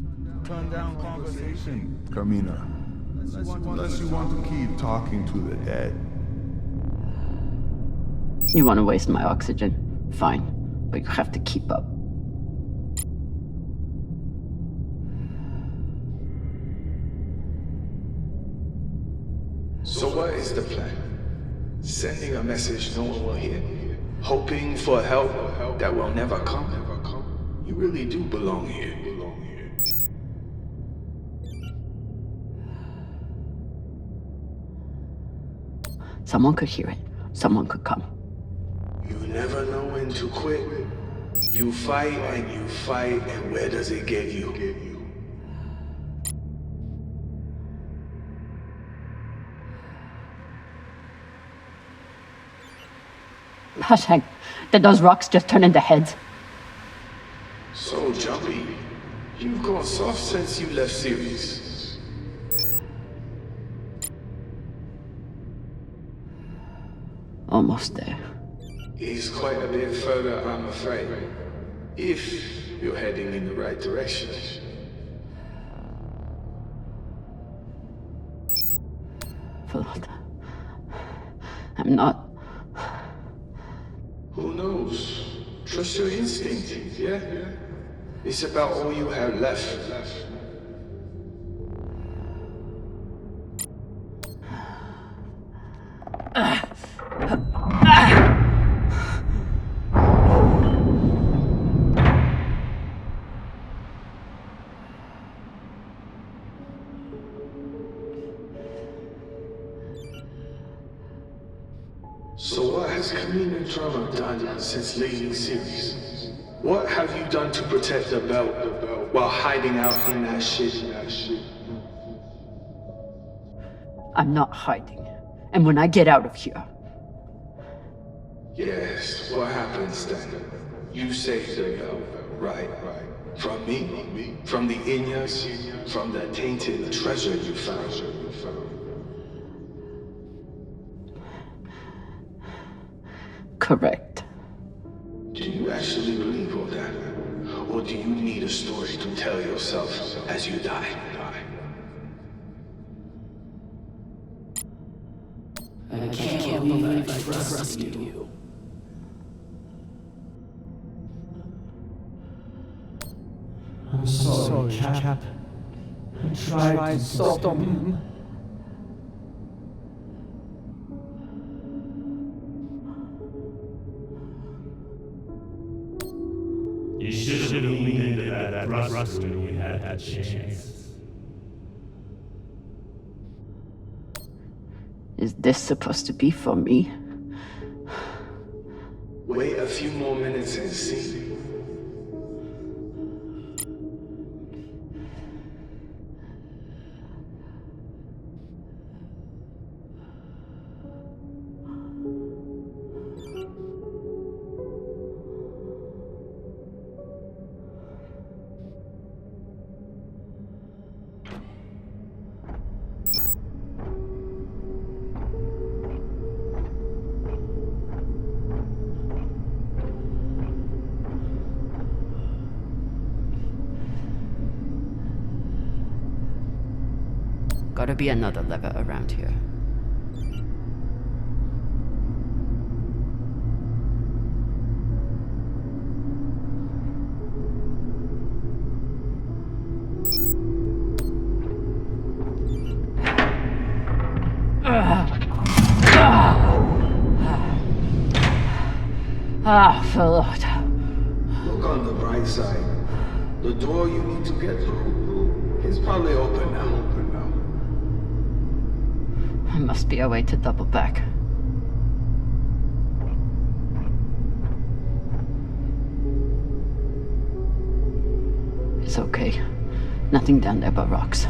Turn down conversation, Camina. Unless you want to keep talking to the dead. You want to waste my oxygen? Fine. But you have to keep up. So what is the plan? Sending a message no one will hear? Hoping for help that will never come? You really do belong here. Someone could hear it. Someone could come. You never know when to quit. You fight, and where does it get you? Hush, did those rocks just turn into heads? So jumpy. You've gone soft since you left Series. Almost there. It's quite a bit further, I'm afraid. If you're heading in the right direction. Float. I'm not. Who knows? Trust your instinct, yeah? It's about all you have left. So what has Camina Drummer done since leaving Series? What have you done to protect the belt while hiding out in that shit? I'm not hiding. And when I get out of here... Yes, what happens then? You saved the belt, right? From me? From the Inyas? From the tainted treasure you found? Correct. Do you actually believe all that? Or do you need a story to tell yourself as you die? I can't believe I trusted you. I'm sorry, Cap. I tried to stop him. You should have leaned into that thrust when you had that chance. Is this supposed to be for me? Wait a few more minutes and see. Gotta be another lever around here. Float. Look on the bright side. The door you need to get through is probably open now. There must be a way to double back. It's okay. Nothing down there but rocks.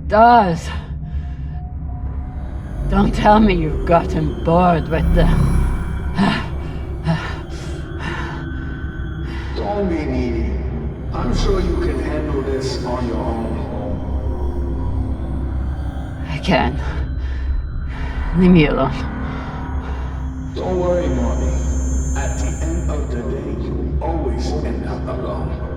does. Don't tell me you've gotten bored with the... Don't be needy. I'm sure you can handle this on your own. I can. Leave me alone. Don't worry, Marty. At the end of the day, you always end up alone.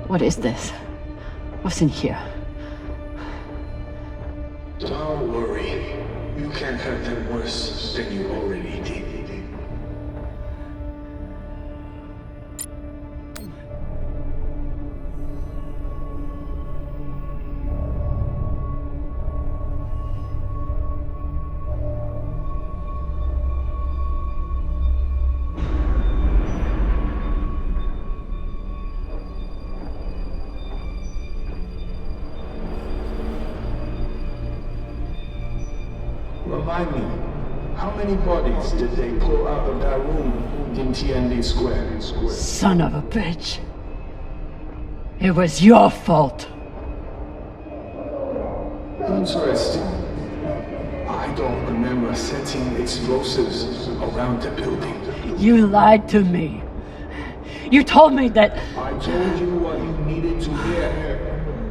What is this? What's in here? Don't worry. You can't hurt them worse than you already did. Remind me, how many bodies did they pull out of that room in TND Square? Son of a bitch. It was your fault. Interesting. I don't remember setting explosives around the building. You lied to me. You told me that... I told you what you needed to hear.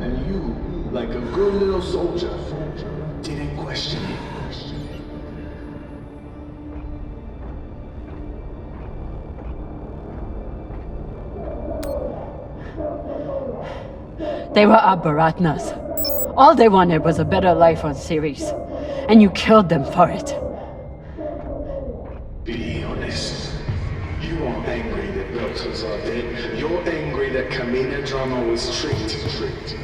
And you, like a good little soldier, didn't question it. They were our Baratnas. All they wanted was a better life on Ceres. And you killed them for it. Be honest. You aren't angry that Belters are dead. You're angry that Camina Drummer was tricked.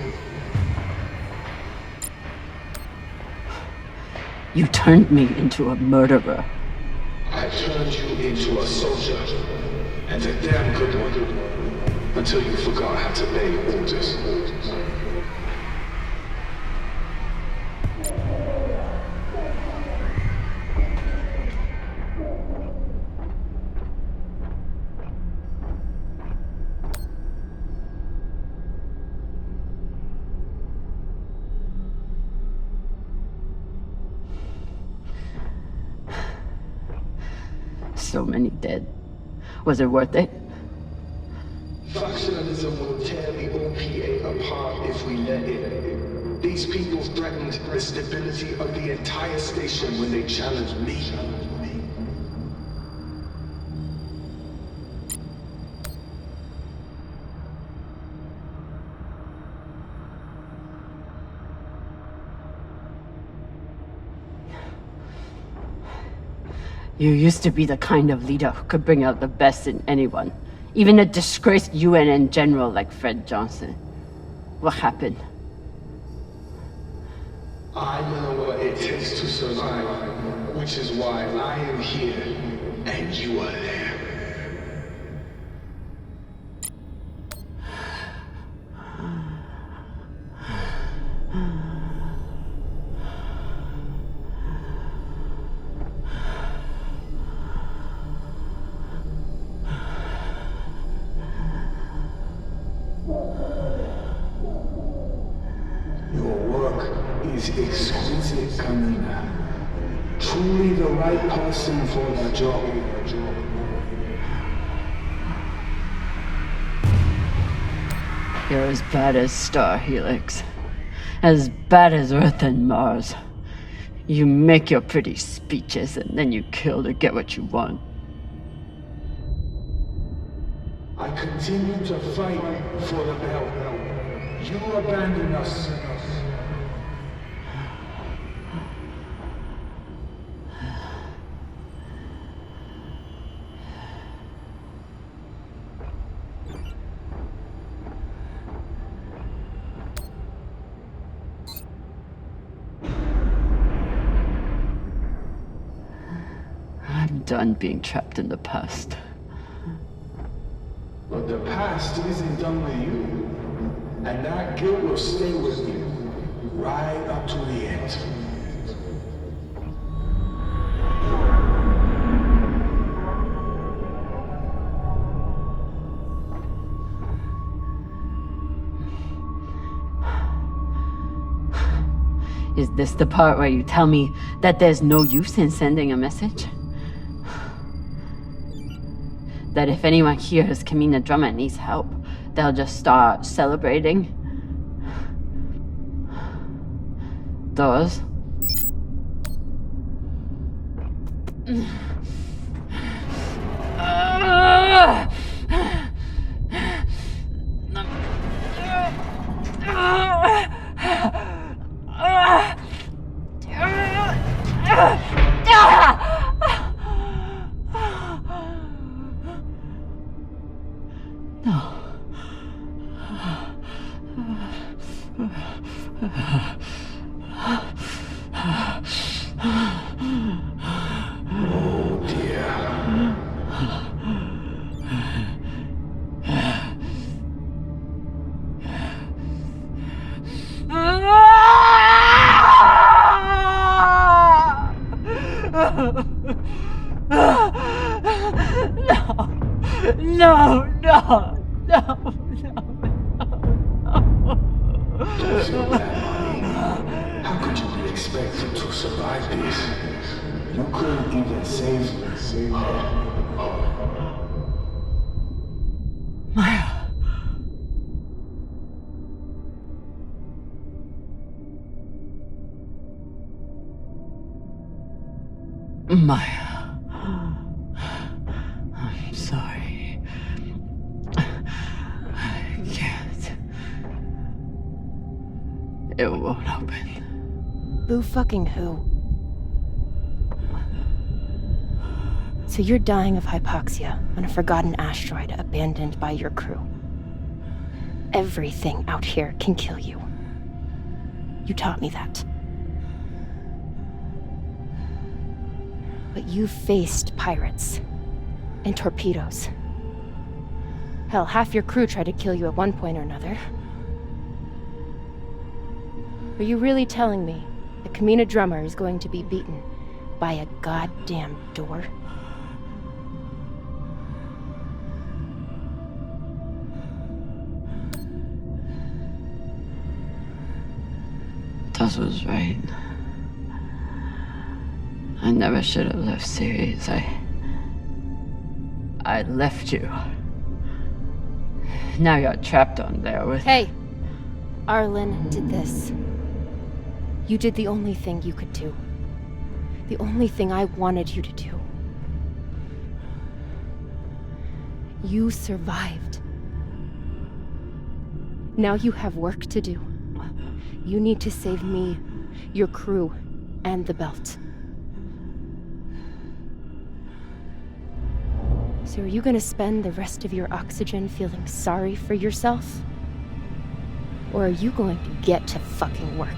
You turned me into a murderer. I turned you into a soldier. And a damn good one. Until you forgot how to obey orders. So many dead. Was it worth it? Factionalism will tear the OPA apart if we let it. These people threatened the stability of the entire station when they challenged me. You used to be the kind of leader who could bring out the best in anyone, Even a disgraced UNN general like Fred Johnson. What happened? I know what it takes to survive, which is why I am here, and you are there. Your work is exquisite, Camina. Truly the right person for the job. You're as bad as Star Helix. As bad as Earth and Mars. You make your pretty speeches and then you kill to get what you want. I continue to fight for the belt. You abandon us. I'm done being trapped in the past. But the past isn't done with you. And that guilt will stay with you. Right up to the end. Is this the part where you tell me that there's no use in sending a message? That if anyone hears Camina Drummer needs help, they'll just start celebrating? Those? Oh dear. No. Don't feel that, mommy. How could you be expected to survive this? You couldn't even save her. Maya. Maya. I'm sorry. I can't. It won't open. Boo fucking who? So you're dying of hypoxia on a forgotten asteroid abandoned by your crew. Everything out here can kill you. You taught me that. But you faced pirates and torpedoes. Hell, half your crew tried to kill you at one point or another. Are you really telling me that Camina Drummer is going to be beaten by a goddamn door? Tuz was right. I never should have left Ceres. I left you. Now you're trapped on there with... Hey! Arlen did this. You did the only thing you could do. The only thing I wanted you to do. You survived. Now you have work to do. You need to save me, your crew, and the belt. So are you gonna spend the rest of your oxygen feeling sorry for yourself? Or are you going to get to fucking work?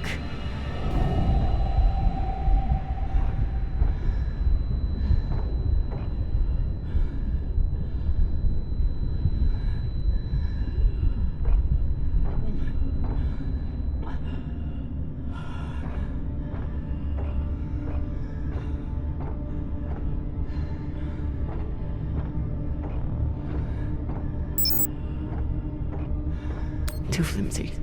Too flimsy.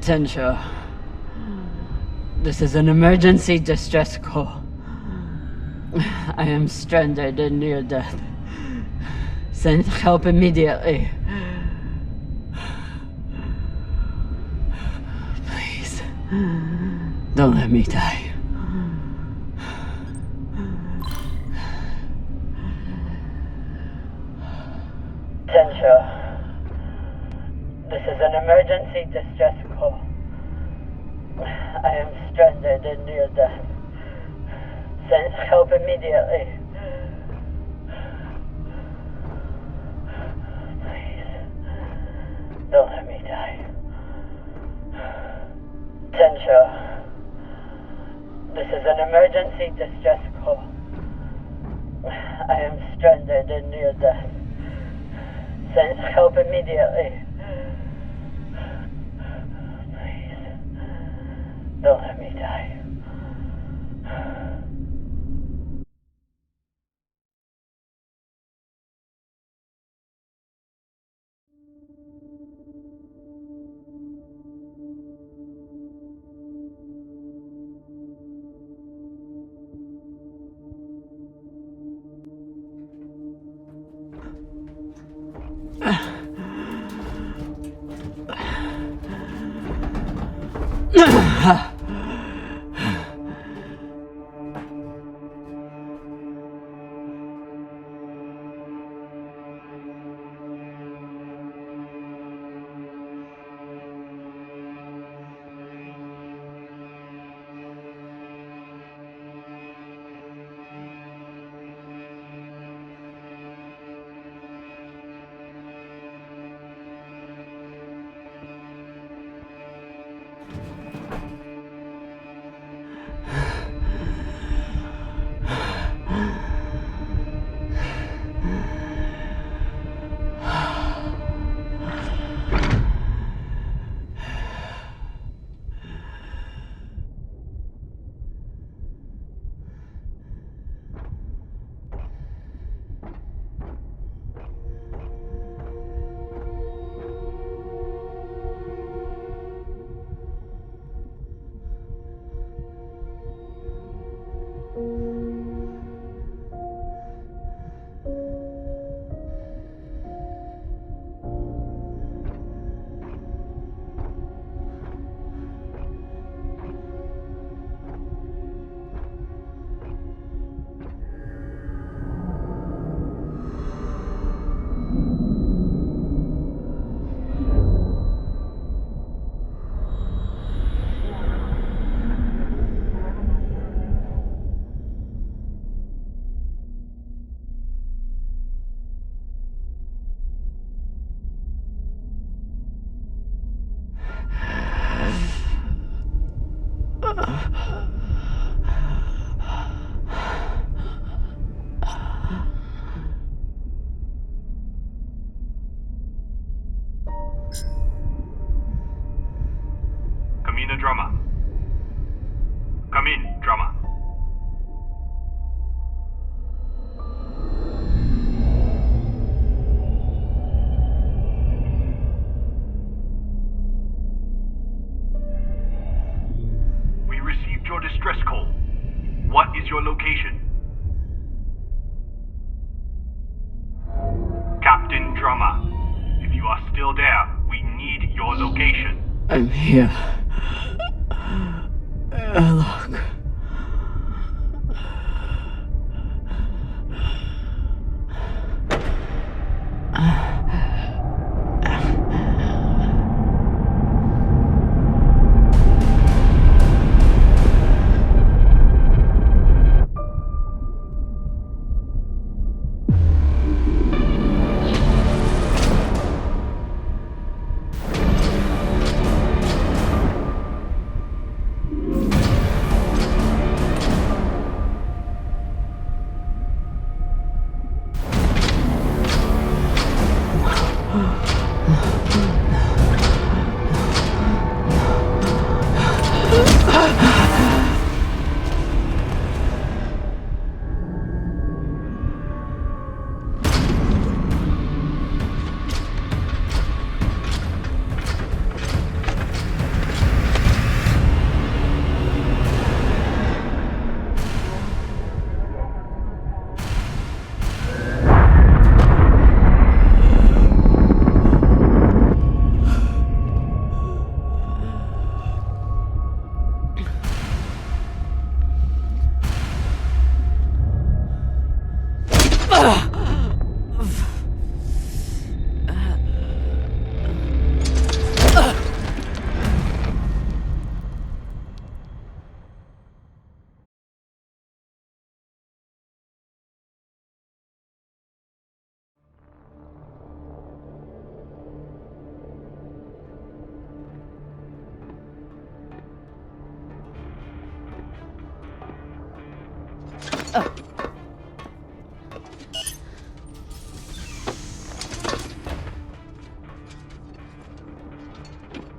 Tensha, this is an emergency distress call. I am stranded and near death. Send help immediately. Please, don't let me die. Tensha, this is an emergency distress call. I am stranded and near death. Send help immediately. Please, don't let me die. Tensha, this is an emergency distress call. I am stranded and near death. Send help immediately. Don't let me die. Come in, Drummer. We received your distress call. What is your location? Captain Drummer, if you are still there, we need your location. I'm here. Look.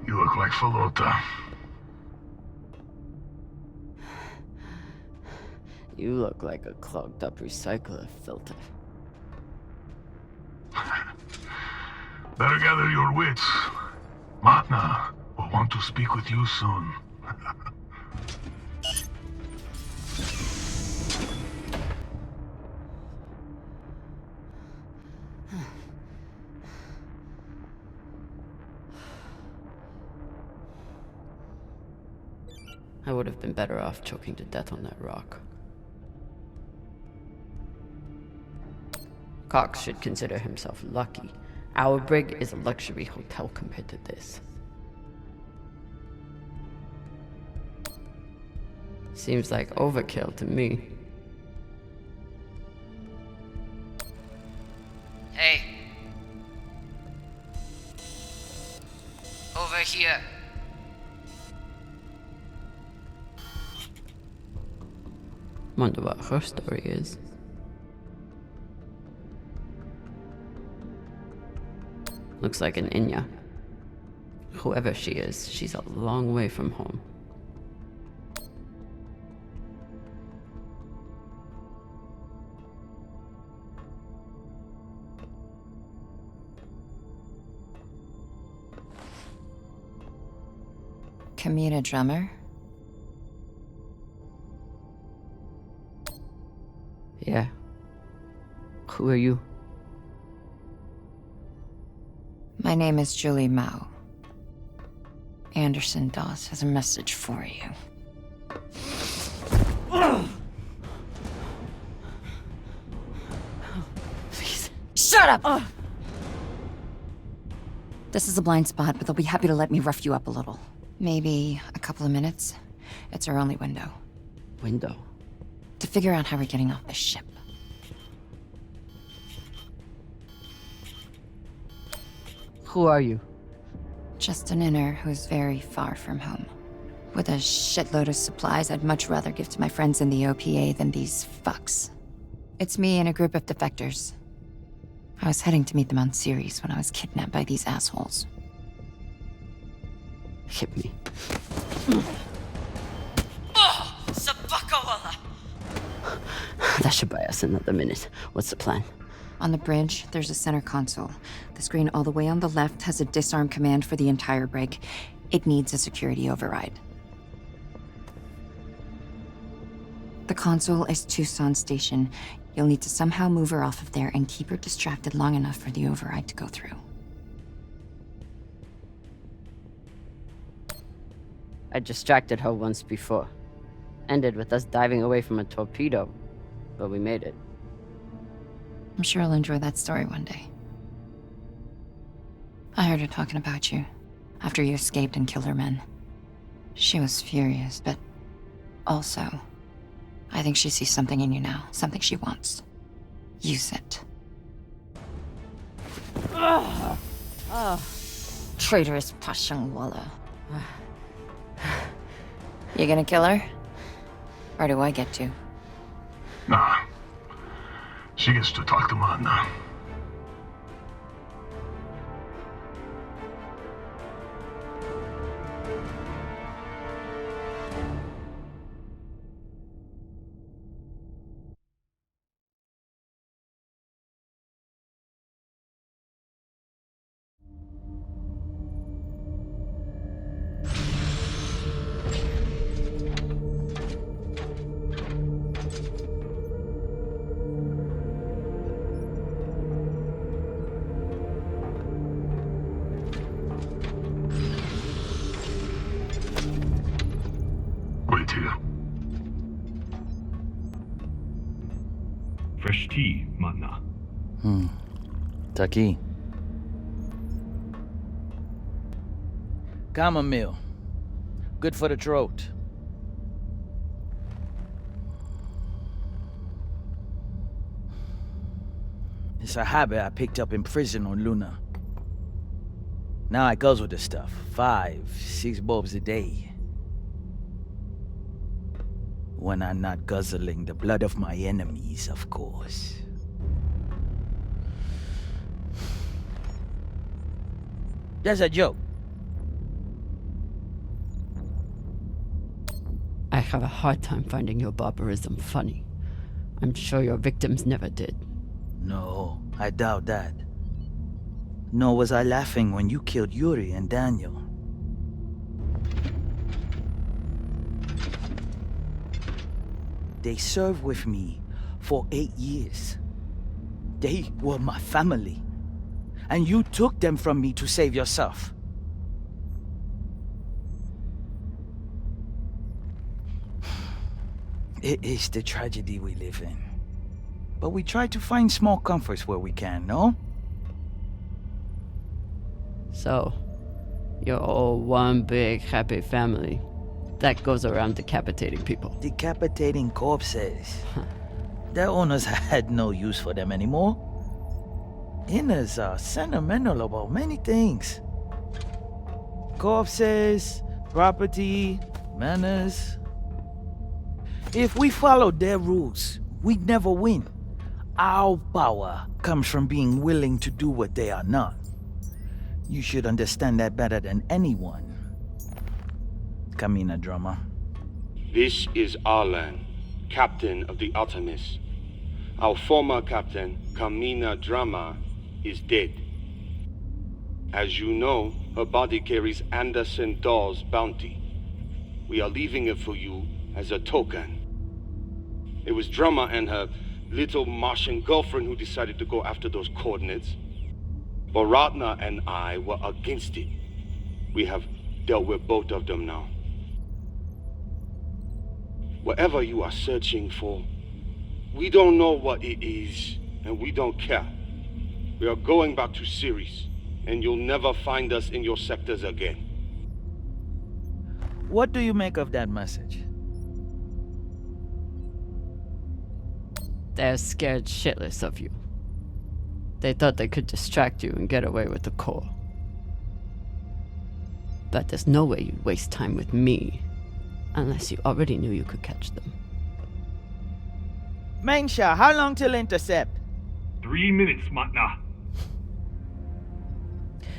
You look like Falota. You look like a clogged up recycler filter. Better gather your wits. Matna will want to speak with you soon. I would have been better off choking to death on that rock. Cox should consider himself lucky. Our brig is a luxury hotel compared to this. Seems like overkill to me. Hey. Over here. Wonder what her story is. Looks like an Inya. Whoever she is, she's a long way from home. Camina Drummer? Yeah. Who are you? My name is Julie Mao. Anderson Dawes has a message for you. Please. Shut up! This is a blind spot, but they'll be happy to let me rough you up a little. Maybe a couple of minutes. It's our only window. Window? To figure out how we're getting off the ship. Who are you? Just an inner who's very far from home. With a shitload of supplies I'd much rather give to my friends in the OPA than these fucks. It's me and a group of defectors. I was heading to meet them on Ceres when I was kidnapped by these assholes. Hit me. That should buy us another minute. What's the plan? On the bridge, there's a center console. The screen all the way on the left has a disarm command for the entire brig. It needs a security override. The console is Tucson Station. You'll need to somehow move her off of there and keep her distracted long enough for the override to go through. I distracted her once before. Ended with us diving away from a torpedo, but we made it. I'm sure I'll enjoy that story one day. I heard her talking about you after you escaped and killed her men. She was furious, but also, I think she sees something in you now, something she wants. Use it. Traitorous Pashangwala. You gonna kill her? Or do I get to? Nah. She gets to talk to Mana. Wait here. Fresh tea, Mana. Taki. Chamomile. Good for the throat. It's a habit I picked up in prison on Luna. Now I guzzle the stuff. 5, 6 bulbs a day. When I'm not guzzling the blood of my enemies, of course. That's a joke. I have a hard time finding your barbarism funny. I'm sure your victims never did. No, I doubt that. Nor was I laughing when you killed Yuri and Daniel. They served with me for 8 years. They were my family. And you took them from me to save yourself. It is the tragedy we live in. But we try to find small comforts where we can, no? So, you're all one big happy family that goes around decapitating people. Decapitating corpses. Their owners had no use for them anymore. Inners are sentimental about many things. Corpses, property, manners. If we followed their rules, we'd never win. Our power comes from being willing to do what they are not. You should understand that better than anyone. Camina Drummer. This is Arlan, captain of the Artemis. Our former captain, Camina Drummer, is dead. As you know, her body carries Anderson Dawes' bounty. We are leaving it for you as a token. It was Drummer and her little Martian girlfriend who decided to go after those coordinates. But Ratna and I were against it. We have dealt with both of them now. Whatever you are searching for, we don't know what it is, and we don't care. We are going back to Ceres, and you'll never find us in your sectors again. What do you make of that message? They're scared shitless of you. They thought they could distract you and get away with the core. But there's no way you'd waste time with me, unless you already knew you could catch them. Mensha, how long till intercept? 3 minutes, Matna.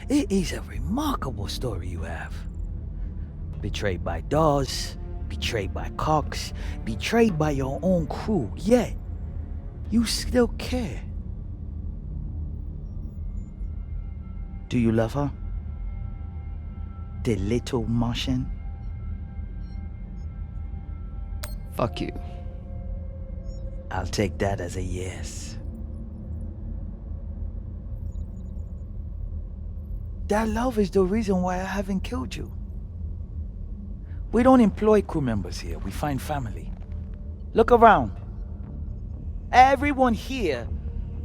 It is a remarkable story you have. Betrayed by Dawes, betrayed by Cox, betrayed by your own crew, yet You still care. Do you love her? The little Martian? Fuck you. I'll take that as a yes. That love is the reason why I haven't killed you. We don't employ crew members here, we find family. Look around. Everyone here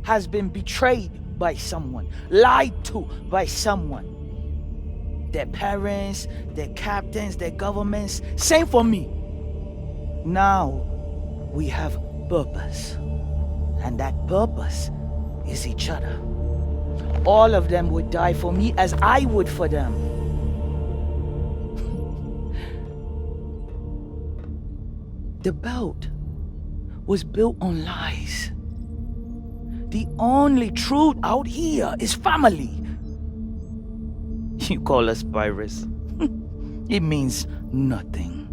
has been betrayed by someone, lied to by someone. Their parents, their captains, their governments, same for me. Now, we have purpose. And that purpose is each other. All of them would die for me as I would for them. The belt was built on lies. The only truth out here is family. You call us pirates? It means nothing.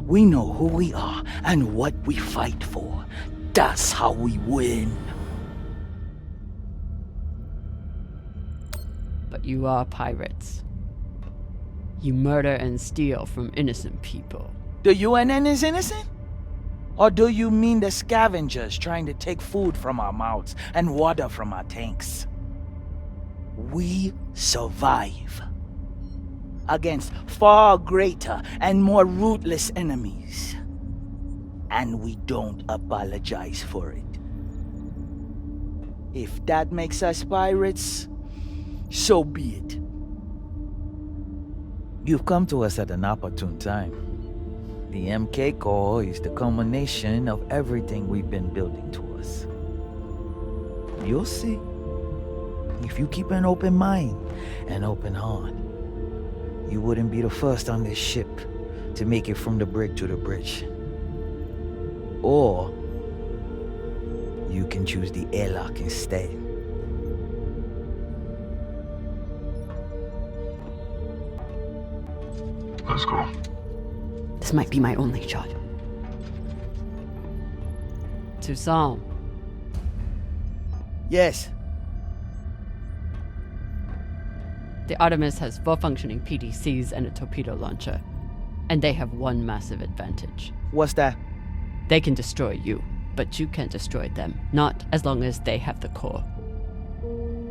We know who we are and what we fight for. That's how we win. But you are pirates. You murder and steal from innocent people. The UNN is innocent? Or do you mean the scavengers trying to take food from our mouths and water from our tanks? We survive against far greater and more ruthless enemies. And we don't apologize for it. If that makes us pirates, so be it. You've come to us at an opportune time. The MK Core is the culmination of everything we've been building towards. You'll see. If you keep an open mind and open heart, you wouldn't be the first on this ship to make it from the brig to the bridge. Or you can choose the airlock instead. Let's go. This might be my only shot. Toussaint. Yes. The Artemis has 4 functioning PDCs and a torpedo launcher. And they have one massive advantage. What's that? They can destroy you, but you can't destroy them. Not as long as they have the core.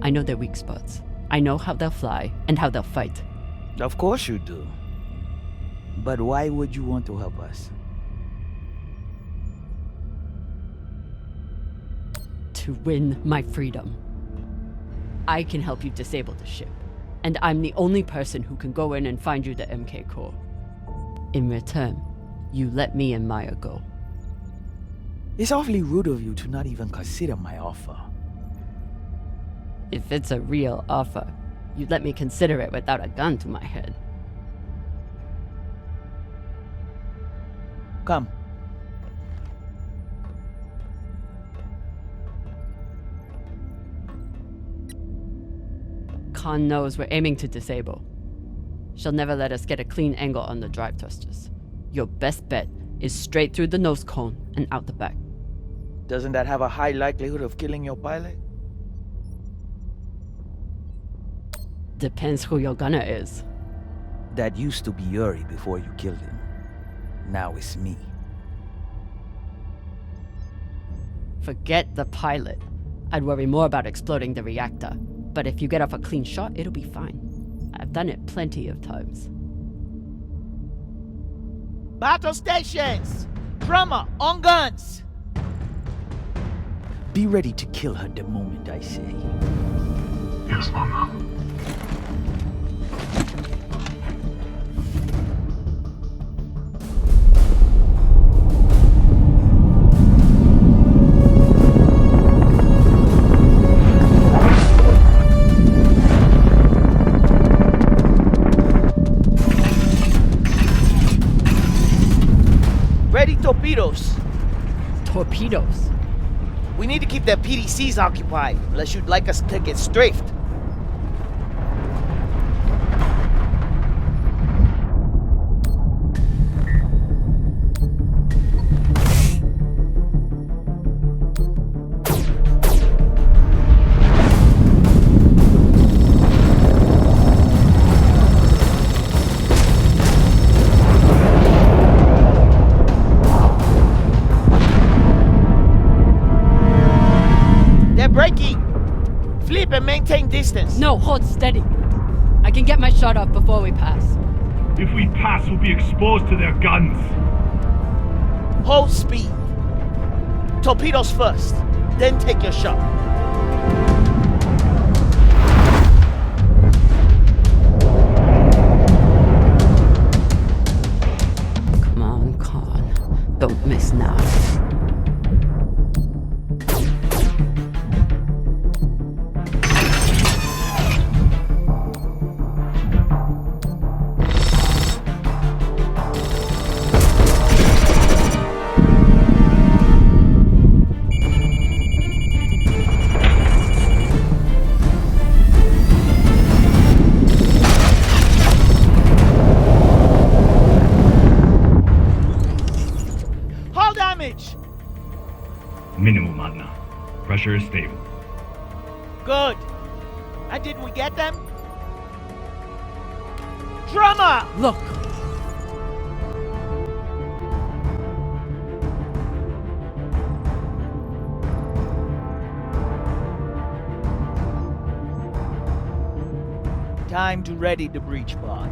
I know their weak spots. I know how they'll fly and how they'll fight. Of course you do. But why would you want to help us? To win my freedom. I can help you disable the ship. And I'm the only person who can go in and find you the MK core. In return, you let me and Maya go. It's awfully rude of you to not even consider my offer. If it's a real offer, you'd let me consider it without a gun to my head. Come. Khan knows we're aiming to disable. She'll never let us get a clean angle on the drive thrusters. Your best bet is straight through the nose cone and out the back. Doesn't that have a high likelihood of killing your pilot? Depends who your gunner is. That used to be Yuri before you killed him. Now it's me. Forget the pilot. I'd worry more about exploding the reactor. But if you get off a clean shot, it'll be fine. I've done it plenty of times. Battle stations! Drummer, on guns! Be ready to kill her the moment I say. Yes, Mama. Ready torpedoes. Torpedoes? We need to keep their PDCs occupied, unless you'd like us to get strafed. ship and maintain distance. No, hold steady. I can get my shot off before we pass. If we pass, we'll be exposed to their guns. Hold speed. Torpedoes first, then take your shot. Come on, Con. Don't miss now. Minimal, Magna. Pressure is stable. Good. And did we get them? Drummer! Look! Time to ready the breach pod.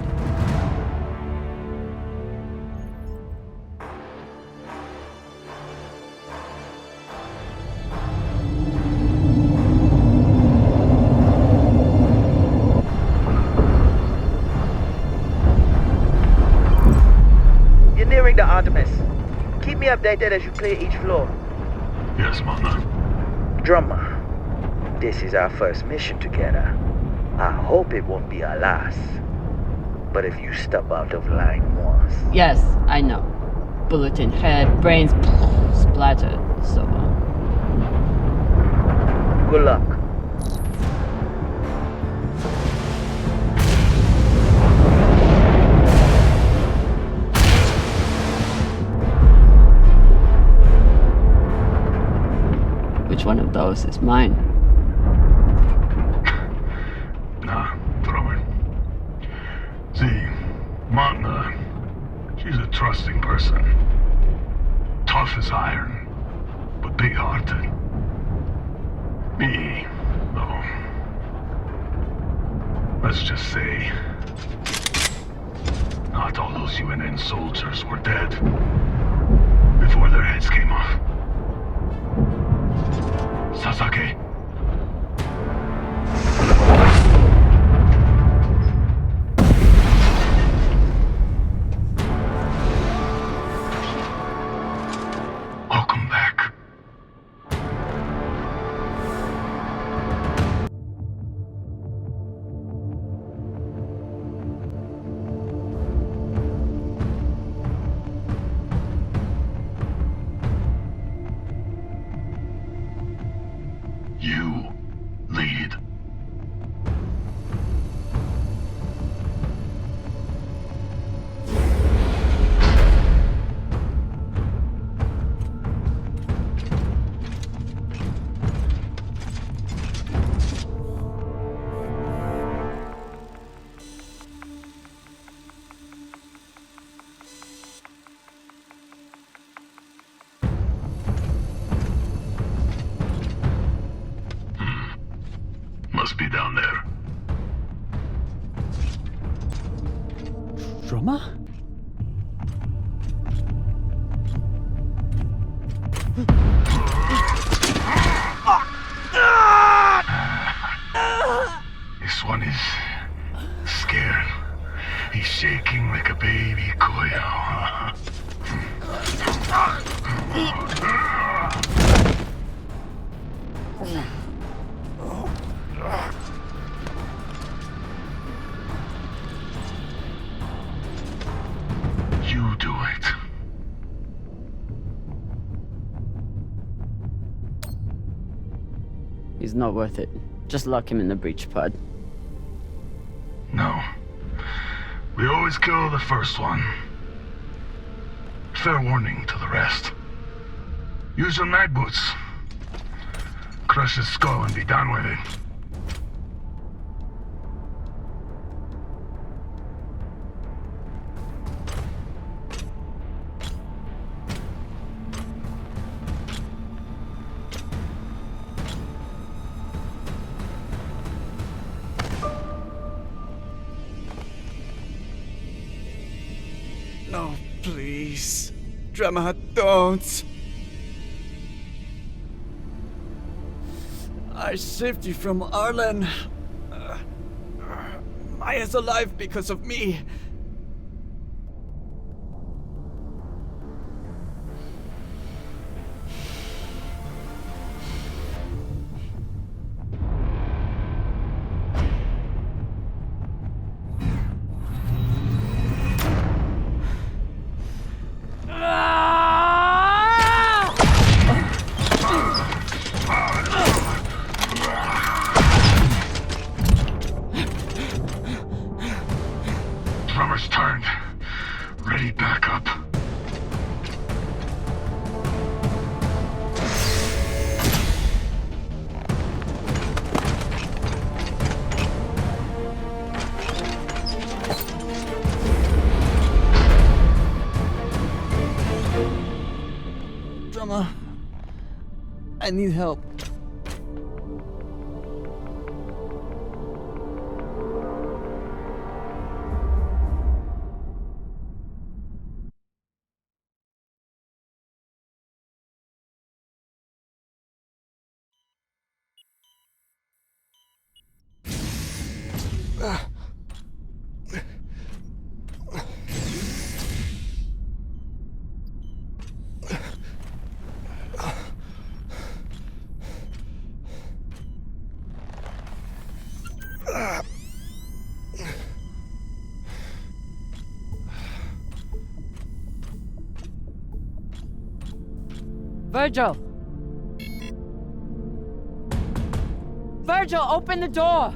Nearing the Artemis. Keep me updated as you clear each floor. Yes, Mama. Drummer, this is our first mission together. I hope it won't be our last. But if you step out of line once... Yes, I know. Bullet in head, brains splattered, so on. Good luck. Which one of those is mine? Nah, Drummer. See, Magna, she's a trusting person. Tough as iron, but big-hearted. Me, though, let's just say, not all those UNN soldiers were dead before their heads came off. Sasaki. Welcome back. You lead. Must be down there. Drummer? This one is scared. He's shaking like a baby koyo. You do it. He's not worth it. Just lock him in the breach pod. No. We always kill the first one. Fair warning to the rest. Use your night boots. Crush his skull and be done with it. Please, Drummer, don't. I saved you from Arlen. Maya's alive because of me. Drummer's turned. Ready back up. Drummer, I need help. Virgil! Virgil, open the door!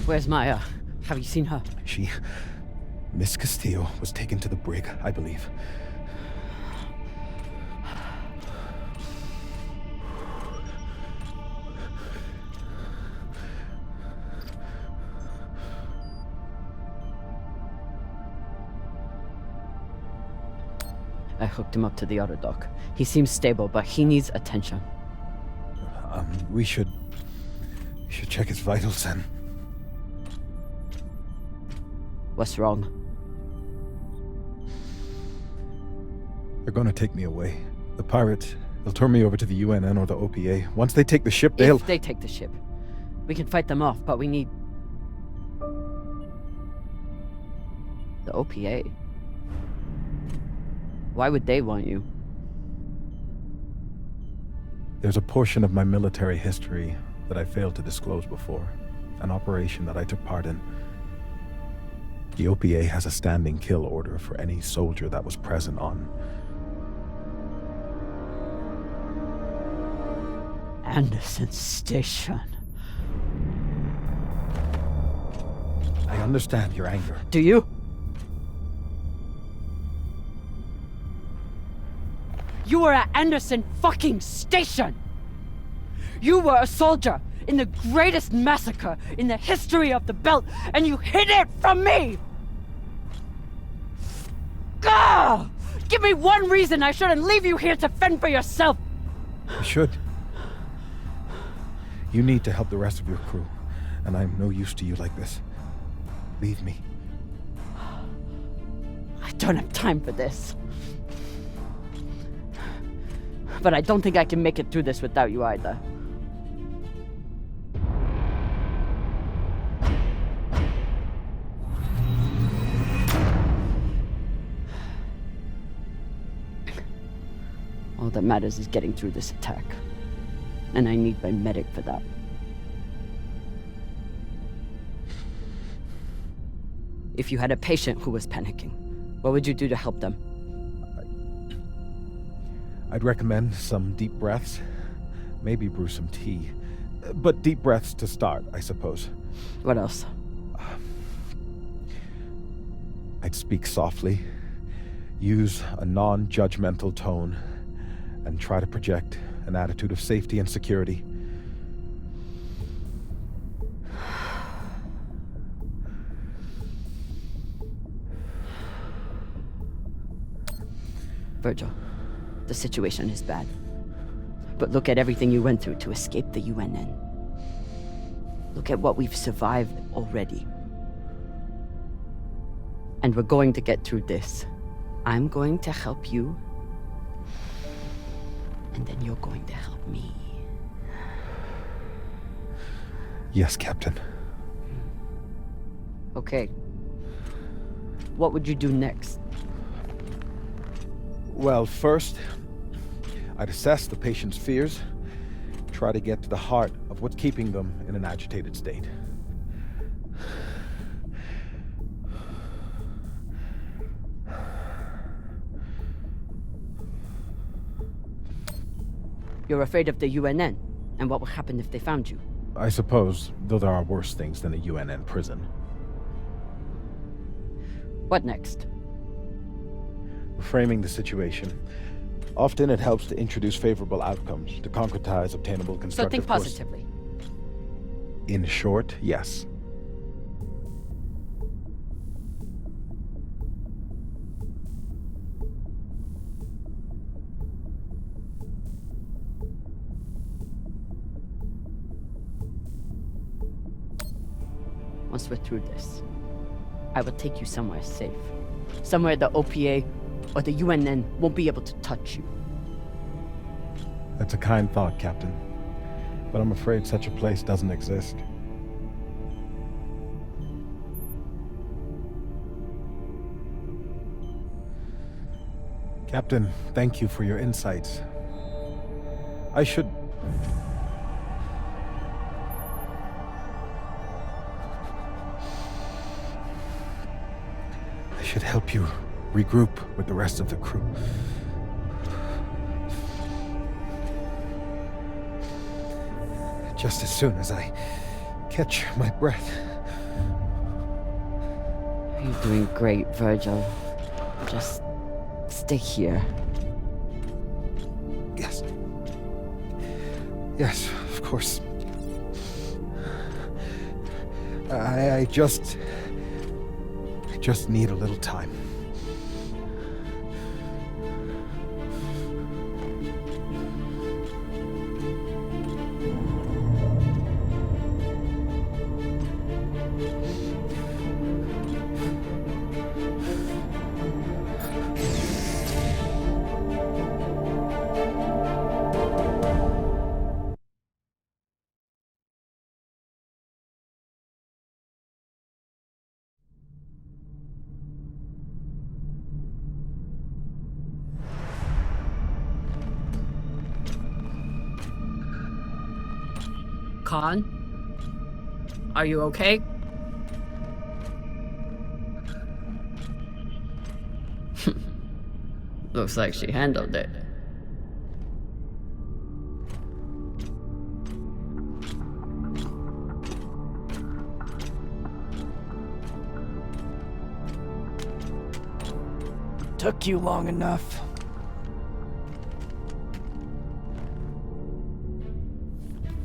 Where's Maya? Have you seen her? Miss Castillo was taken to the brig, I believe. I hooked him up to the other dock. He seems stable, but he needs attention. We should check his vitals then. What's wrong? They're gonna take me away. The pirates, they'll turn me over to the UNN or the OPA. Once they take the ship, they'll... If they take the ship. We can fight them off, but we need... the OPA. Why would they want you? There's a portion of my military history that I failed to disclose before. An operation that I took part in. The OPA has a standing kill order for any soldier that was present on Anderson Station. I understand your anger. Do you? You were at Anderson fucking Station! You were a soldier in the greatest massacre in the history of the belt, and you hid it from me! Gah! Give me one reason I shouldn't leave you here to fend for yourself! You should. You need to help the rest of your crew, and I'm no use to you like this. Leave me. I don't have time for this. But I don't think I can make it through this without you either. All that matters is getting through this attack. And I need my medic for that. If you had a patient who was panicking, what would you do to help them? I'd recommend some deep breaths. Maybe brew some tea. But deep breaths to start, I suppose. What else? I'd speak softly, use a non-judgmental tone, and try to project an attitude of safety and security. Virgil, the situation is bad. But look at everything you went through to escape the UNN. Look at what we've survived already. And we're going to get through this. I'm going to help you. And then you're going to help me. Yes, Captain. Okay. What would you do next? Well, first, I'd assess the patient's fears, try to get to the heart of what's keeping them in an agitated state. You're afraid of the UNN, and what will happen if they found you? I suppose, though there are worse things than a UNN prison. What next? Framing the situation. Often it helps to introduce favorable outcomes, to concretize obtainable constructive So think positively. In short, yes. Once we're through this, I will take you somewhere safe. Somewhere the OPA or the UNN won't be able to touch you. That's a kind thought, Captain. But I'm afraid such a place doesn't exist. Captain, thank you for your insights. I should help you regroup with the rest of the crew. Just as soon as I catch my breath. You're doing great, Virgil. Just stay here. Yes. Yes, of course. I just need a little time. Khan? Are you okay? Looks like she handled it. Took you long enough.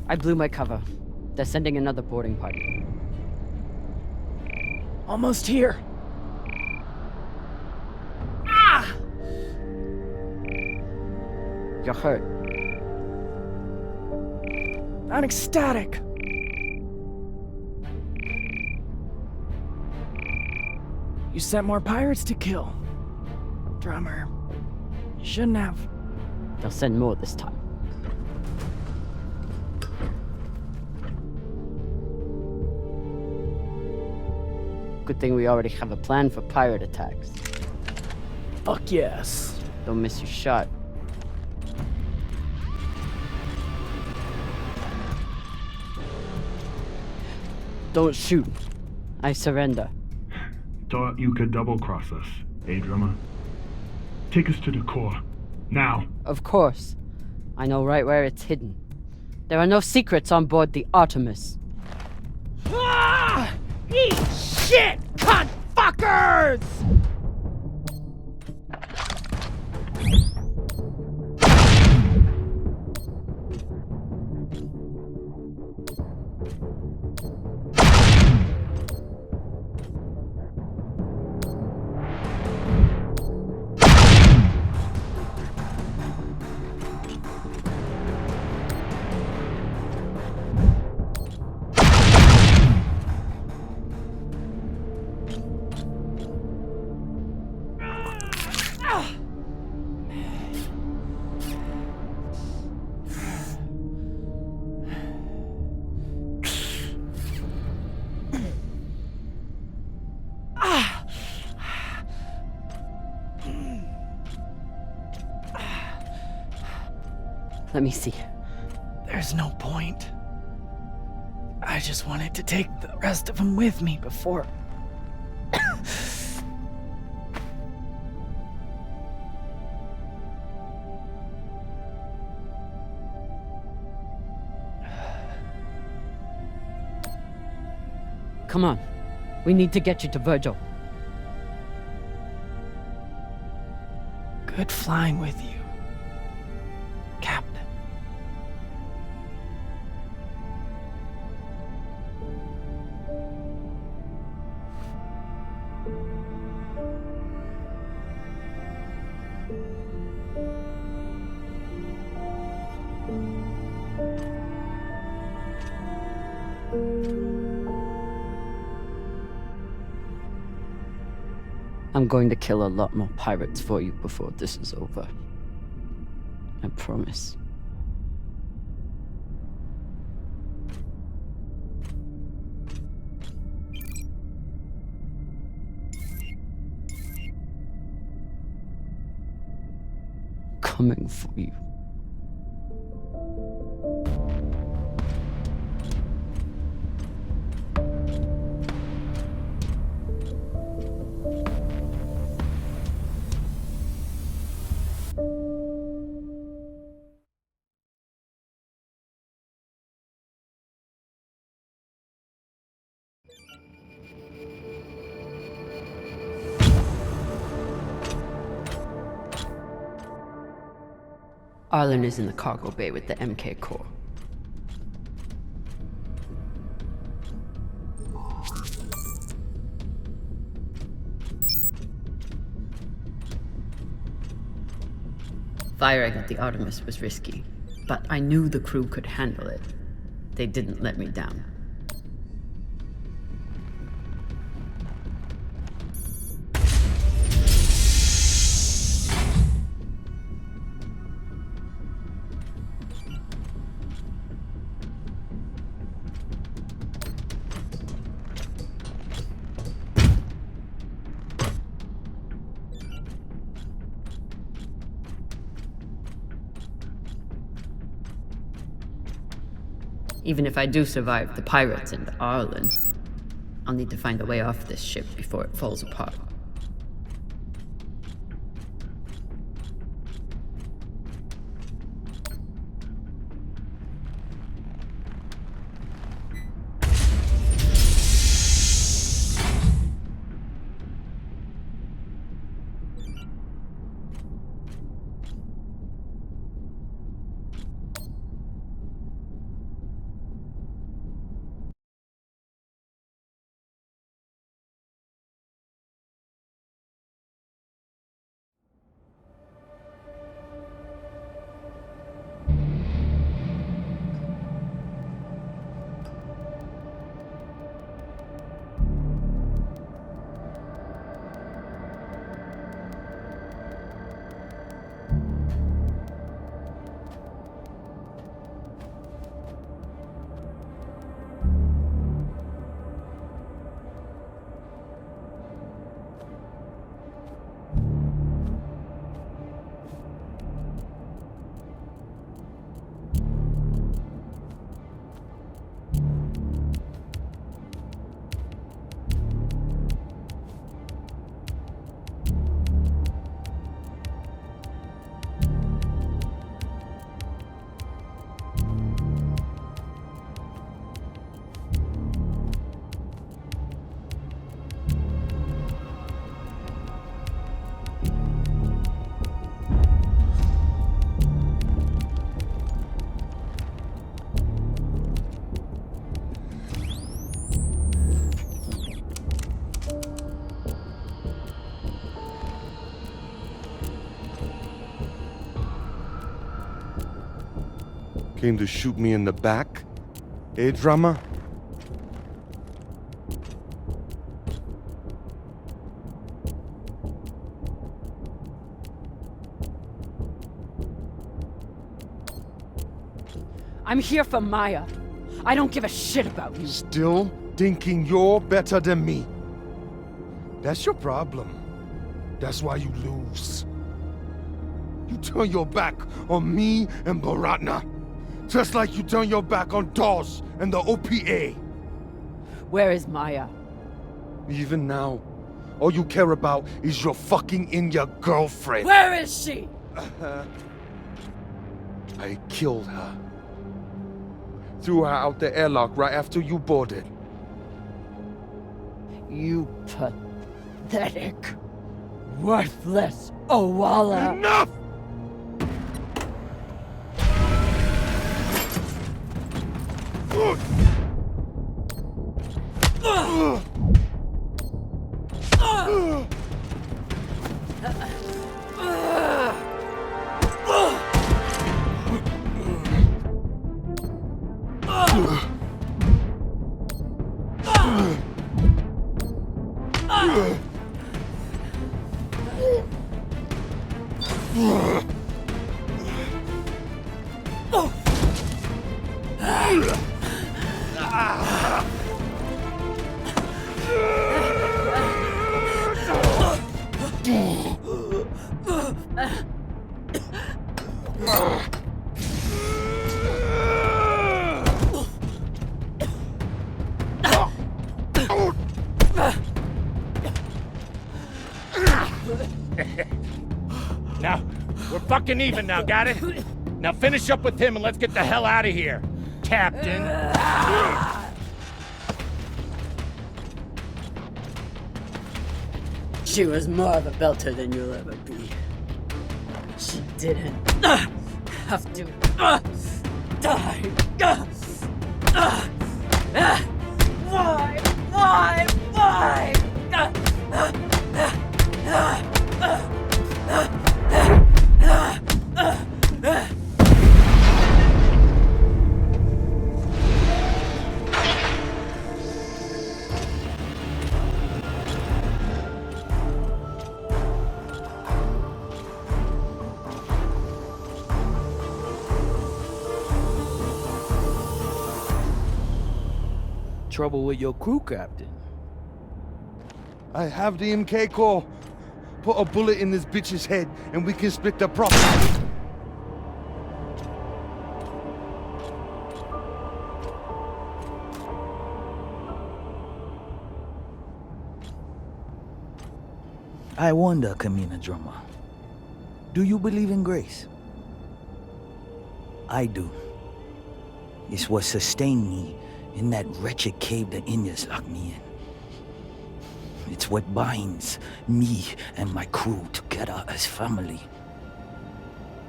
I blew my cover. They're sending another boarding party. Almost here. Ah! You're hurt. I'm ecstatic. You sent more pirates to kill. Drummer. You shouldn't have. They'll send more this time. Good thing we already have a plan for pirate attacks. Fuck yes. Don't miss your shot. Don't shoot. I surrender. Thought you could double-cross us, eh, Drummer? Take us to the core. Now. Of course. I know right where it's hidden. There are no secrets on board the Artemis. Ah! Eat shit, cunt fuckers! Let me see. There's no point. I just wanted to take the rest of them with me before... Come on. We need to get you to Virgil. Good flying with you, Captain. I'm going to kill a lot more pirates for you before this is over. I promise. Coming for you. Arlen is in the cargo bay with the MK core. Firing at the Artemis was risky, but I knew the crew could handle it. They didn't let me down. Even if I do survive the pirates and Arlen, I'll need to find a way off this ship before it falls apart. Came to shoot me in the back? Eh, drama? I'm here for Maya. I don't give a shit about you. Still thinking you're better than me. That's your problem. That's why you lose. You turn your back on me and Baratna. Just like you turn your back on Dawes and the OPA. Where is Maya? Even now, all you care about is your fucking Inya girlfriend. Where is she? I killed her. Threw her out the airlock right after you boarded. You pathetic, worthless Owala. Enough! Now, we're fucking even now, got it? Now finish up with him and let's get the hell out of here, Captain. She was more of a belter than you'll ever be. She didn't have to die. Why? Trouble with your crew, Captain? I have the MK core. Put a bullet in this bitch's head and we can split the profit. I wonder, Camina Drummer, do you believe in grace? I do. It's what sustained me in that wretched cave the Inyas locked me in. It's what binds me and my crew together as family.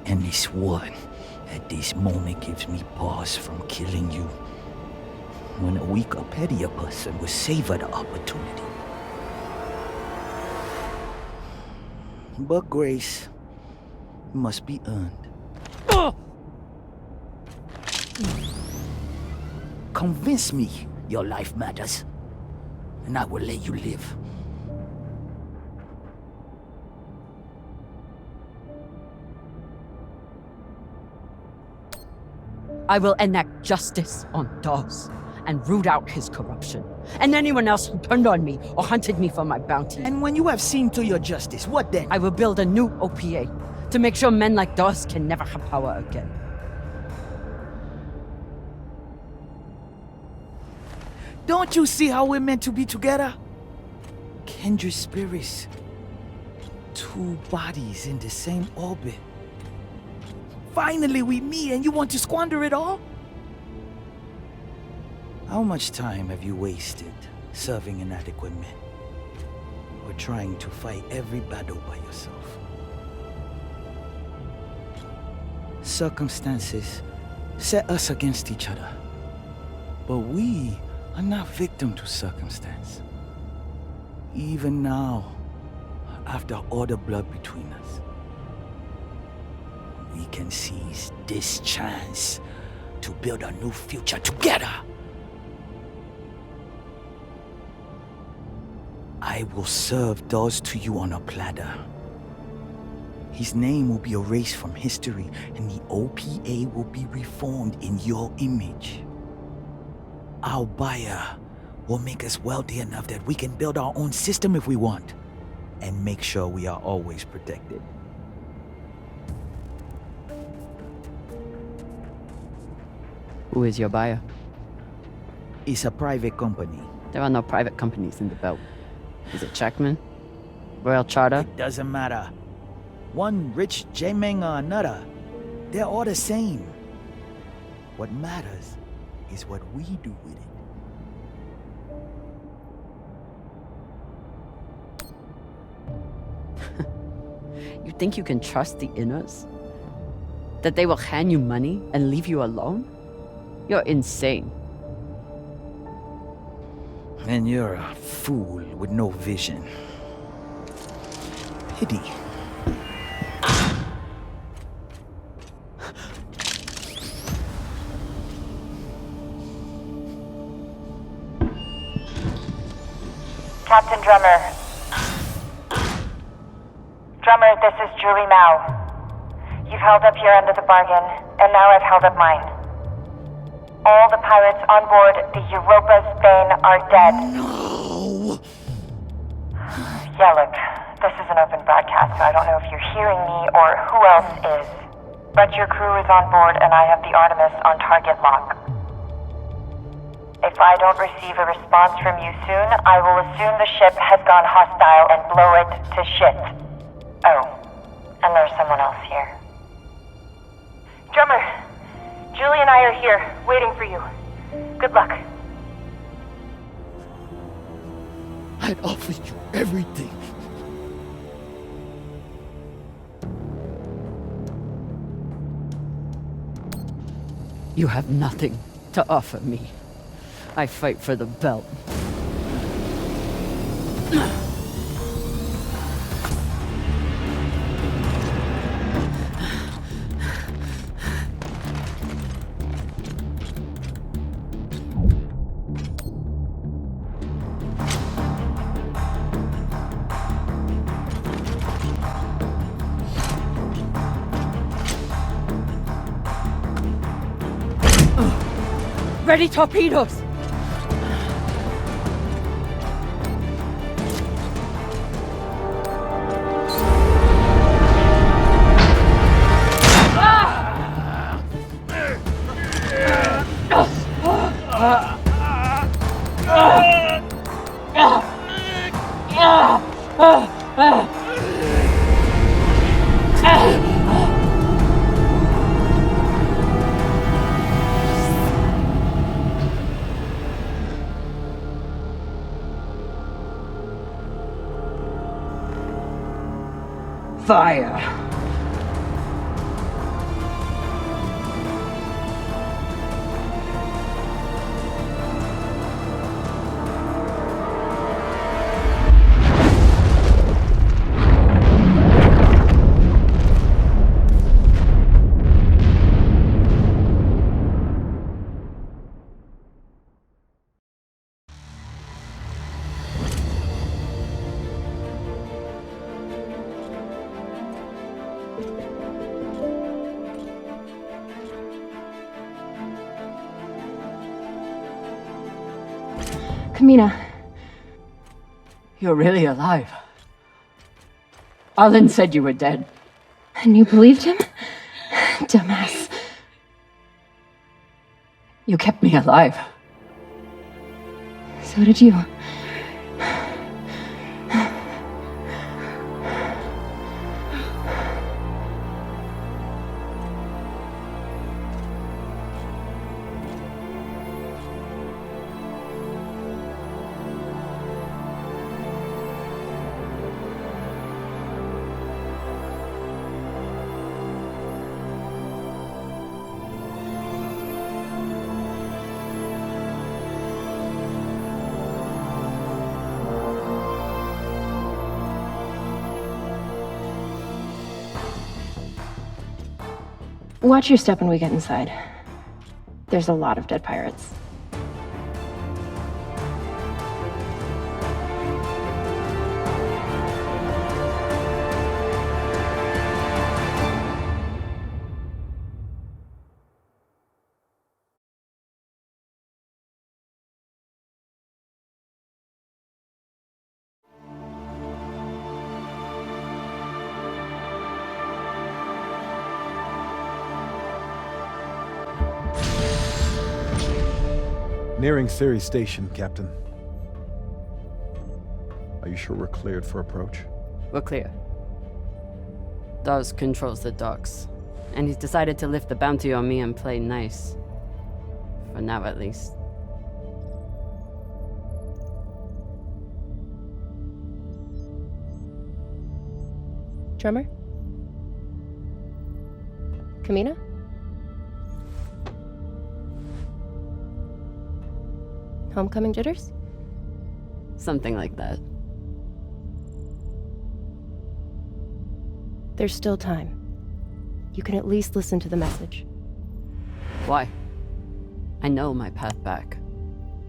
And this one, at this moment, gives me pause from killing you. When a weaker, pettier person will savor the opportunity. But grace must be earned. Convince me your life matters, and I will let you live. I will enact justice on Dawes and root out his corruption, and anyone else who turned on me or hunted me for my bounty. And when you have seen to your justice, what then? I will build a new OPA to make sure men like Dawes can never have power again. Don't you see how we're meant to be together? Kindred spirits. Two bodies in the same orbit. Finally we meet and you want to squander it all? How much time have you wasted serving inadequate men? Or trying to fight every battle by yourself? Circumstances set us against each other. But we are not victim to circumstance. Even now, after all the blood between us, we can seize this chance to build a new future together. I will serve Dawes to you on a platter. His name will be erased from history, and the OPA will be reformed in your image. Our buyer will make us wealthy enough that we can build our own system if we want, and make sure we are always protected. Who is your buyer? It's a private company. There are no private companies in the belt. Is it Checkman? Royal Charter? It doesn't matter. One rich J-Meng or another. They're all the same. What matters is what we do with it. You think you can trust the Inners? That they will hand you money and leave you alone? You're insane. And you're a fool with no vision. Pity. Captain Drummer. Drummer, this is Julie Mao. You've held up your end of the bargain, and now I've held up mine. All the pirates on board the Europa's Bane are dead. No! Yeah, look, this is an open broadcast, so I don't know if you're hearing me or who else is. But your crew is on board, and I have the Artemis on target lock. If I don't receive a response from you soon, I will assume the ship has gone hostile and blow it to shit. Oh, and there's someone else here. Drummer, Julie and I are here, waiting for you. Good luck. I'd offer you everything. You have nothing to offer me. I fight for the belt. Ready torpedoes! Fire. Camina. You're really alive. Arlen said you were dead. And you believed him? Dumbass. You kept me alive. So did you. Watch your step when we get inside. There's a lot of dead pirates. Nearing Ceres Station, Captain. Are you sure we're cleared for approach? We're clear. Dawes controls the docks, and he's decided to lift the bounty on me and play nice. For now, at least. Drummer? Camina? Homecoming jitters? Something like that. There's still time. You can at least listen to the message. Why? I know my path back.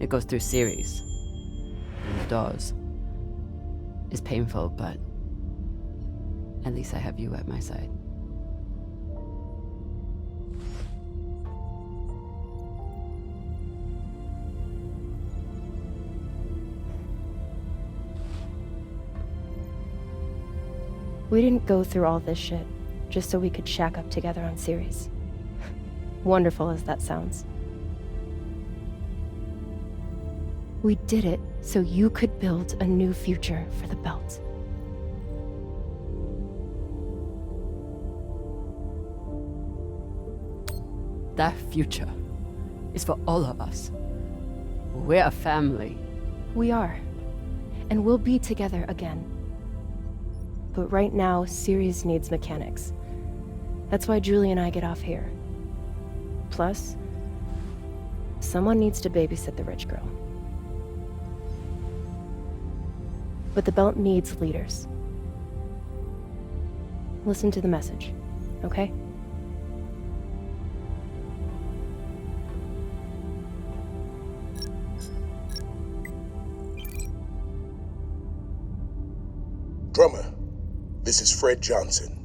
It goes through Ceres. And Dawes. It's painful, but at least I have you at my side. We didn't go through all this shit just so we could shack up together on Ceres. Wonderful as that sounds. We did it so you could build a new future for the Belt. That future is for all of us. We're a family. We are. And we'll be together again. But right now, Ceres needs mechanics. That's why Julie and I get off here. Plus, someone needs to babysit the rich girl. But the Belt needs leaders. Listen to the message, okay? Drummer, this is Fred Johnson.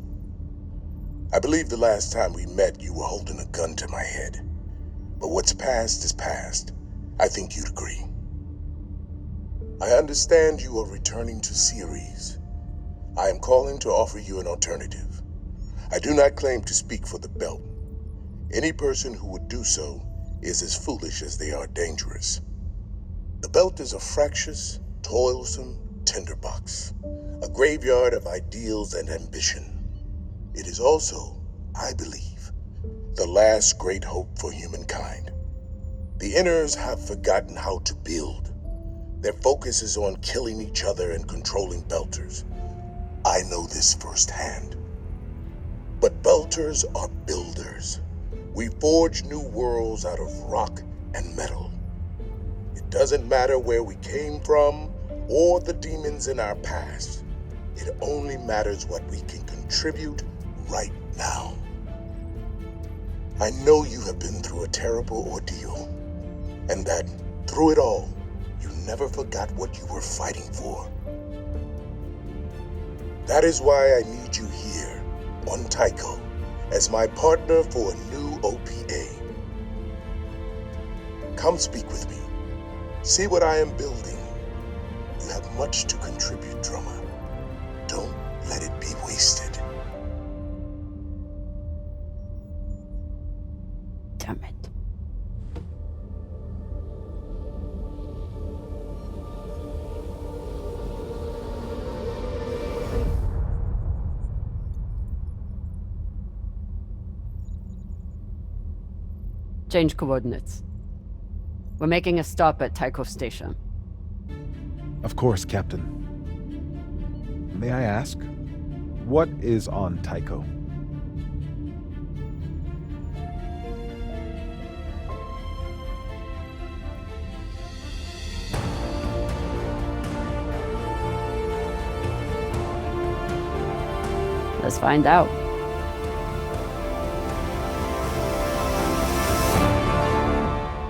I believe the last time we met you were holding a gun to my head. But what's past is past. I think you'd agree. I understand you are returning to Ceres. I am calling to offer you an alternative. I do not claim to speak for the Belt. Any person who would do so is as foolish as they are dangerous. The Belt is a fractious, toilsome tinderbox, a graveyard of ideals and ambition. It is also, I believe, the last great hope for humankind. The Inners have forgotten how to build. Their focus is on killing each other and controlling Belters. I know this firsthand. But Belters are builders. We forge new worlds out of rock and metal. It doesn't matter where we came from or the demons in our past. It only matters what we can contribute right now. I know you have been through a terrible ordeal, and that through it all, you never forgot what you were fighting for. That is why I need you here on Tycho as my partner for a new OPA. Come speak with me. See what I am building. You have much to contribute, Drummer. Don't let it be wasted. Damn it. Change coordinates. We're making a stop at Tycho Station. Of course, Captain. May I ask, what is on Tycho? Let's find out.